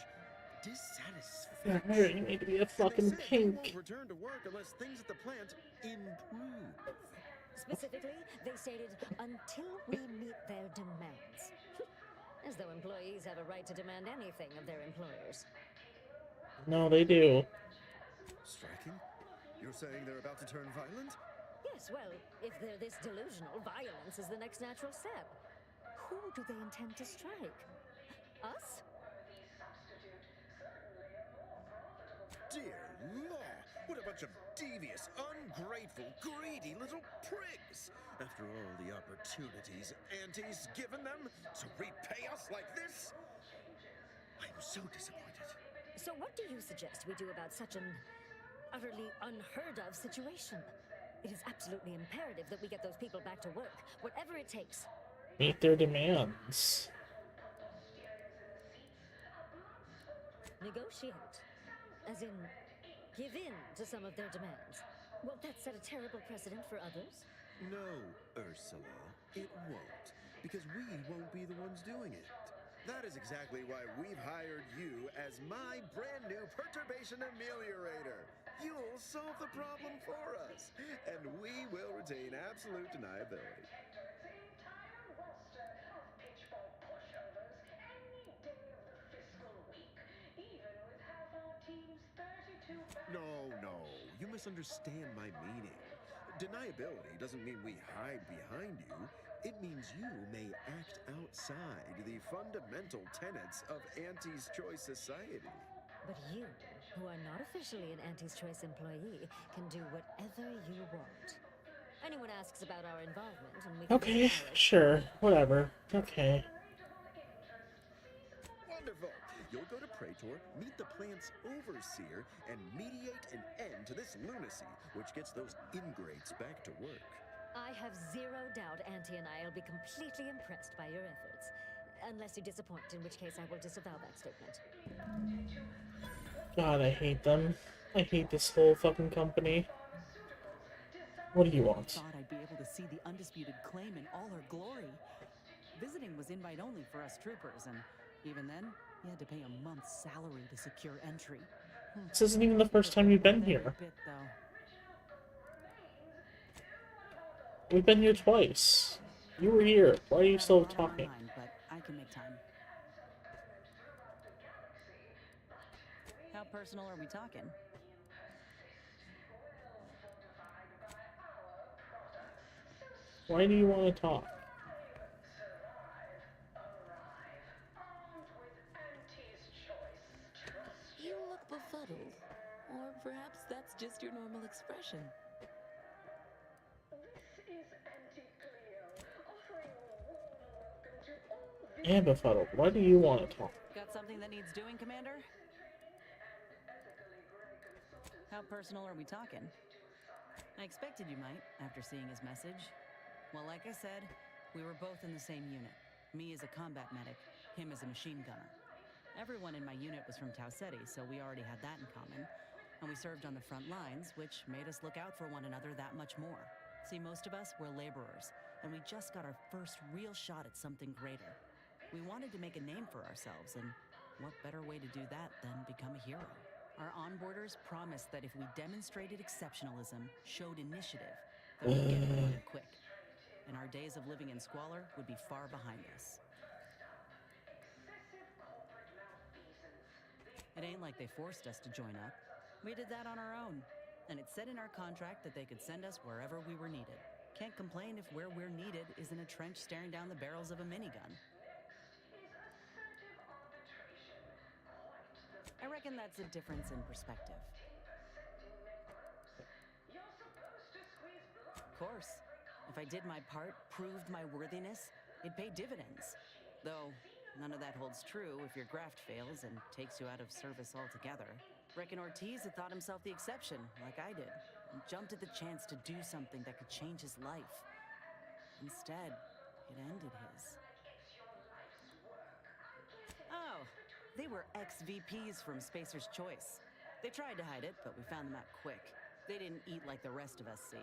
dissatisfaction. You need to be a fucking They pink. won't return to work unless things at the plant improve. Specifically, they stated, until we meet their demands. As though employees have a right to demand anything of their employers. No, they do. Striking? You're saying they're about to turn violent? Yes, well, if they're this delusional, violence is the next natural step. Who do they intend to strike? Us? Dear law, what a bunch of devious, ungrateful, greedy little prigs! After all the opportunities Auntie's given them to repay us like this? I am so disappointed. So what do you suggest we do about such an utterly unheard of situation? It is absolutely imperative that we get those people back to work, whatever it takes. Meet their demands. Negotiate. As in, give in to some of their demands. Won't that set a terrible precedent for others? No, Ursula, it won't, because we won't be the ones doing it. That is exactly why we've hired you as my brand new perturbation ameliorator. You'll solve the problem for us, and we will retain absolute deniability. No, you misunderstand my meaning. Deniability doesn't mean we hide behind you. It means you may act outside the fundamental tenets of Auntie's Choice Society. But you, who are not officially an Auntie's Choice employee, can do whatever you want. Anyone asks about our involvement, and we can Okay, disavow it. sure, whatever. Okay. Wonderful! You'll go to Praetor, meet the plant's overseer, and mediate an end to this lunacy, which gets those ingrates back to work. I have zero doubt Auntie and I will be completely impressed by your efforts. Unless you disappoint, in which case I will disavow that statement. God, I hate them. I hate this whole fucking company. What do you want? Thought I'd be able to see the undisputed claim in all her glory. Visiting was invite only for us troopers, and even then, you had to pay a month's salary to secure entry. This isn't even the first time you've been here. We've been here twice. You were here. Why are you still talking? But I can make time. How personal are we talking? Why do you want to talk? You look befuddled. Or perhaps that's just your normal expression. And befuddled. Why do you want to talk? Got something that needs doing, Commander? How personal are we talking? I expected you might, after seeing his message. Well, like I said, we were both in the same unit. Me as a combat medic, him as a machine gunner. Everyone in my unit was from Tau Ceti, so we already had that in common. And we served on the front lines, which made us look out for one another that much more. See, most of us were laborers, and we just got our first real shot at something greater. We wanted to make a name for ourselves, and what better way to do that than become a hero? Our onboarders promised that if we demonstrated exceptionalism, showed initiative, that we'd get promoted quick. And our days of living in squalor would be far behind us. It ain't like they forced us to join up. We did that on our own. And it said in our contract that they could send us wherever we were needed. Can't complain if where we're needed is in a trench staring down the barrels of a minigun. I reckon that's a difference in perspective. Of course. If I did my part, proved my worthiness, it paid dividends. Though, none of that holds true if your graft fails and takes you out of service altogether. Reckon Ortiz had thought himself the exception, like I did, and jumped at the chance to do something that could change his life. Instead, it ended his. Oh, they were ex-VPs from Spacer's Choice. They tried to hide it, but we found them out quick. They didn't eat like the rest of us, see.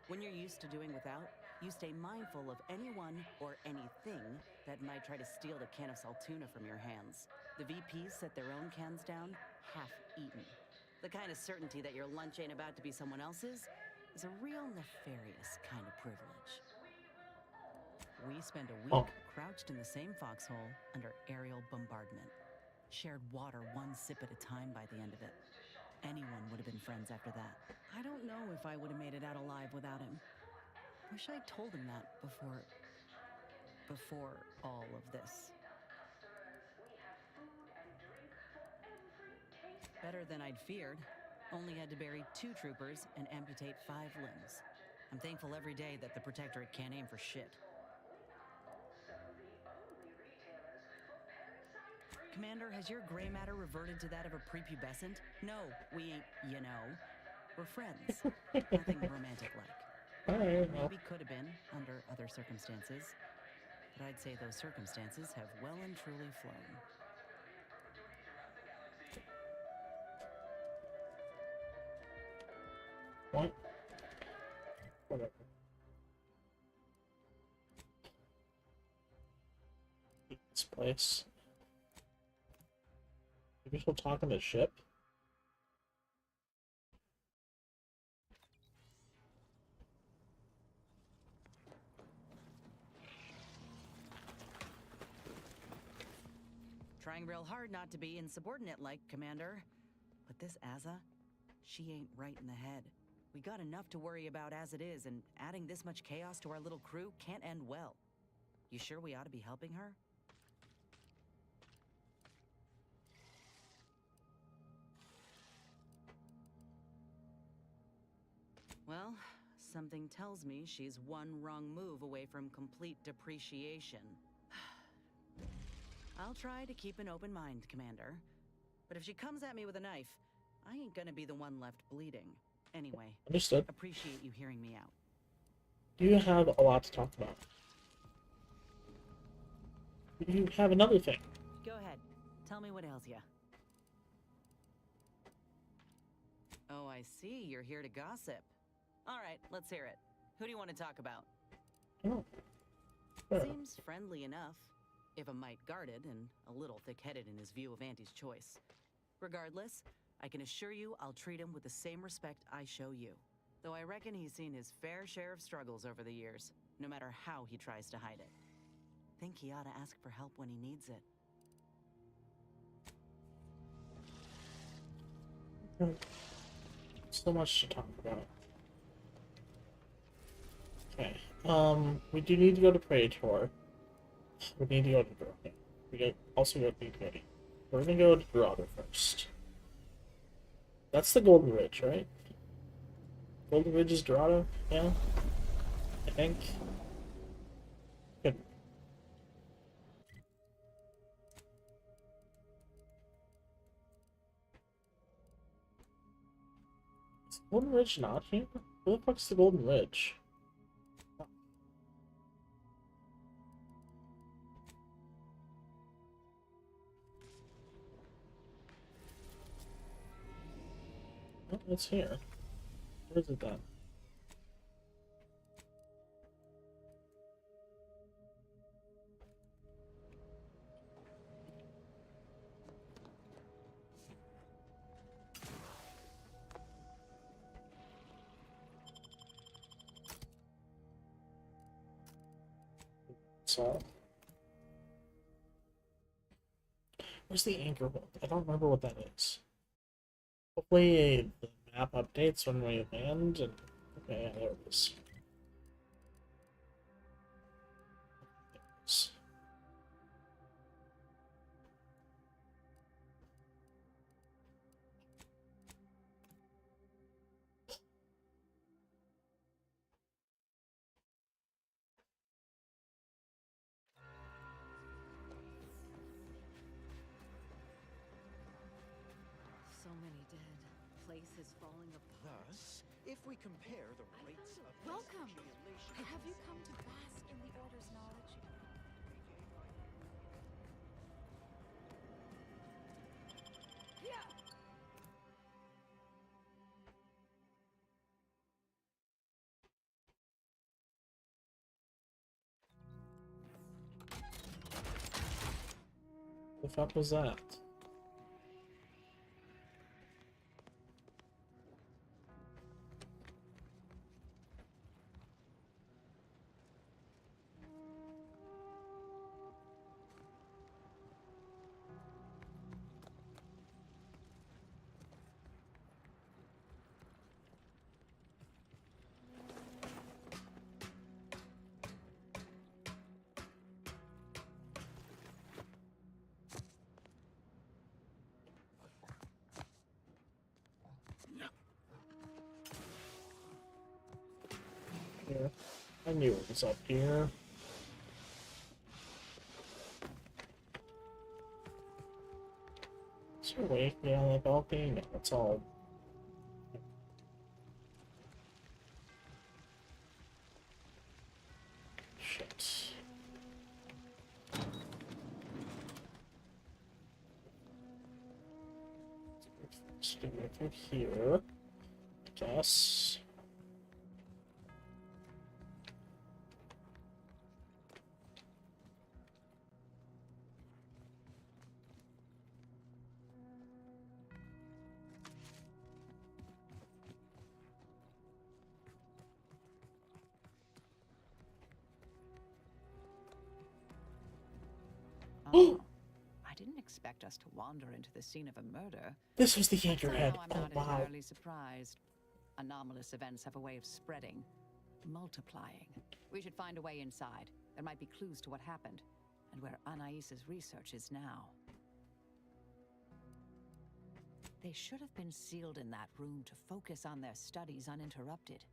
When you're used to doing without, you stay mindful of anyone or anything that might try to steal the can of Saltuna from your hands. The VPs set their own cans down, half-eaten. The kind of certainty that your lunch ain't about to be someone else's is a real nefarious kind of privilege. We spent a week crouched in the same foxhole under aerial bombardment. Shared water one sip at a time by the end of it. Anyone would have been friends after that. I don't know if I would have made it out alive without him. Wish I'd told him that before all of this. Better than I'd feared. Only had to bury 2 troopers and amputate 5 limbs. I'm thankful every day that the Protectorate can't aim for shit. Commander, has your gray matter reverted to that of a prepubescent? No, we ain't, you know. We're friends. Nothing romantic-like. Maybe could have been, under other circumstances. But I'd say those circumstances have well and truly flown. What? Whatever. This place. Maybe she'll talk on the ship? Trying real hard not to be insubordinate-like, Commander. But this Azza, she ain't right in the head. We got enough to worry about as it is, and adding this much chaos to our little crew can't end well. You sure we ought to be helping her? Well, something tells me she's one wrong move away from complete depreciation. I'll try to keep an open mind, Commander. But if she comes at me with a knife, I ain't gonna be the one left bleeding. Anyway, Understood. Appreciate you hearing me out. You have a lot to talk about. You have another thing. Go ahead. Tell me what ails ya. Oh, I see. You're here to gossip. All right, let's hear it. Who do you want to talk about? Oh. Sure. Seems friendly enough, if a mite guarded and a little thick-headed in his view of Auntie's choice. Regardless, I can assure you I'll treat him with the same respect I show you. Though I reckon he's seen his fair share of struggles over the years, no matter how he tries to hide it. Think he ought to ask for help when he needs it. So much to talk about. Okay. We do need to go to Praetor. We need to go to Dorothy. We also need to go to... We're gonna go to Dorado first. That's the Golden Ridge, right? Golden Ridge is Dorado? Yeah? I think. Good. Is the Golden Ridge not here? Where the fuck's the Golden Ridge? Oh, it's here. Where is it then? So, where's the anchor hold? I don't remember what that is. Hopefully the map updates when we land and... Okay, yeah, there it is. There it is. So many dead. Place is falling apart. Thus, if we compare the rates of Welcome! annihilation... Have you come to bask in the Order's knowledge? The fuck was that? Here. I knew it was up here. Is there a way to get on that balcony? No, it's all... Shit. Let's do it through here. I guess. I didn't expect us to wander into the scene of a murder. This was the But anchorhead. somehow I'm Oh, not wow. entirely surprised. Anomalous events have a way of spreading, multiplying. We should find a way inside. There might be clues to what happened, and where Anais's research is now. They should have been sealed in that room to focus on their studies uninterrupted.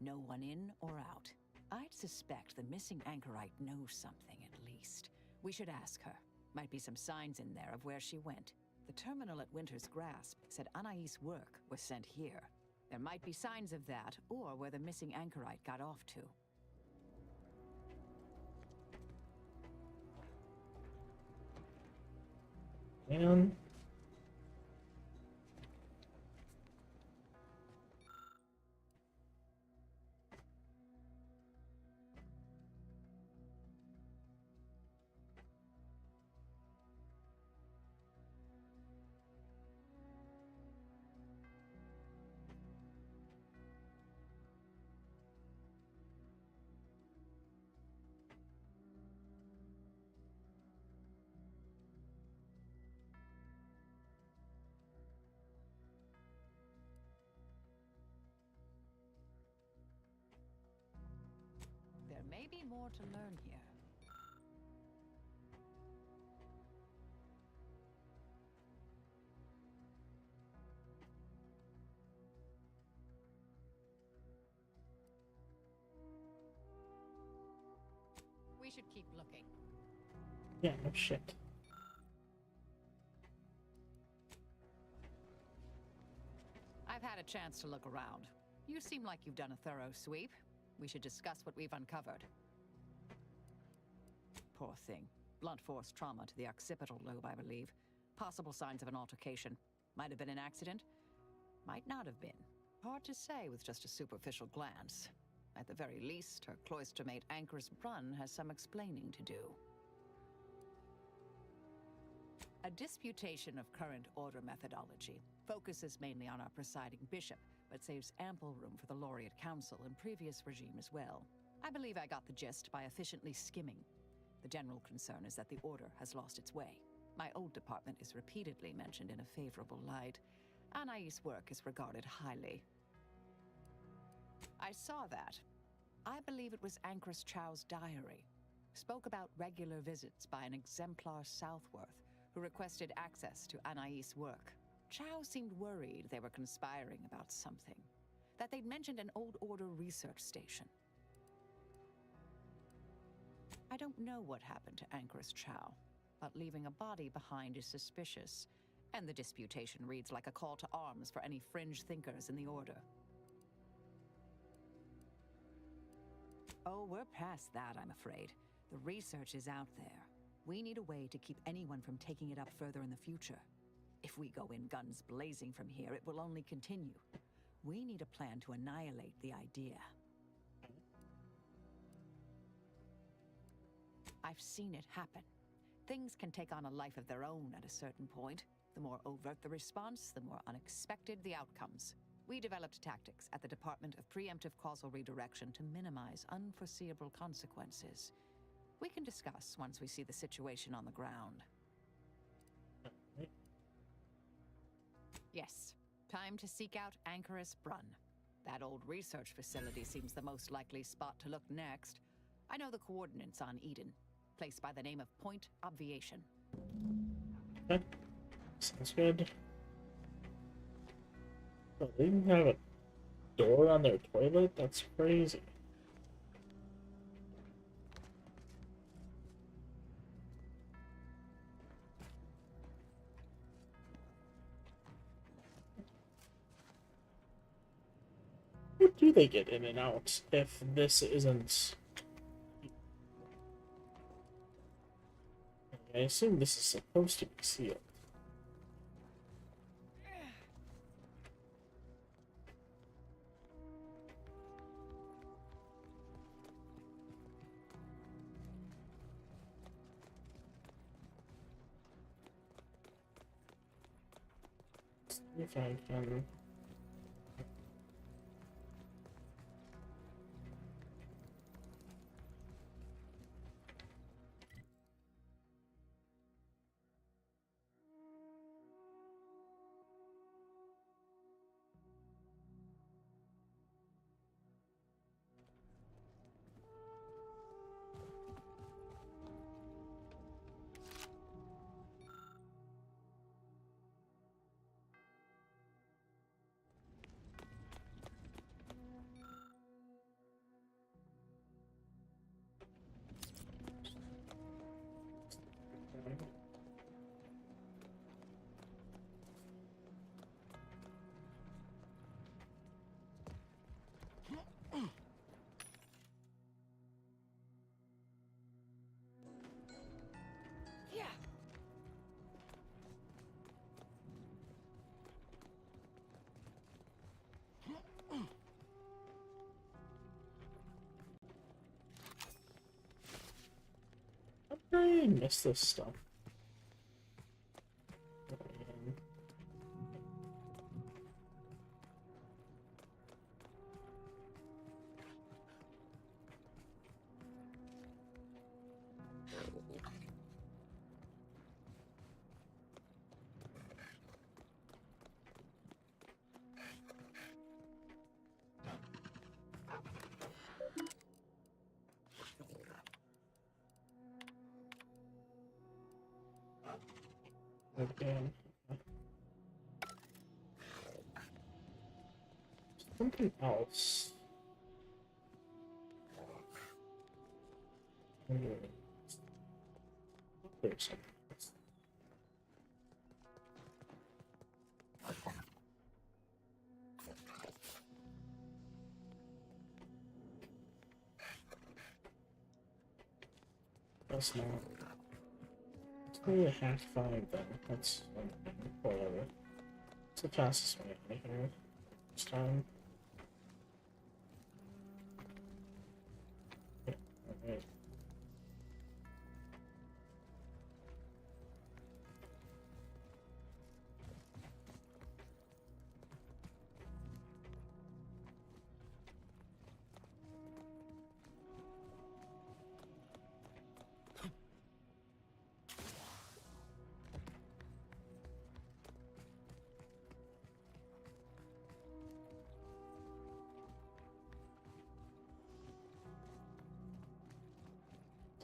No one in or out. I'd suspect the missing anchorite knows something, at least. We should ask her. Might be some signs in there of where she went. The terminal at Winter's Grasp said Anais' work was sent here. There might be signs of that, or where the missing anchorite got off to. Man. There may be more to learn here. We should keep looking. Yeah, no shit. I've had a chance to look around. You seem like you've done a thorough sweep. We should discuss what we've uncovered. Poor thing. Blunt force trauma to the occipital lobe, I believe. Possible signs of an altercation. Might have been an accident. Might not have been. Hard to say with just a superficial glance. At the very least, her cloister-mate Anchor's Brun has some explaining to do. A disputation of current order methodology focuses mainly on our presiding bishop, but saves ample room for the laureate council and previous regime as well. I believe I got the gist by efficiently skimming. The general concern is that the order has lost its way. My old department is repeatedly mentioned in a favorable light. Anais' work is regarded highly. I saw that. I believe it was Anchoress Chow's diary. Spoke about regular visits by an exemplar Southworth, who requested access to Anais' work. Chow seemed worried they were conspiring about something. That they'd mentioned an old order research station. I don't know what happened to Anchoress Chow, but leaving a body behind is suspicious, and the disputation reads like a call to arms for any fringe thinkers in the order. Oh, we're past that, I'm afraid. The research is out there. We need a way to keep anyone from taking it up further in the future. If we go in guns blazing from here, it will only continue. We need a plan to annihilate the idea. I've seen it happen. Things can take on a life of their own at a certain point. The more overt the response, the more unexpected the outcomes. We developed tactics at the Department of Preemptive Causal Redirection to minimize unforeseeable consequences. We can discuss once we see the situation on the ground. Yes, time to seek out Anchoress Brun. That old research facility seems the most likely spot to look next. I know the coordinates on Eden. Place by the name of Point Obviation. Okay. Sounds good. Oh, they even have a door on their toilet? That's crazy. How do they get in and out if this isn't... I assume this is supposed to be sealed. If I can... miss this stuff. Again. Something else. There's something else. That's not. It's only a half 5 then. That's whatever. It's the fastest way out of here. This time. Yeah, alright.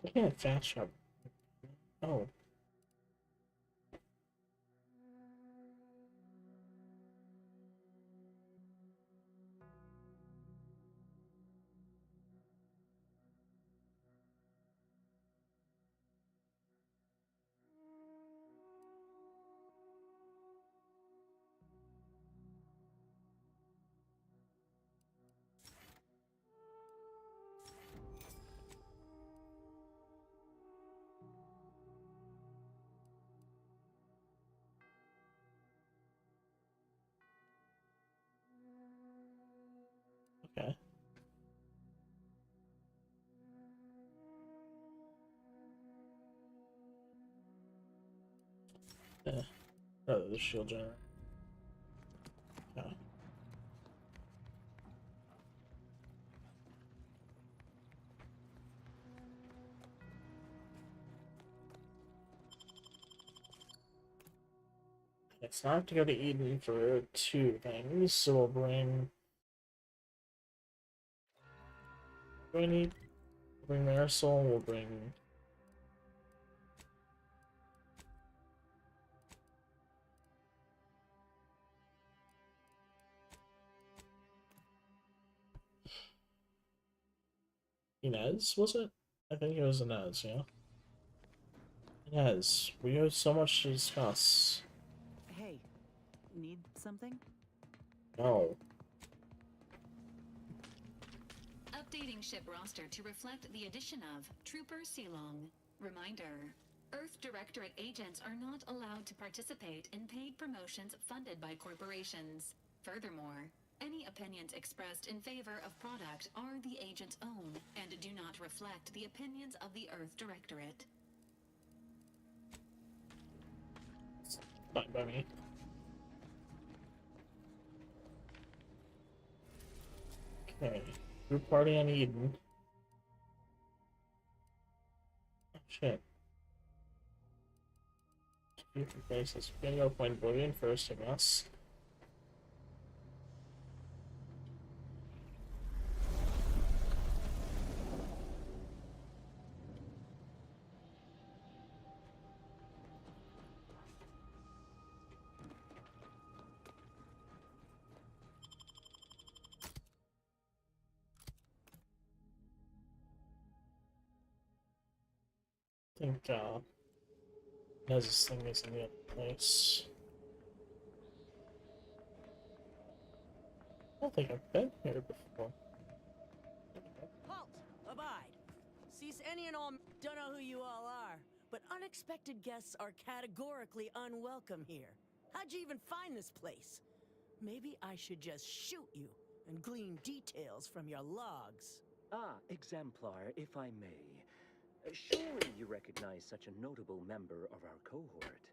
I can't fast travel. Oh. Okay. Yeah. Oh, the shield generator. Okay. It's not have to go to Eden for 2 things, so we'll bring. What do I need? We'll bring Marisol, we'll bring. Inez, was it? I think it was Inez, yeah. Inez, we have so much to discuss. Hey, need something? No. Updating ship roster to reflect the addition of Trooper Silong. Reminder: Earth Directorate agents are not allowed to participate in paid promotions funded by corporations. Furthermore, any opinions expressed in favor of product are the agent's own and do not reflect the opinions of the Earth Directorate. Fine by me. Okay. Group party on Eden. Oh, shit. Different places. We're gonna go find Brilliant first, I guess. I think, Nez's thing is in the other place. I don't think I've been here before. Halt! Abide! Cease any and all. Don't know who you all are, but unexpected guests are categorically unwelcome here. How'd you even find this place? Maybe I should just shoot you and glean details from your logs. Ah, exemplar, if I may. Surely you recognize such a notable member of our cohort,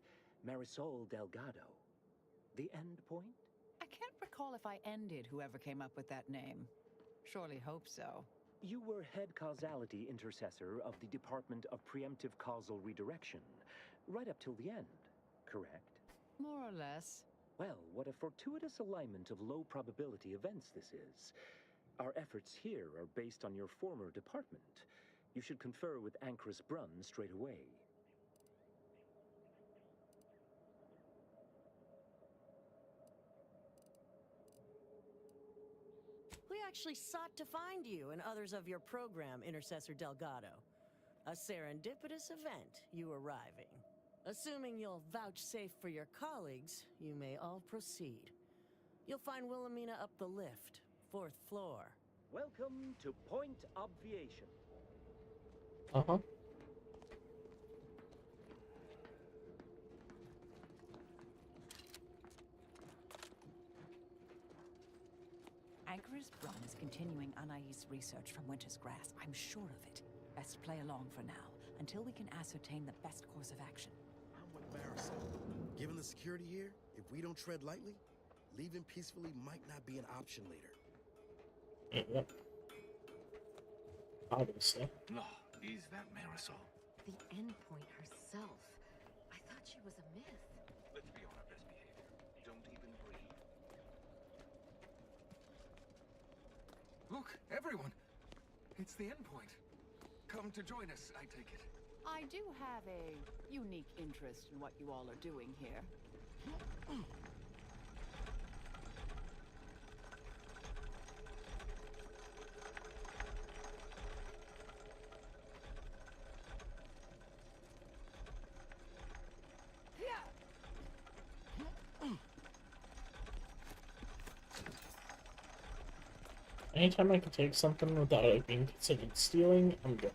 Marisol Delgado. The end point? I can't recall if I ended whoever came up with that name. Surely hope so. You were head causality intercessor of the Department of Preemptive Causal Redirection, right up till the end, correct? More or less. Well, what a fortuitous alignment of low probability events this is. Our efforts here are based on your former department. You should confer with Anchoress Brunn straight away. We actually sought to find you and others of your program, Intercessor Delgado. A serendipitous event, you arriving. Assuming you'll vouchsafe for your colleagues, you may all proceed. You'll find Wilhelmina up the lift, 4th floor. Welcome to Point Obviation. Uh-huh. Anchoress Brunn is continuing Anais' research from Winter's Grass. I'm sure of it. Best play along for now, until we can ascertain the best course of action. I'm with Marisol. Given the security here, if we don't tread lightly, leaving peacefully might not be an option later. Yep. Obviously. No, is that Marisol? The endpoint herself. I thought she was a myth. Let's be on our best behavior. Don't even breathe. Look, everyone! It's the endpoint. Come to join us, I take it. I do have a unique interest in what you all are doing here. Anytime I can take something without it being considered stealing, I'm good.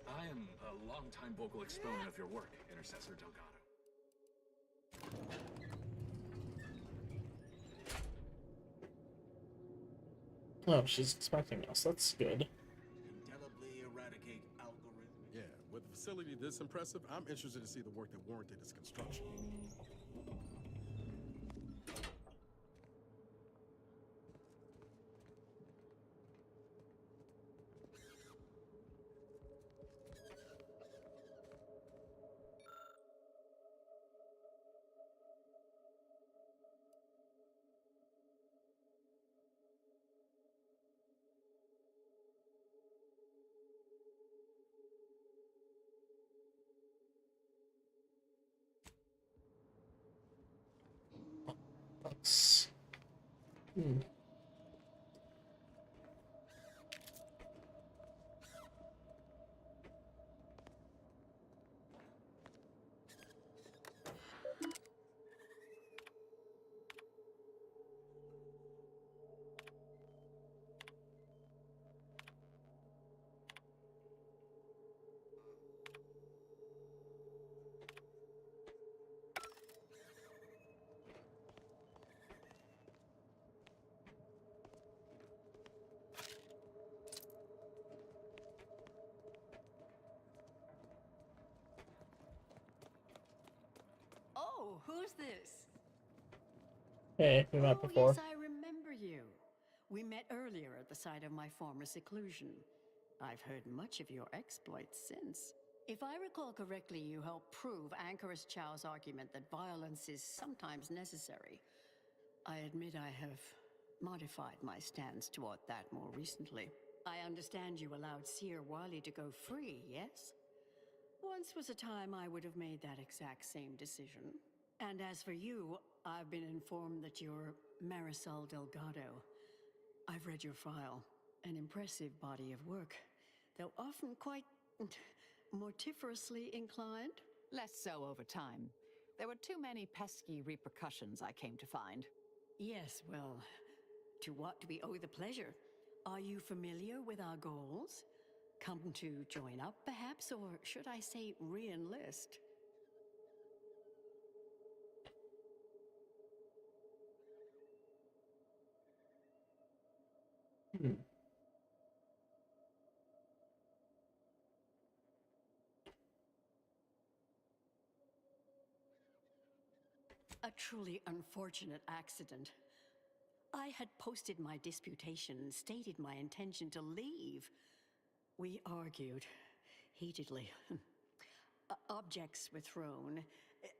I am a longtime vocal exponent of your work, Intercessor Delgado. Oh, she's expecting us. That's good. Indelibly eradicate algorithm. Yeah, with a facility this impressive, I'm interested to see the work that warranted its construction. That's... Oh, who's this? Hey, we met before. Yes, I remember you. We met earlier at the site of my former seclusion. I've heard much of your exploits since. If I recall correctly, you helped prove Anchoress Chow's argument that violence is sometimes necessary. I admit I have modified my stance toward that more recently. I understand you allowed Seer Wiley to go free, yes? Once was a time I would have made that exact same decision. And as for you, I've been informed that you're Marisol Delgado. I've read your file. An impressive body of work, though often quite mortiferously inclined. Less so over time. There were too many pesky repercussions, I came to find. Yes, well, to what do we owe the pleasure? Are you familiar with our goals? Come to join up, perhaps, or should I say re-enlist? A truly unfortunate accident. I had posted my disputation and stated my intention to leave. We argued heatedly. Objects were thrown.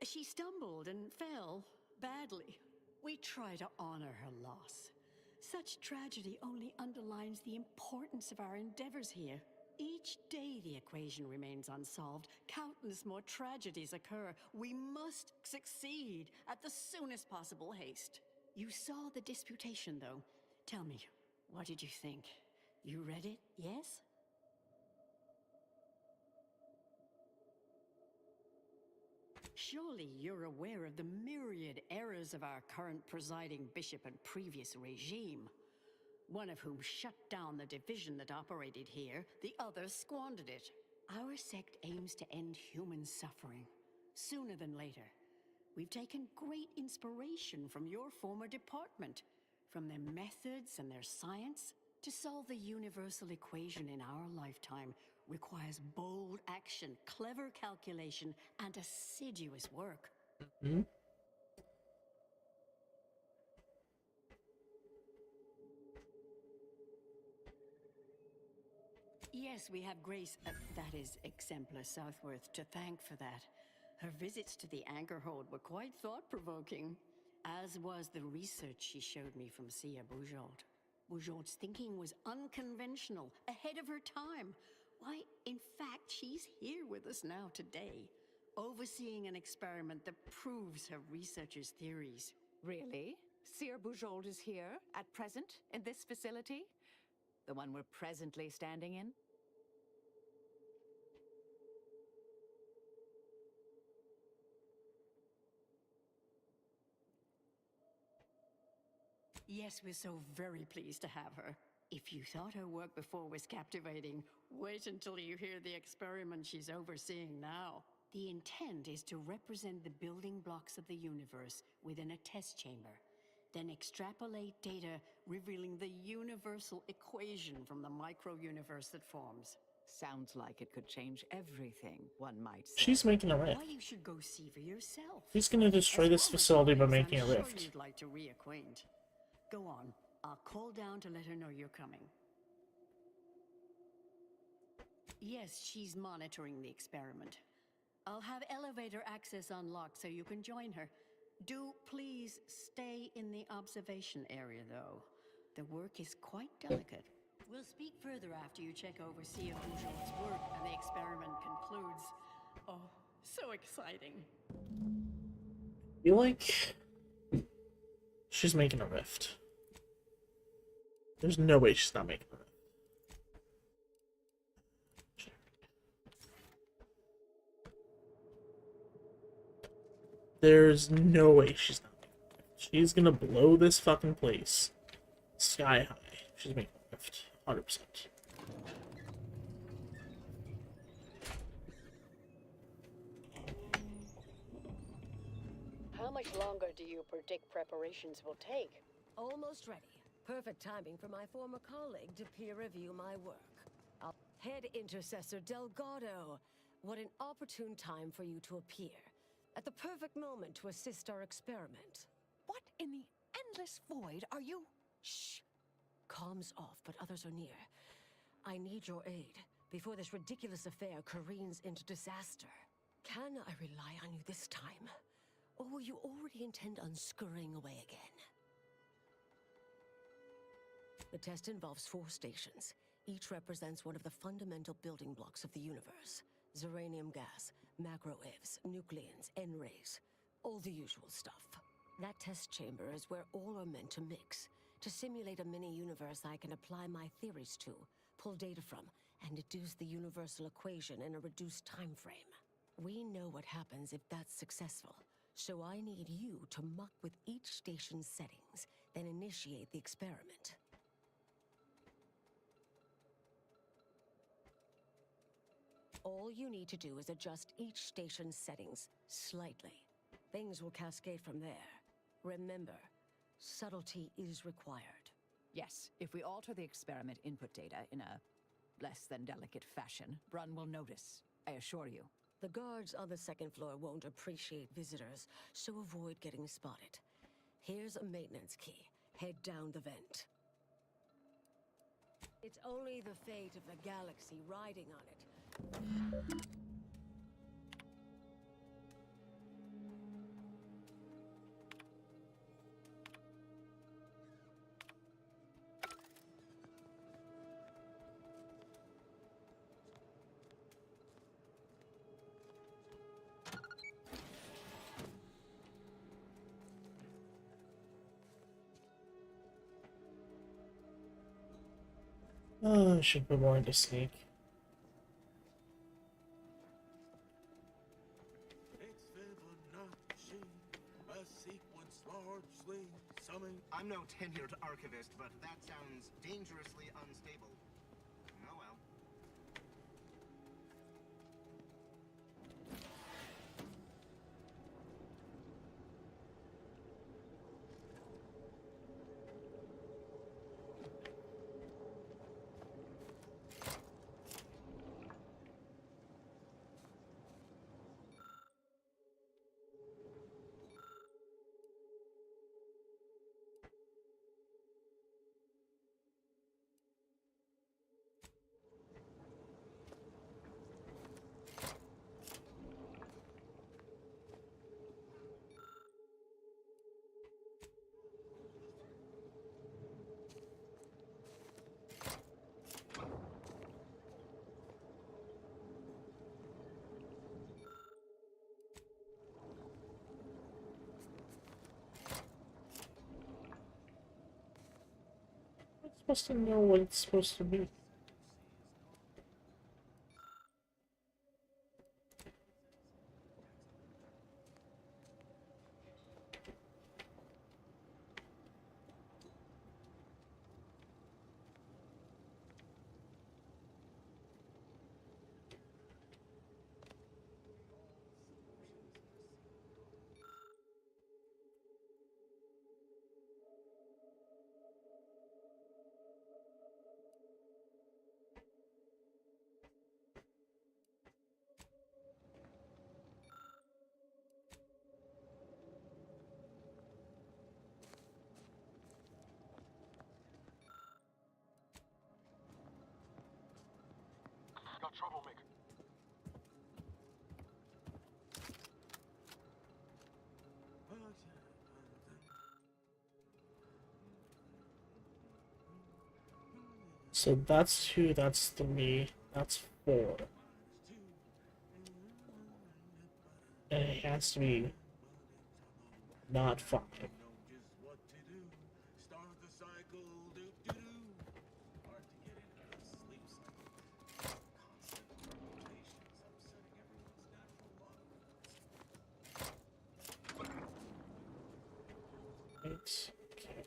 She stumbled and fell badly. We try to honor her loss. Such tragedy only underlines the importance of our endeavors here. Each day the equation remains unsolved, countless more tragedies occur. We must succeed at the soonest possible haste. You saw the disputation, though. Tell me, what did you think? You read it, yes? Surely you're aware of the myriad errors of our current presiding bishop and previous regime. One of whom shut down the division that operated here, the other squandered it. Our sect aims to end human suffering, sooner than later. We've taken great inspiration from your former department, from their methods and their science. To solve the universal equation in our lifetime requires bold action, clever calculation, and assiduous work. Hmm? Yes, we have Grace, that is Exemplar Southworth, to thank for that. Her visits to the anchor hold were quite thought-provoking, as was the research she showed me from Sia Bujold. Bujold's thinking was unconventional, ahead of her time. Why, in fact, she's here with us now today, overseeing an experiment that proves her researcher's theories. Really? Sir Bujold is here, at present, in this facility? The one we're presently standing in? Yes, we're so very pleased to have her. If you thought her work before was captivating, wait until you hear the experiment she's overseeing now. The intent is to represent the building blocks of the universe within a test chamber, then extrapolate data revealing the universal equation from the micro-universe that forms. Sounds like it could change everything, one might say. She's making a rift. Why, you should go see for yourself. He's gonna destroy this facility by making a I'm rift. sure you'd like to reacquaint. Go on. I'll call down to let her know you're coming. Yes, she's monitoring the experiment. I'll have elevator access unlocked so you can join her. Do please stay in the observation area, though. The work is quite delicate. We'll speak further after you check over Sia Bujold's work and the experiment concludes. Oh, so exciting. I feel like she's making a rift. There's no way she's not making a rift. There's no way she's not making a rift. She's gonna blow this fucking place sky high. She's making a rift. 100%. How much longer do you predict preparations will take? Almost ready. Perfect timing for my former colleague to peer review my work. Head Intercessor Delgado. What an opportune time for you to appear. At the perfect moment to assist our experiment. What in the endless void are you? Shh. Comms off, but others are near. I need your aid before this ridiculous affair careens into disaster. Can I rely on you this time? Or will you already intend on scurrying away again? The test involves 4 stations. Each represents one of the fundamental building blocks of the universe. Zeranium gas, macro-ivs, nucleons, N-rays. All the usual stuff. That test chamber is where all are meant to mix. To simulate a mini-universe I can apply my theories to, pull data from, and deduce the universal equation in a reduced time frame. We know what happens if that's successful. So I need you to muck with each station's settings, then initiate the experiment. All you need to do is adjust each station's settings slightly. Things will cascade from there. Remember, subtlety is required. Yes, if we alter the experiment input data in a less than delicate fashion, Brun will notice, I assure you. The guards on the second floor won't appreciate visitors, so avoid getting spotted. Here's a maintenance key. Head down the vent. It's only the fate of the galaxy riding on it. Oh, I should put more into sneak. I'm no tenured archivist, but that sounds dangerously unstable. Oh well. I'm supposed to know what it's supposed to be. Got troublemaker. So that's 2, that's 3, that's 4. And it has to be not 5. Right. Okay.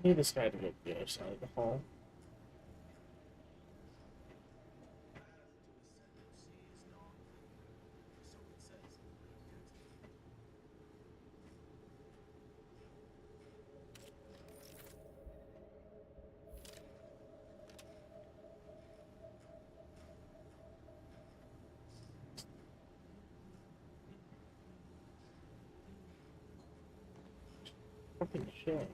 need this guy to go to the other side of the hall. Fucking shit.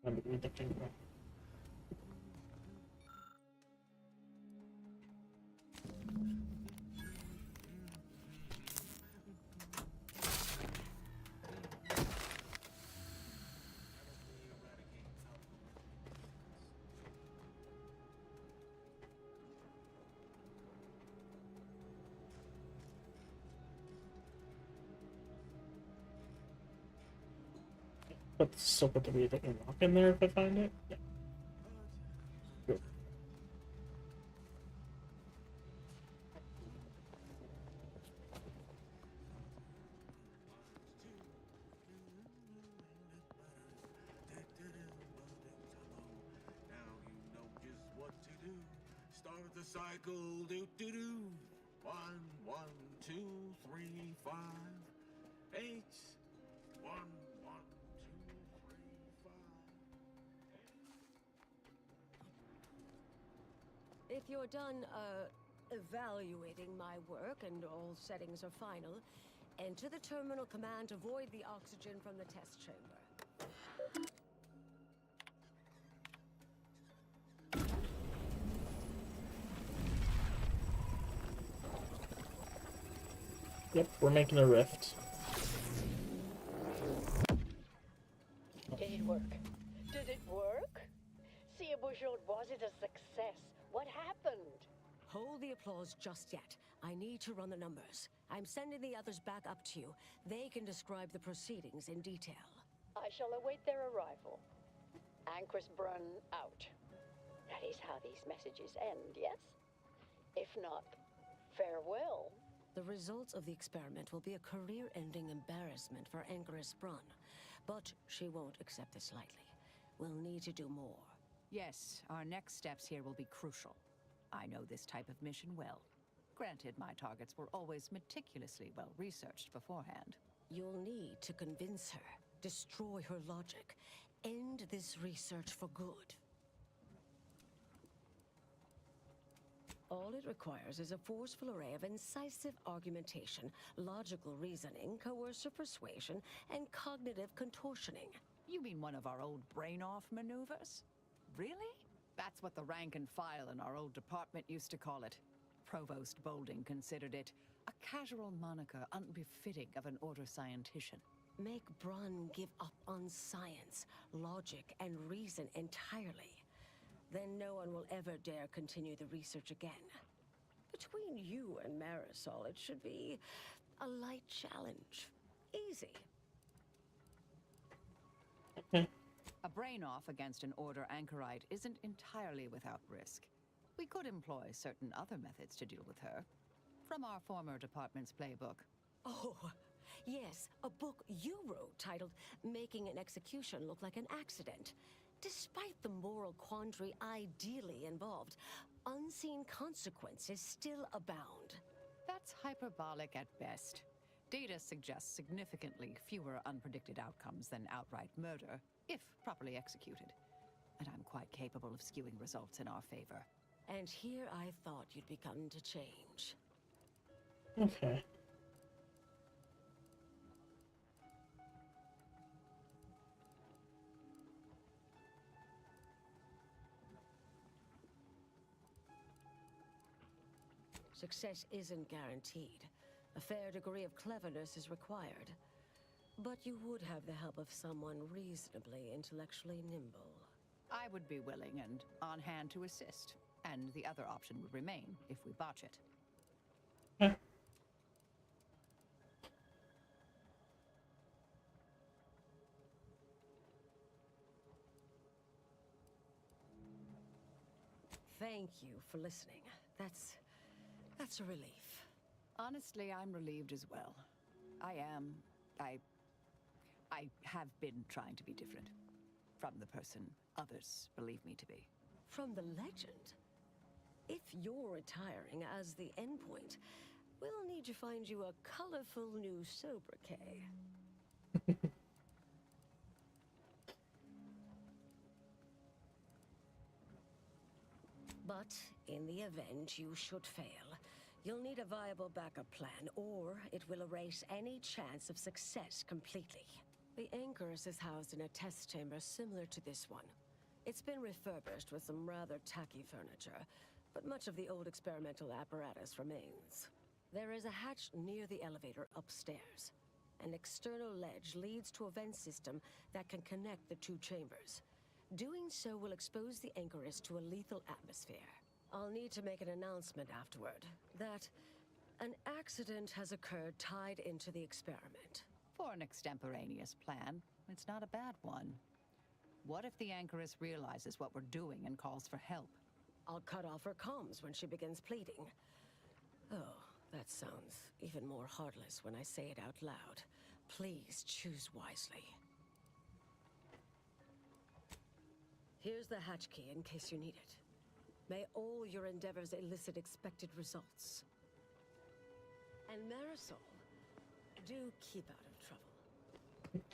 I'm gonna read the thing wrong. Still put the read and lock in there if I find it. Yeah. Good. Now you know just what to do. Start the cycle, do do do. 1, 1, 2, 3, 5, 8. 1, 1, 2, 3, 5. If you're done, evaluating my work and all settings are final, enter the terminal command to void the oxygen from the test chamber. Yep, we're making a rift. Did it work? Did it work? See, was it a success? What happened? Hold the applause just yet. I need to run the numbers. I'm sending the others back up to you. They can describe the proceedings in detail. I shall await their arrival. Anchor's Brun out. That is how these messages end, yes? If not, farewell. The results of the experiment will be a career-ending embarrassment for Anchoress Brun. But she won't accept this lightly. We'll need to do more. Yes, our next steps here will be crucial. I know this type of mission well. Granted, my targets were always meticulously well researched beforehand. You'll need to convince her, destroy her logic, end this research for good. All it requires is a forceful array of incisive argumentation, logical reasoning, coercive persuasion, and cognitive contortioning. You mean one of our old brain-off maneuvers? Really? That's what the rank and file in our old department used to call it. Provost Bolding considered it a casual moniker unbefitting of an order scientician. Make Brun give up on science, logic, and reason entirely. Then no one will ever dare continue the research again. Between you and Marisol, it should be a light challenge. Easy. Okay. A brain-off against an Order anchorite isn't entirely without risk. We could employ certain other methods to deal with her. From our former department's playbook. Oh, yes, a book you wrote titled Making an Execution Look Like an Accident. Despite the moral quandary ideally involved, unseen consequences still abound. That's hyperbolic at best. Data suggests significantly fewer unpredicted outcomes than outright murder, if properly executed. And I'm quite capable of skewing results in our favor. And here I thought you'd begun to change. Okay. Success isn't guaranteed. A fair degree of cleverness is required. But you would have the help of someone reasonably intellectually nimble. I would be willing and on hand to assist. And the other option would remain if we botch it. Thank you for listening. That's a relief. Honestly, I'm relieved as well. I have been trying to be different. From the person others believe me to be. From the legend? If you're retiring as the endpoint, we'll need to find you a colorful new sobriquet. But in the event you should fail, you'll need a viable backup plan, or it will erase any chance of success completely. The Anchorus is housed in a test chamber similar to this one. It's been refurbished with some rather tacky furniture, but much of the old experimental apparatus remains. There is a hatch near the elevator upstairs. An external ledge leads to a vent system that can connect the two chambers. Doing so will expose the Anchorus to a lethal atmosphere. I'll need to make an announcement afterward that an accident has occurred tied into the experiment. For an extemporaneous plan, it's not a bad one. What if the Anchoress realizes what we're doing and calls for help? I'll cut off her comms when she begins pleading. Oh, that sounds even more heartless when I say it out loud. Please choose wisely. Here's the hatch key in case you need it. May all your endeavors elicit expected results. And Marisol, do keep out of trouble.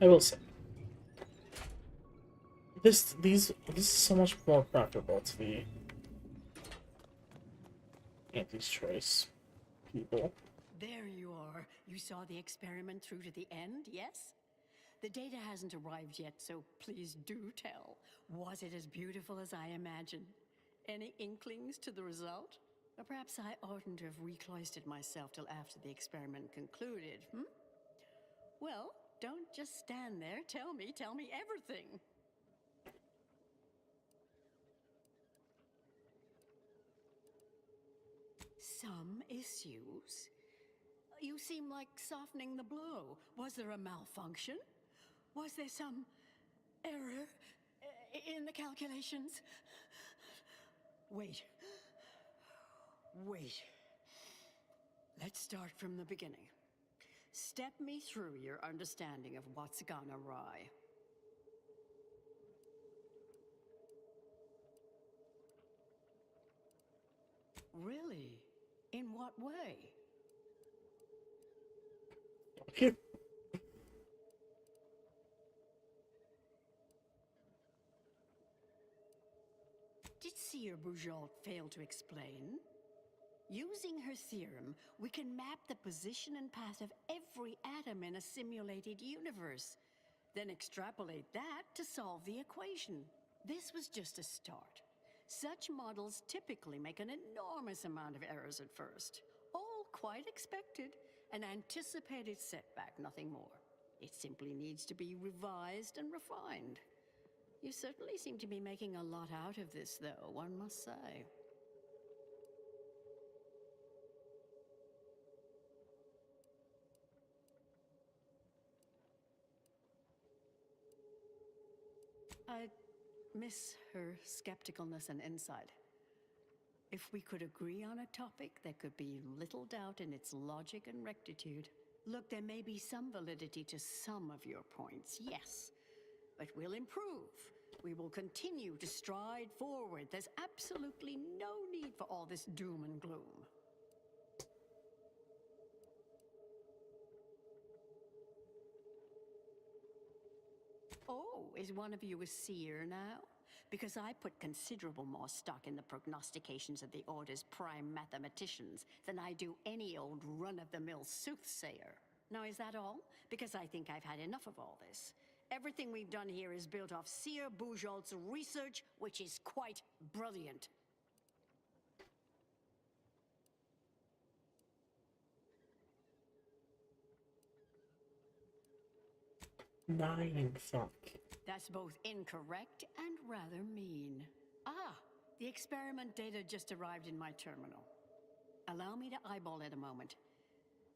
I will say. This is so much more preferable to the Anti's Choice people. There you are. You saw the experiment through to the end, yes? The data hasn't arrived yet, so please do tell. Was it as beautiful as I imagined? Any inklings to the result? Or perhaps I oughtn't to have recloistered myself till after the experiment concluded, Well, don't just stand there. Tell me everything. Some issues? You seem like softening the blow. Was there a malfunction? Was there some error in the calculations? Wait. Let's start from the beginning. Step me through your understanding of what's gone awry. Really? In what way? Did Seer Bujold fail to explain? Using her theorem, we can map the position and path of every atom in a simulated universe, then extrapolate that to solve the equation. This was just a start. Such models typically make an enormous amount of errors at first. All quite expected, an anticipated setback, nothing more. It simply needs to be revised and refined. You certainly seem to be making a lot out of this, though, one must say. I miss her skepticalness and insight. If we could agree on a topic, there could be little doubt in its logic and rectitude. Look, there may be some validity to some of your points, yes, but we'll improve. We will continue to stride forward. There's absolutely no need for all this doom and gloom. Oh, is one of you a seer now? Because I put considerable more stock in the prognostications of the Order's prime mathematicians than I do any old run-of-the-mill soothsayer. Now, is that all? Because I think I've had enough of all this. Everything we've done here is built off Seer Bujold's research, which is quite brilliant. Fuck. That's both incorrect and rather mean. Ah, the experiment data just arrived in my terminal. Allow me to eyeball it a moment.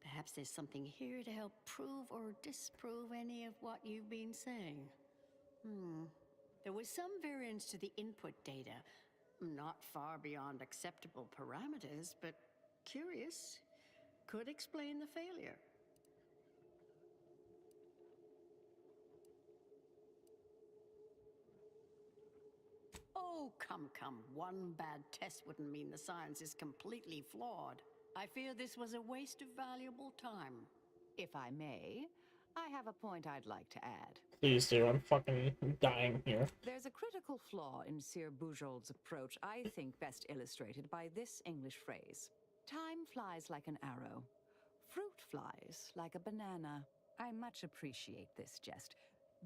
Perhaps there's something here to help prove or disprove any of what you've been saying. There was some variance to the input data, not far beyond acceptable parameters, but curious. Could explain the failure. Oh, come. One bad test wouldn't mean the science is completely flawed. I fear this was a waste of valuable time. If I may, I have a point I'd like to add. Please do, I'm fucking dying here. There's a critical flaw in Sir Bujold's approach I think best illustrated by this English phrase. Time flies like an arrow. Fruit flies like a banana. I much appreciate this jest.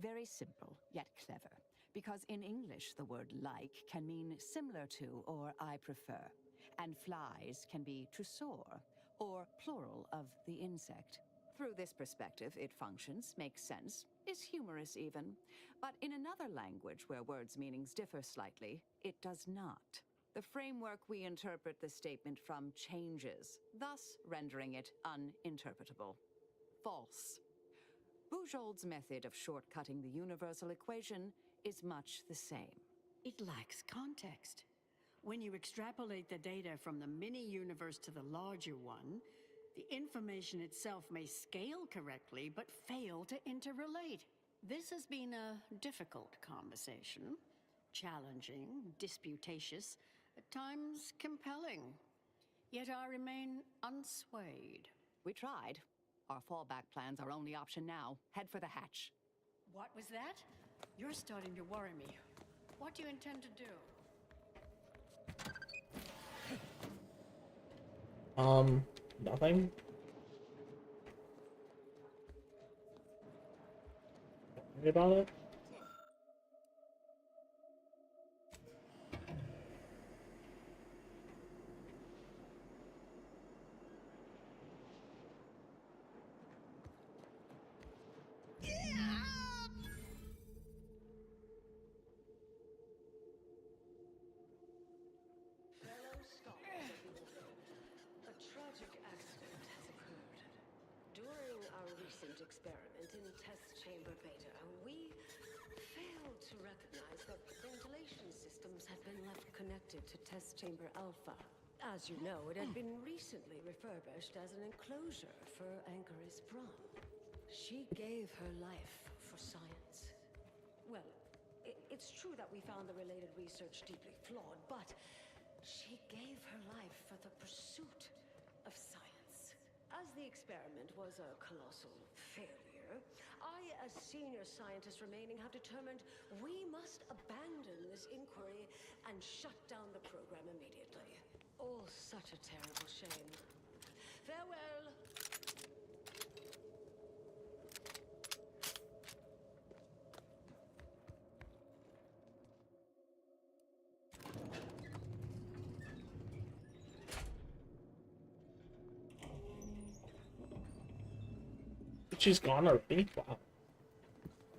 Very simple, yet clever. Because in English, the word like can mean similar to or I prefer. And flies can be to soar, or plural of the insect. Through this perspective, it functions, makes sense, is humorous even. But in another language where words' meanings differ slightly, it does not. The framework we interpret the statement from changes, thus rendering it uninterpretable. False. Bujold's method of shortcutting the universal equation is much the same. It lacks context. When you extrapolate the data from the mini-universe to the larger one, the information itself may scale correctly, but fail to interrelate. This has been a difficult conversation. Challenging, disputatious, at times compelling. Yet I remain unswayed. We tried. Our fallback plan's our only option now. Head for the hatch. What was that? You're starting to worry me. What do you intend to do? Nothing. Worry about it. Experiment in test chamber beta, we failed to recognize that ventilation systems had been left connected to test chamber alpha. As you know, it had been recently refurbished as an enclosure for Anchoris Braun. She gave her life for science. Well, it's true that we found the related research deeply flawed, but she gave her life for the pursuit of science. As the experiment was a colossal failure, I, as senior scientist remaining, have determined we must abandon this inquiry and shut down the program immediately. Oh, such a terrible shame. Farewell! She's gone already? Wow.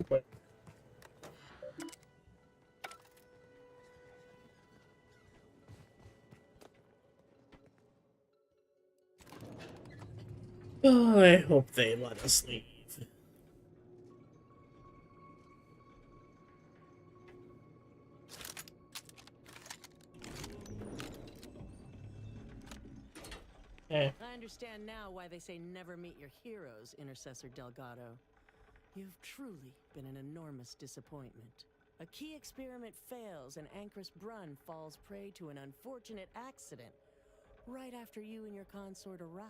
But oh, I hope they let us leave. I understand now why they say never meet your heroes, Intercessor Delgado. You've truly been an enormous disappointment. A key experiment fails and Anchoris Braun falls prey to an unfortunate accident right after you and your consort arrive.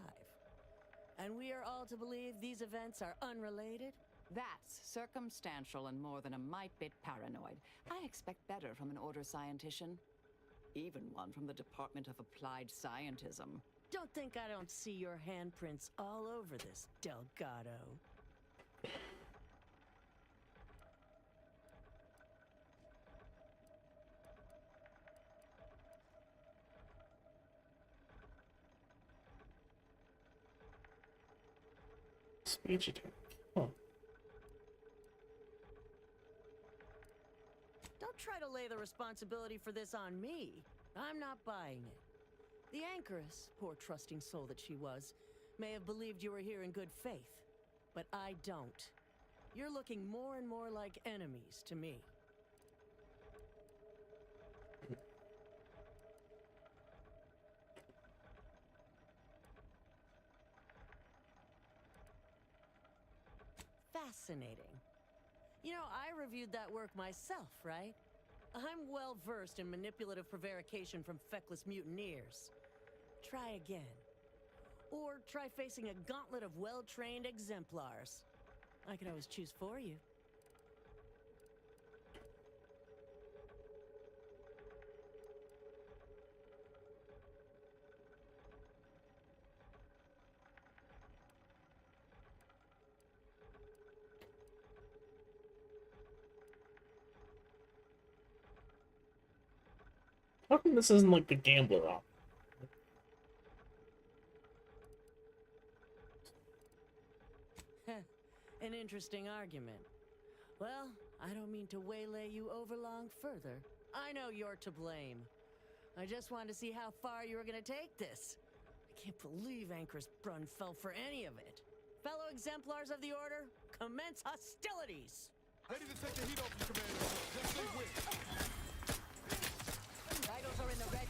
And we are all to believe these events are unrelated? That's circumstantial and more than a mite bit paranoid. I expect better from an order scientician. Even one from the Department of Applied Scientism. Don't think I don't see your handprints all over this, Delgado. Speech attack. Huh. Don't try to lay the responsibility for this on me. I'm not buying it. The Anchoress, poor trusting soul that she was, may have believed you were here in good faith. But I don't. You're looking more and more like enemies to me. Fascinating. You know, I reviewed that work myself, right? I'm well versed in manipulative prevarication from feckless mutineers. Try again. Or try facing a gauntlet of well-trained exemplars. I can always choose for you. How come this isn't like the gambler op? An interesting argument. Well, I don't mean to waylay you overlong further. I know you're to blame. I just wanted to see how far you were gonna take this. I can't believe Anchor's Brunn fell for any of it. Fellow exemplars of the Order, commence hostilities! Ready to take the heat off you, Commander. Just stay with. Vitals are in the red.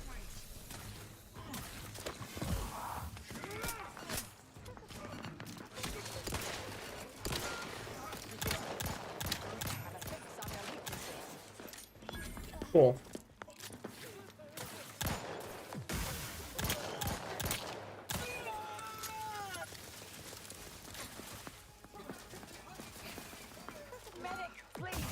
Cool. Medic, please.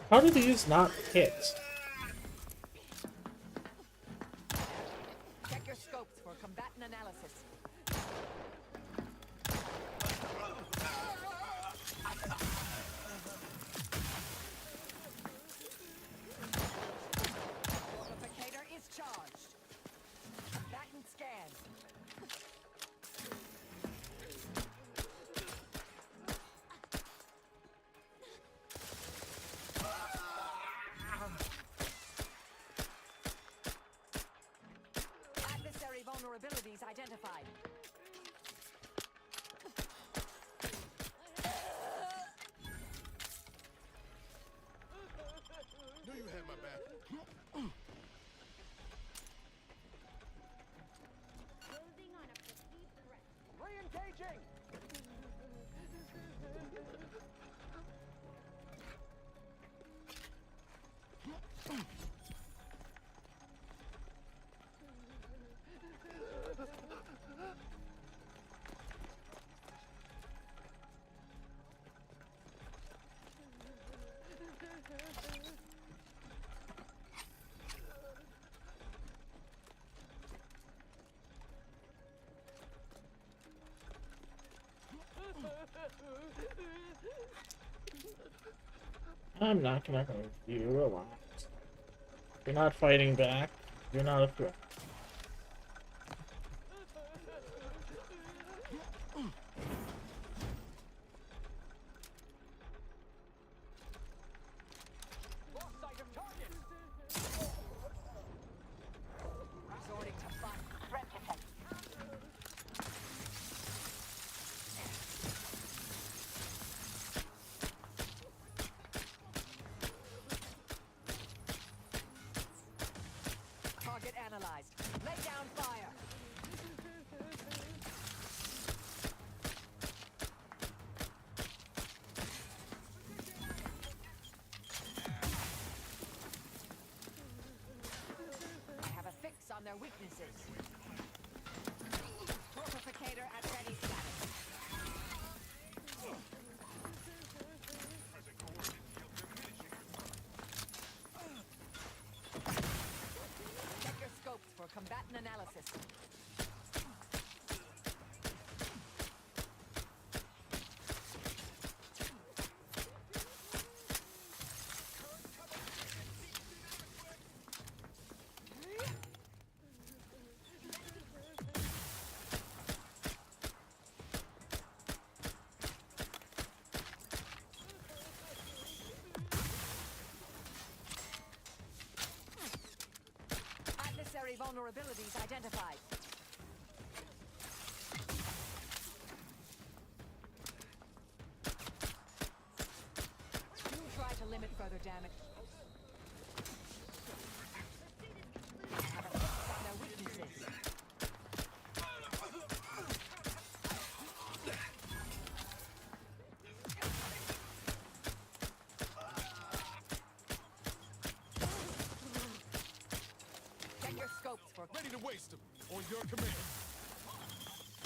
How do these not hit? Check your scopes for combatant analysis. Fortificator is charged. Combatant scanned. Adversary vulnerabilities identified. Knew you had my back. Re-engaging! I'm not gonna hurt you, relax. You're not fighting back. You're not a threat. Resorting to fun. Threat detect. Target analyzed. Lay down fire. I have a fix on their weaknesses. Fortificator at ready status. Check your scopes for combatant analysis. Adversary vulnerabilities identified. Do try to limit further damage. your command.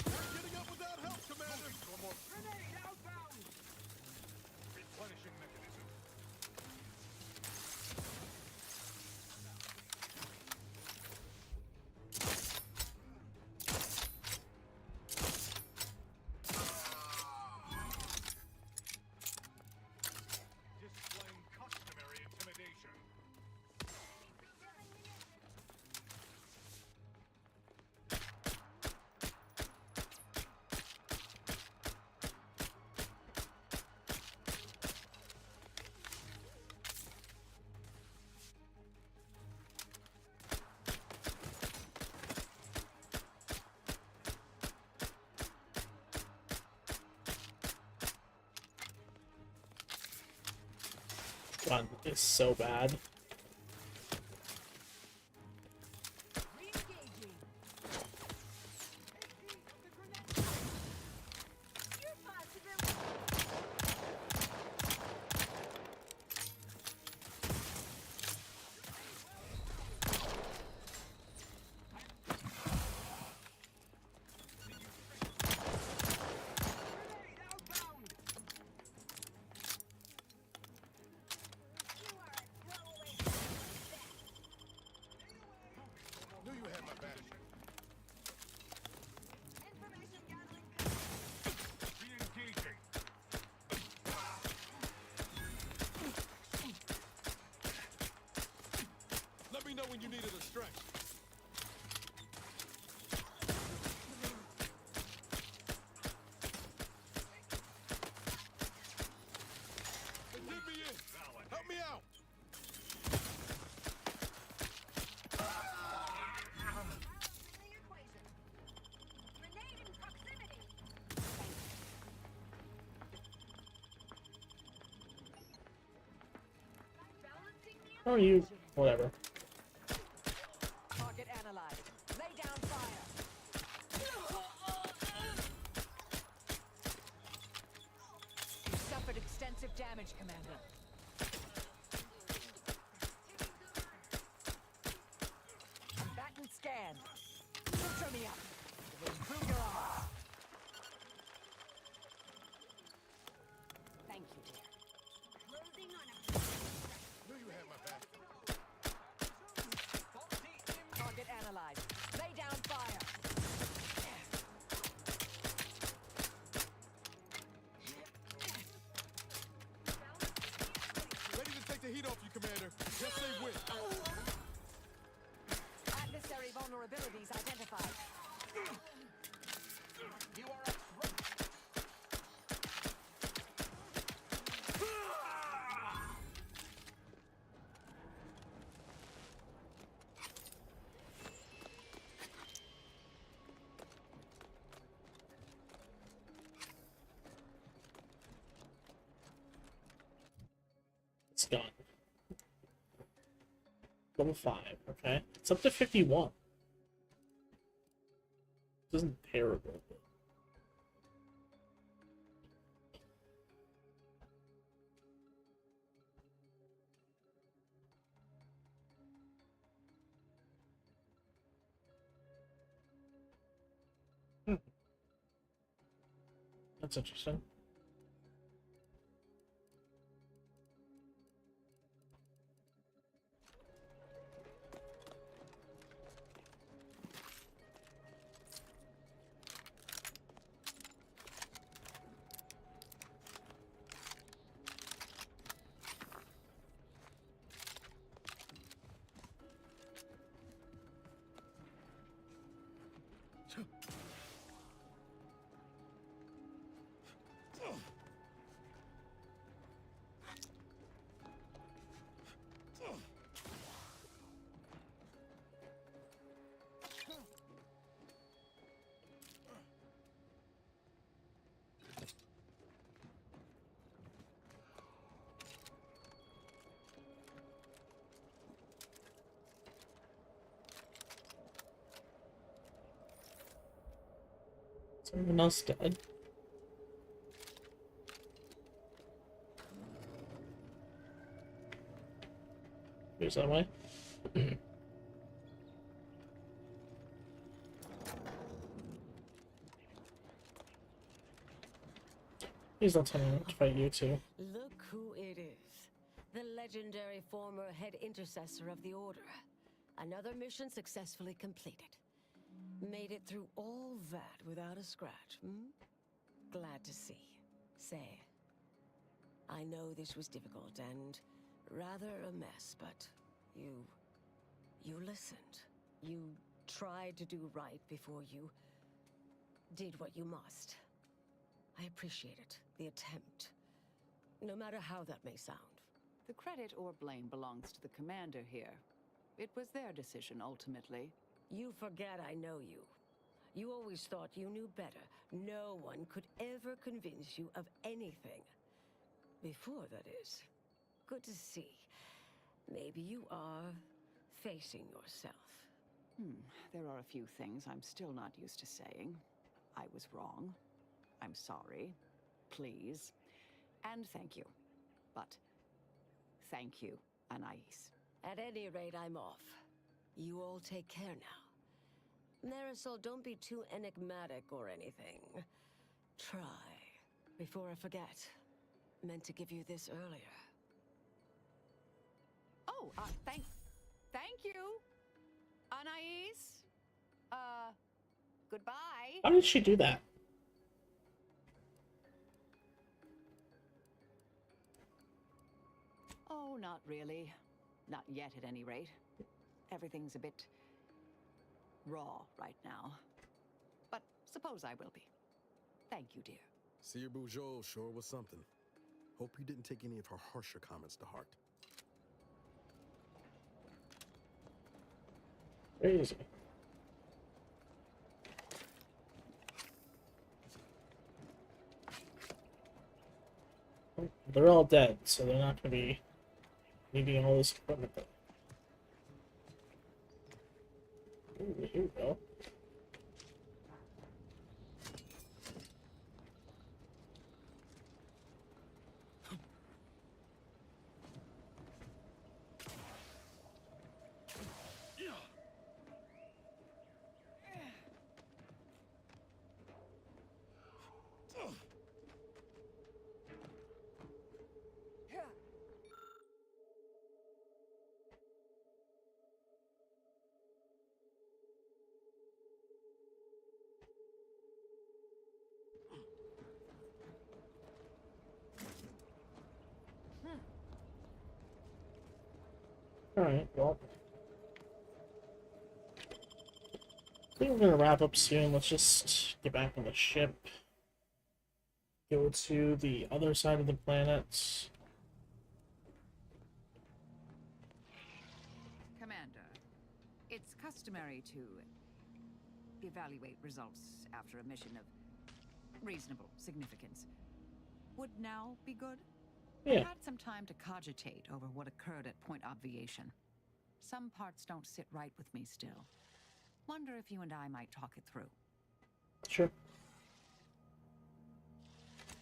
We're getting up without help, Commander. Grenade outbound! Replenishing mechanism. Displaying customary intimidation. God, it's so bad. Knew you had my back. Re-engaging. Let me know when you needed a stretch. Get me in. Help me out. How are you? Whatever. Target analyzed. Lay down fire. You suffered extensive damage, Commander. Batten scan. Suture me up. It will improve your odds. Thank you, dear. Knew you had my back. Target analyzed. Lay down fire. Ready to take the heat off you, Commander. Just say when. Adversary vulnerabilities identified. You are at It's gone. Level 5, okay. It's up to 51. This isn't terrible. But... That's interesting. Is everyone else dead? Here's that way. Please don't tell me not to fight you too. Look who it is. The legendary former head intercessor of the Order. Another mission successfully completed. Made it through all that without a scratch, hmm? Glad to see. Say, I know this was difficult and rather a mess, but you listened. You tried to do right before you did what you must. I appreciate it, the attempt. No matter how that may sound. The credit or blame belongs to the commander here. It was their decision, ultimately. You forget I know you. You always thought you knew better. No one could ever convince you of anything. Before, that is. Good to see. Maybe you are facing yourself. There are a few things I'm still not used to saying. I was wrong. I'm sorry. Please. And thank you. But thank you, Anais. At any rate, I'm off. You all take care now. Marisol, don't be too enigmatic or anything. Try. Before I forget. Meant to give you this earlier. Oh, thank you, Anais. Goodbye. How did she do that? Oh, not really. Not yet, at any rate. Everything's a bit raw right now. But suppose I will be. Thank you, dear. Seer Bourgeois sure was something. Hope you didn't take any of her harsher comments to heart. Crazy. They're all dead, so they're not going to be needing all this equipment. Ooh, here we go. Alright, well. I think we're gonna wrap up soon. Let's just get back on the ship. Go to the other side of the planet. Commander, it's customary to evaluate results after a mission of reasonable significance. Would now be good? Yeah. I had some time to cogitate over what occurred at Point Obviation. Some parts don't sit right with me still. Wonder if you and I might talk it through. Sure.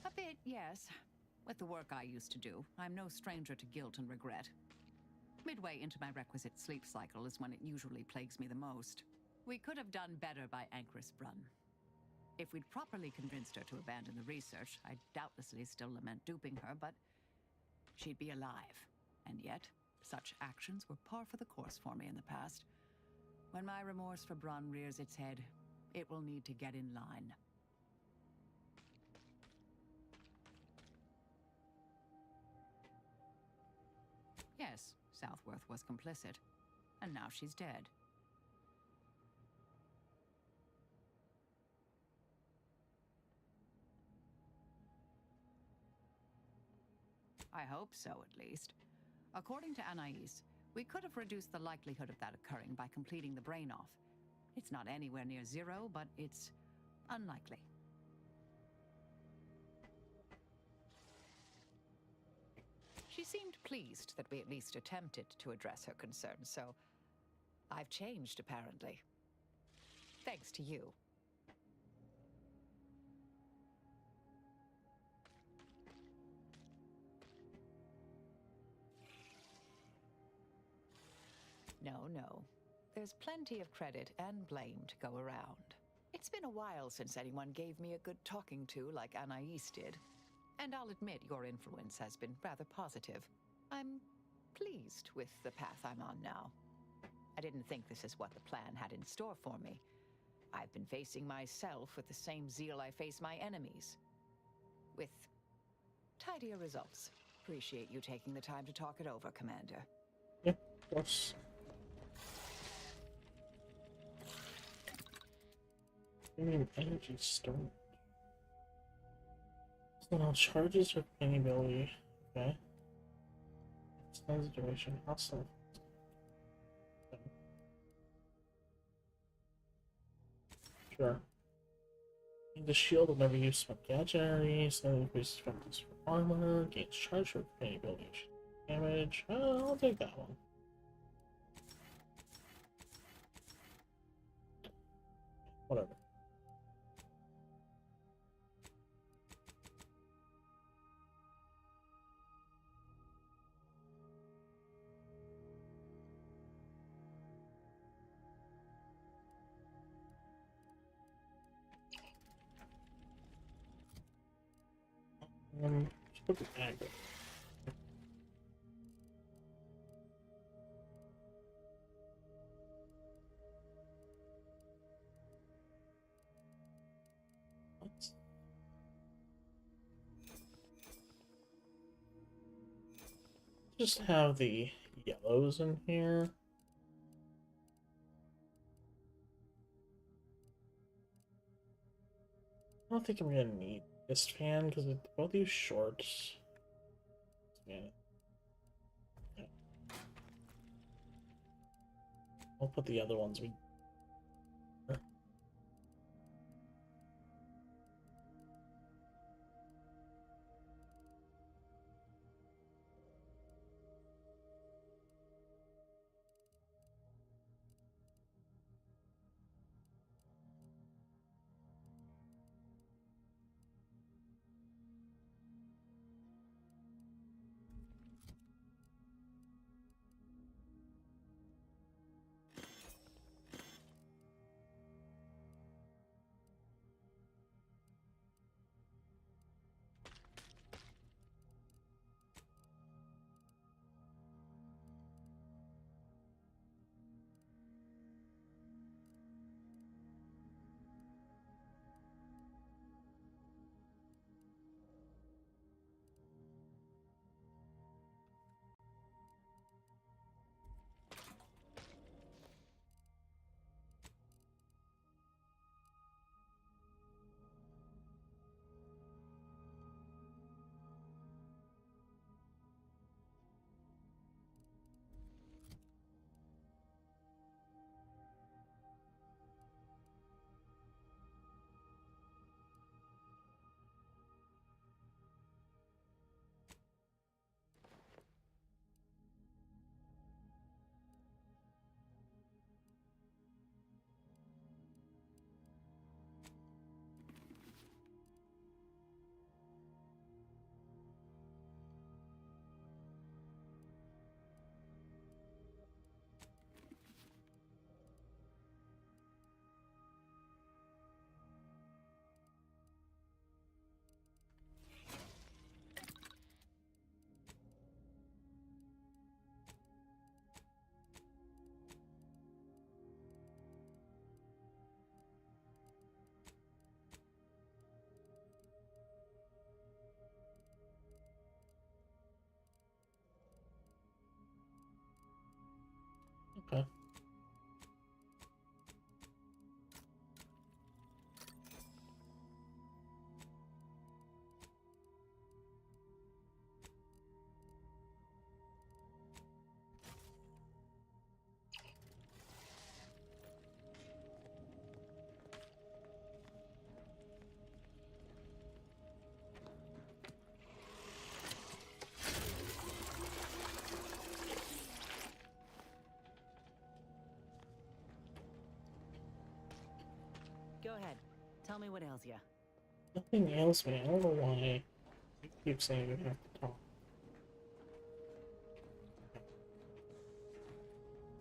A bit, yes. With the work I used to do, I'm no stranger to guilt and regret. Midway into my requisite sleep cycle is when it usually plagues me the most. We could have done better by Anchoress Brunn. If we'd properly convinced her to abandon the research, I'd doubtlessly still lament duping her, but she'd be alive. And yet, such actions were par for the course for me in the past. When my remorse for Brunn rears its head, it will need to get in line. Yes, Southworth was complicit, and now she's dead. I hope so, at least. According to Anais, we could have reduced the likelihood of that occurring by completing the brain-off. It's not anywhere near zero, but it's unlikely. She seemed pleased that we at least attempted to address her concerns, so I've changed, apparently. Thanks to you. No. There's plenty of credit and blame to go around. It's been a while since anyone gave me a good talking to like Anais did. And I'll admit your influence has been rather positive. I'm pleased with the path I'm on now. I didn't think this is what the plan had in store for me. I've been facing myself with the same zeal I face my enemies. With tidier results. Appreciate you taking the time to talk it over, Commander. Yeah, of course. Energy storage. So now charges or any ability. Okay. Extends the duration. Hostile. Sure. The shield will never use smoke gadget, so increases effectiveness for armor, gains charge for any ability damage. Oh, I'll take that one. Whatever. Just put the aggro. Just have the yellows in here. I don't think I'm gonna need this fan because both use shorts. Yeah. I'll put the other ones we. Okay. Go ahead. Tell me what ails you. Nothing ails me. I don't know why you keep saying you have to talk.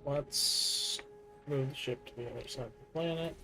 Let's move the ship to the other side of the planet.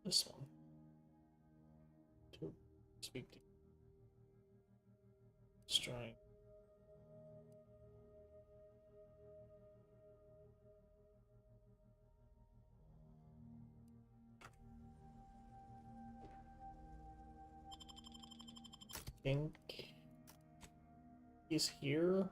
This one. To speak to. Destroying. Think he's here.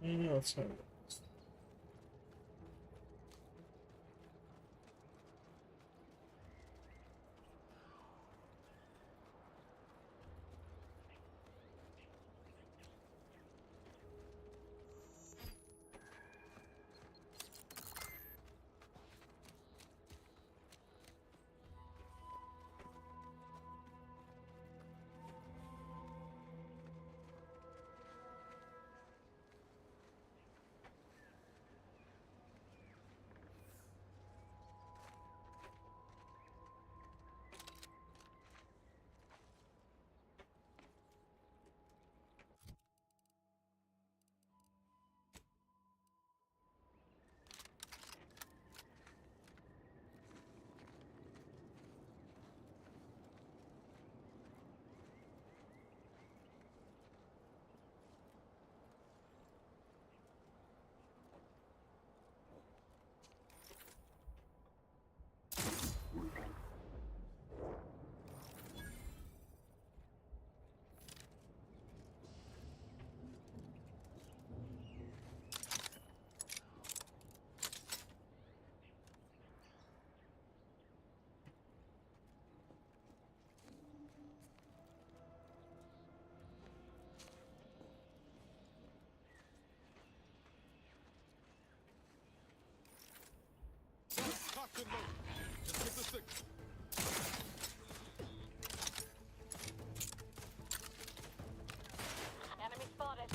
Yeah, let's not. Cocked and loaded. Just get the signal. Enemy spotted.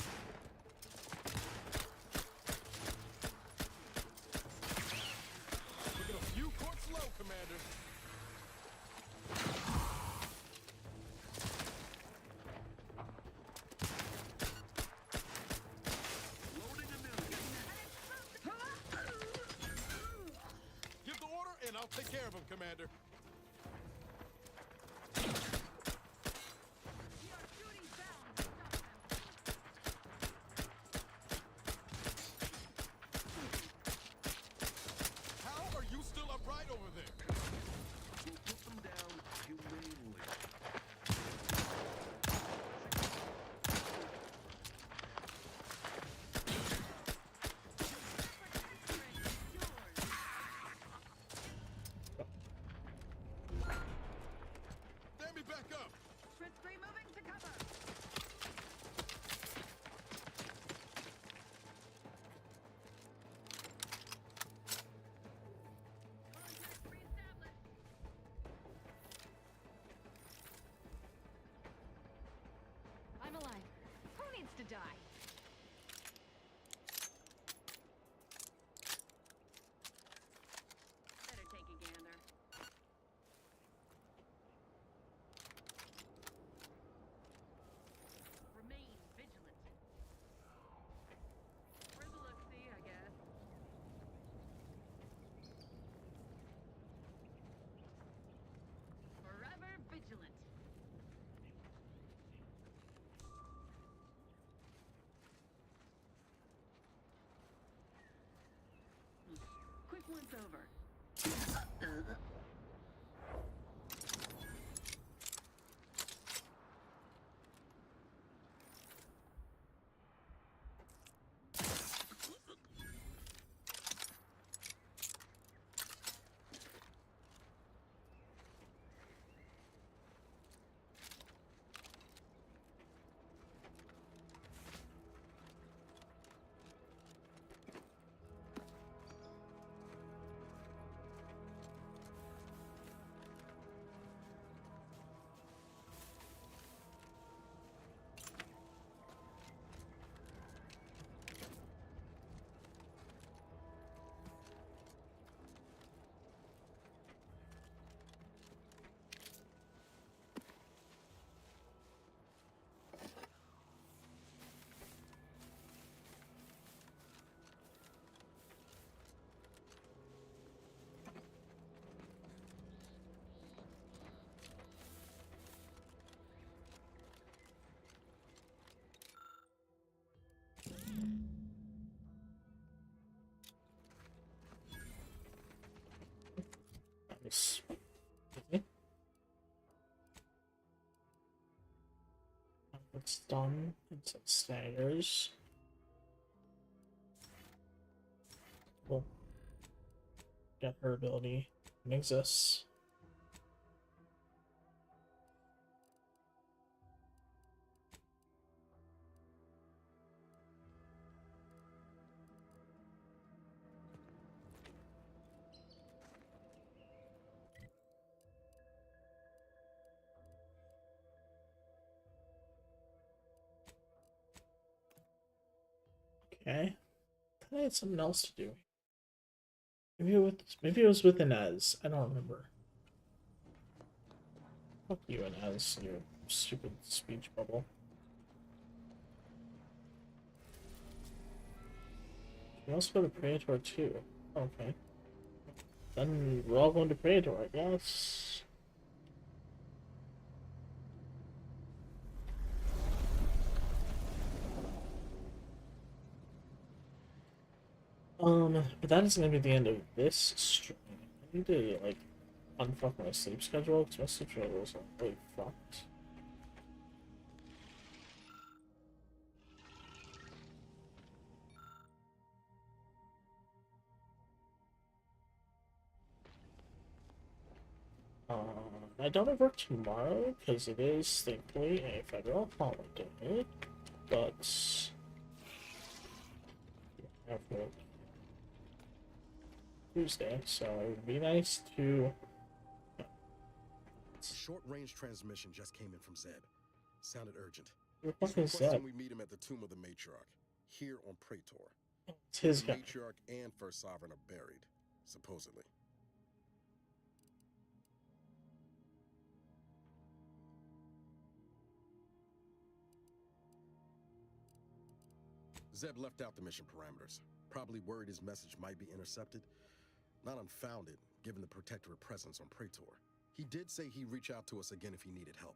Look at a few courts low, Commander. Loading a mill. Give the order, and I'll take care of him, Commander. How are you still upright over there? We'll put them down humanely. over. Nice. Okay. It's done. It's at staggers. Well, get her ability. It exists. Okay. I had something else to do. Maybe it was with Inez. I don't remember. Fuck you, Inez, you stupid speech bubble. We also go to Praetor too. Okay. Then we're all going to Praetor, I guess. But that is gonna be the end of this stream. I need to, like, unfuck my sleep schedule, because my sleep schedule is really fucked. I don't have work tomorrow, because it is, thankfully, a federal holiday, but I have work Tuesday, so it would be nice to... Short-range transmission just came in from Zeb. Sounded urgent. What the He's fuck is requesting that? we meet him at the Tomb of the Matriarch, here on Praetor. It's his The guy. Matriarch and First Sovereign are buried, supposedly. Zeb left out the mission parameters, probably worried his message might be intercepted. Not unfounded, given the Protectorate presence on Praetor. He did say he'd reach out to us again if he needed help.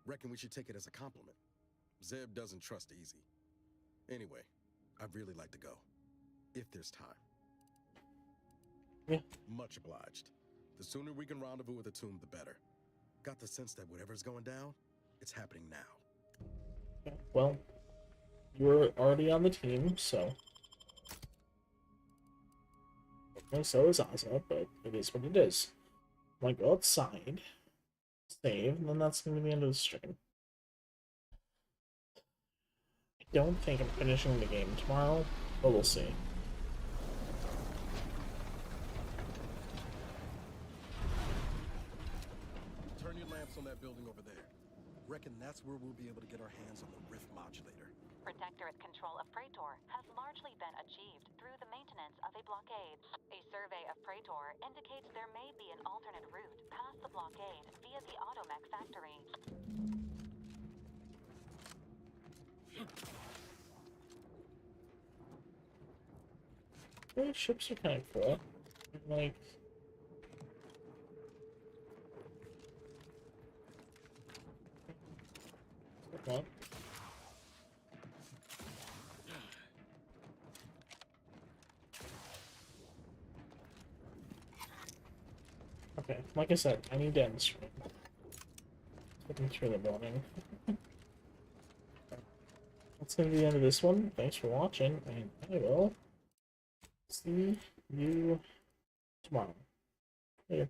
Reckon we should take it as a compliment. Zeb doesn't trust easy. Anyway, I'd really like to go. If there's time. Yeah. Much obliged. The sooner we can rendezvous at the tomb, the better. Got the sense that whatever's going down, it's happening now. Well, you're already on the team, so... Okay, so is Asa, but it is what it is. I'm gonna go outside, save, and then that's gonna be the end of the stream. I don't think I'm finishing the game tomorrow, but we'll see. Turn your lamps on that building over there. Reckon that's where we'll be able to get our hands on the rift modulator. Protectorate control of Praetor has largely been achieved through the maintenance of a blockade. A survey of Praetor indicates there may be an alternate route past the blockade via the Automech factory. These ships are kind of cool. Like... What? Okay, like I said, I need to end the stream. Looking through the morning. That's gonna be the end of this one. Thanks for watching, and I will see you tomorrow. Later.